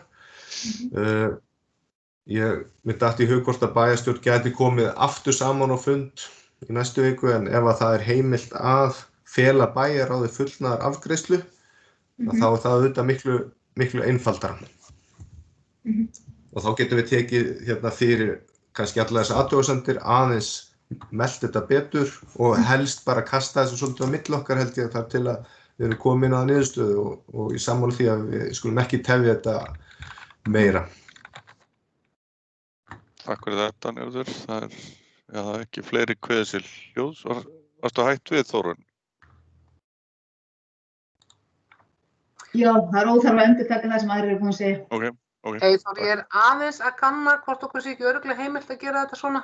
Mér datt í hug hvort að bæjarstjórn gæti komið aftur saman á fund í næstu viku, en ef að það er heimilt að fela bæjarráði fullnaðar afgreiðslu, þá er það auðvitað miklu einfaldara. Og þá getum við tekið hérna fyrir kannski allar þessar athugasemdir aðeins melta þetta betur og helst bara kasta þessu svolítið á milli okkar held ég þar til að við erum komin að niðurstöðu og í sammála því að við skulum ekki tefja þetta meira. Takk fyrir þetta, Njörður. Það er ekki fleiri kveðið sér hljóðs. Varstu hætt við, Þórunn? Já, það er óþarfi að endurtaka það sem aðrir eru búin að segja. Ok. Eyþór, ég er aðeins að kanna hvort okkur sé ekki örugglega heimilt að gera þetta svona.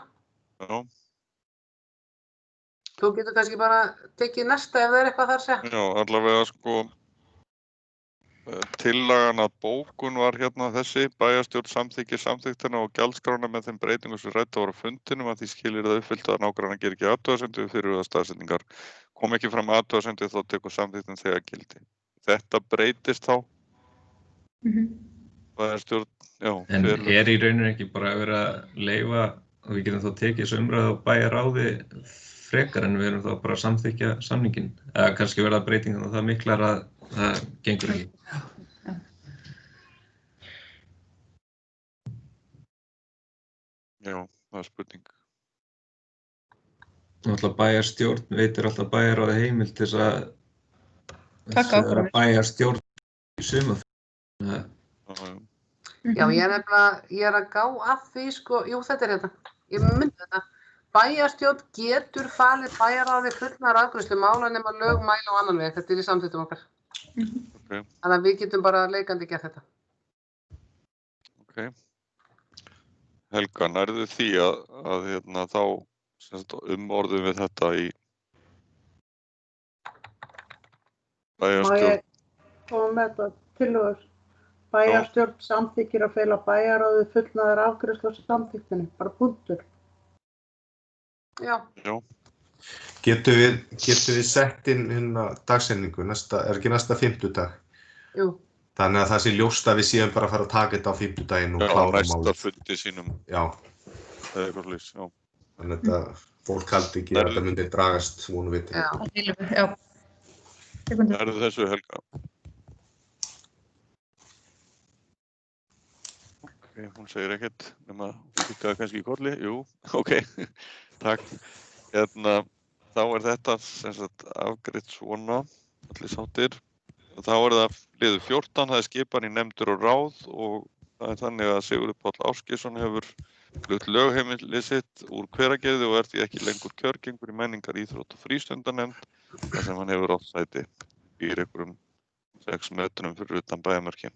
Já. Þú getur kannski bara tekið næsta ef það er eitthvað þar að segja. Já, allavega tillagan að bókun var hérna þessi, bæjarstjórn samþykkir samþykktina og gjaldskrána með þeim breytingum sem ræddu voru á fundinum að því skilir það uppfyllt að nágrannar gerir ekki athugasemdir við fyrirhugaðar staðsetningar. Kom ekki fram athugasemdir þá tekur samþykktin þegar gildi. Þetta breytist þá. Bæjarstjórn, já. En er í rauninu ekki bara að vera að leyfa og við getum þá tekið þessu umræðu á bæjarráði frekar en við erum þá bara að samþykkja samninginn? Eða kannski verða breytingarna það miklar að það gengur ekki? Já, það er spurning. Náttúrulega bæjarstjórn veitir alltaf bæjarráði heimild til þess að taka ákvörðun. Bæjarstjórn í sumarfrí. Já, ég er að gá að því, jú, þetta er hérna, ég myndi þetta. Bæjarstjórn getur falið bæjarráði fullnaðar afgreiðslu mála nema lög, mæla og annan veg, þetta er í samþykktum okkar. Þannig að við getum bara leikandi gert þetta. Ok. Helga, nærðu því að hérna þá umorðum við þetta í bæjarstjórn? Má ég koma með þetta tillögur? Bæjarstjórn samþykkir að fela bæjarráði fullnaðar afgreiðslu á samþykktinni, bara punktur. Já. Getum við sett inn hérna dagsetningu, er ekki næsta fimmtudag? Jú. Þannig að það sé ljóst að við séum bara að fara að taka þetta á fimmtudaginn og klára málið. Já, næsta fundi sínum. Já. Það er eitthvað slíks, já. Þannig að fólk haldi ekki að þetta myndi dragast vonu viti. Já. Nærðu þessu, Helga? Ok, hún segir ekkert, nema kikkaði kannski í kolli. Jú, ok, takk. Hérna, þá er þetta sem sagt afgreitt svona, allir sáttir. Þá það liður 14, það skipan í nefndir og ráð og það þannig að Sigurður Páll Ásgeirsson hefur flutt lögheimili sitt úr Hveragerði og því ekki lengur kjörgengur í menningar, íþrótt og frístundanefnd þar sem hann hefur átt sæti í einhverjum 6 metrum fyrir utan bæjarmörkin.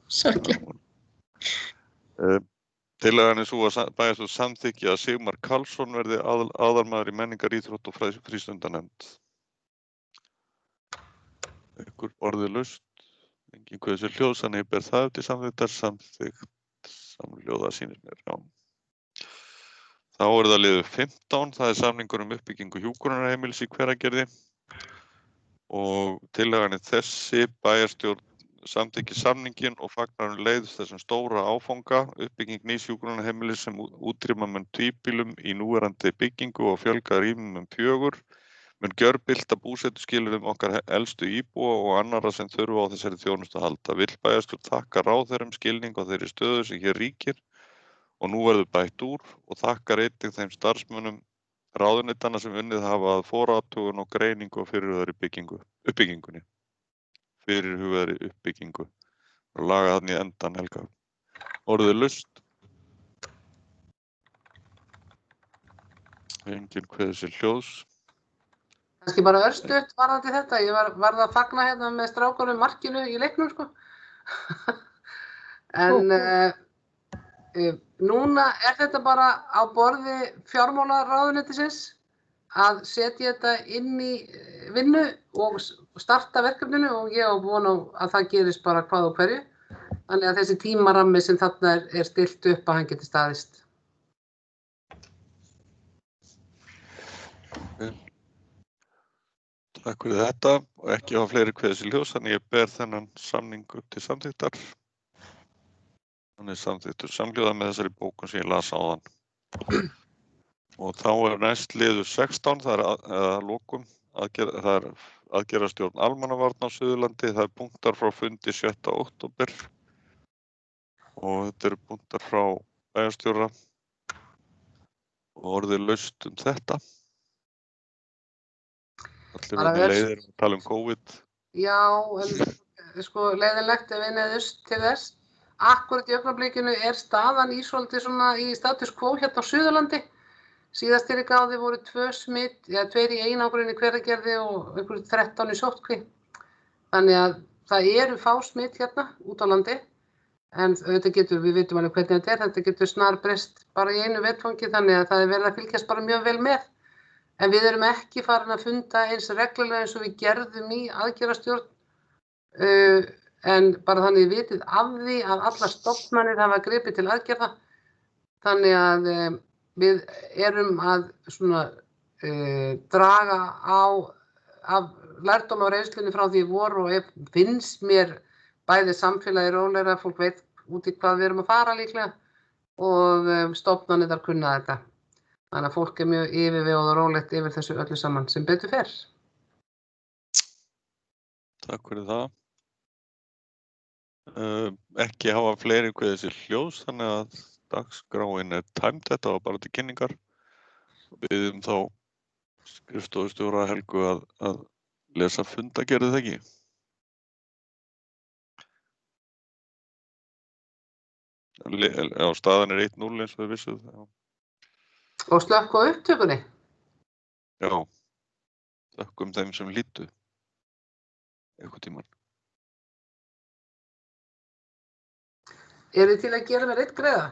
Sorglega. Tillagan svo að bæjarstjórn samþykki að Sigmar Karlsson verði aðalmaður í menningar, íþrótt og frístundanefnd. Einhver orðið engin kveður sér hljóðs, þannig ber það til samþykktar, samþykkt samhljóða sýnir mér, já. Þá það liður 15, það samningur uppbyggingu hjúkrunarheimilis í Hveragerði og tillagan þessi bæjarstjórn samþykki samningin og fagnar leið þessum stóra áfanga uppbygging nýs hjúkrunarheimilis sem útrýma mun tvíbýlum í núverandi byggingu og fjölga rýmum 4 mun gjörbylta búsetuskilyrðum okkar elstu íbúa og annarra sem þurfa á þessari þjónustu að halda. Vill bæjarstjórn þakka ráðherrum skilning á þeirri stöðu sem hér ríkir og nú verður bætt úr og þakkar einnig þeim starfsmönnum ráðuneytanna sem unnið hafa að forathugun og greiningu og fyrirhugaðri uppbyggingunni. Fyrirhugaðri uppbyggingu. Og laga þannig í endan, Helga. Orðið laust. Enginn kveður sér hljóðs. Kannski bara örstutt varðandi þetta. Ég varð að fagna hérna með strákunum markinu í leiknum, sko. En núna þetta bara á borði fjármálaráðuneytisins að setja þetta inn í vinnu og starta verkefninu og ég á von á að það gerist bara hvað og hverju. Þannig að þessi tímarammi sem þarna stillt upp að hann geti staðist. Takk fyrir þetta og ekki hafa fleiri kveðið sér hljóðs, þannig ég ber þennan samning upp til samþykktar. Hann samþykktur samhljóða með þessari bókun sem ég las áðan. Og þá næst liður 16, það að lokum, það aðgerðarstjórn almannavarna á Suðurlandi, það punktar frá fundi 7. október og þetta eru punktar frá bæjarstjóra og orðið laust þetta. Allir verið leiðir að tala COVID. Já, en sko leiðinlegt ef við neyðust til þess. Akkurat í augnablikinu staðan í svolítið svona í status quo hérna á Suðurlandi. Síðast ég gáði voru 2 smitt, 2 í einangrun í Hveragerði og einhverjum 13 í sóttkví. Þannig að það eru fá smitt hérna út á landi. En auðvitað við vitum alveg hvernig þetta getur snarbreyst bara í einu vetfangi þannig að það verið að fylgjast bara mjög vel með. En við erum ekki farin að funda eins reglulega eins og við gerðum í aðgerðarstjórn. En bara þannig við vitið af því að allar stofnanir hafa gripið til aðgerða. Þannig að við erum að svona, draga af lærdóm á reynslunni frá því vor og finnst mér bæði samfélagi rólegra, fólk veit út í hvað við erum að fara líklega og stofnanir þar kunna þetta. Þannig að fólk mjög yfirvegað og rólegt yfir þessu öllu saman sem betur fer. Takk fyrir það. Ekki hafa fleiri kveðið sér hljóðs, þannig að dagskráin tæmd, þetta var bara til kynningar. Biðjum þá skrifstofustjóra Helgu að lesa fundagerðið það ekki. Já, staðan 1-0 eins og við vissuð. Já. Og slökk á upptökunni? Já, slökkum þeim sem hlýddu. Eitthvað tímann. Þið til að gera mér eitt greiða?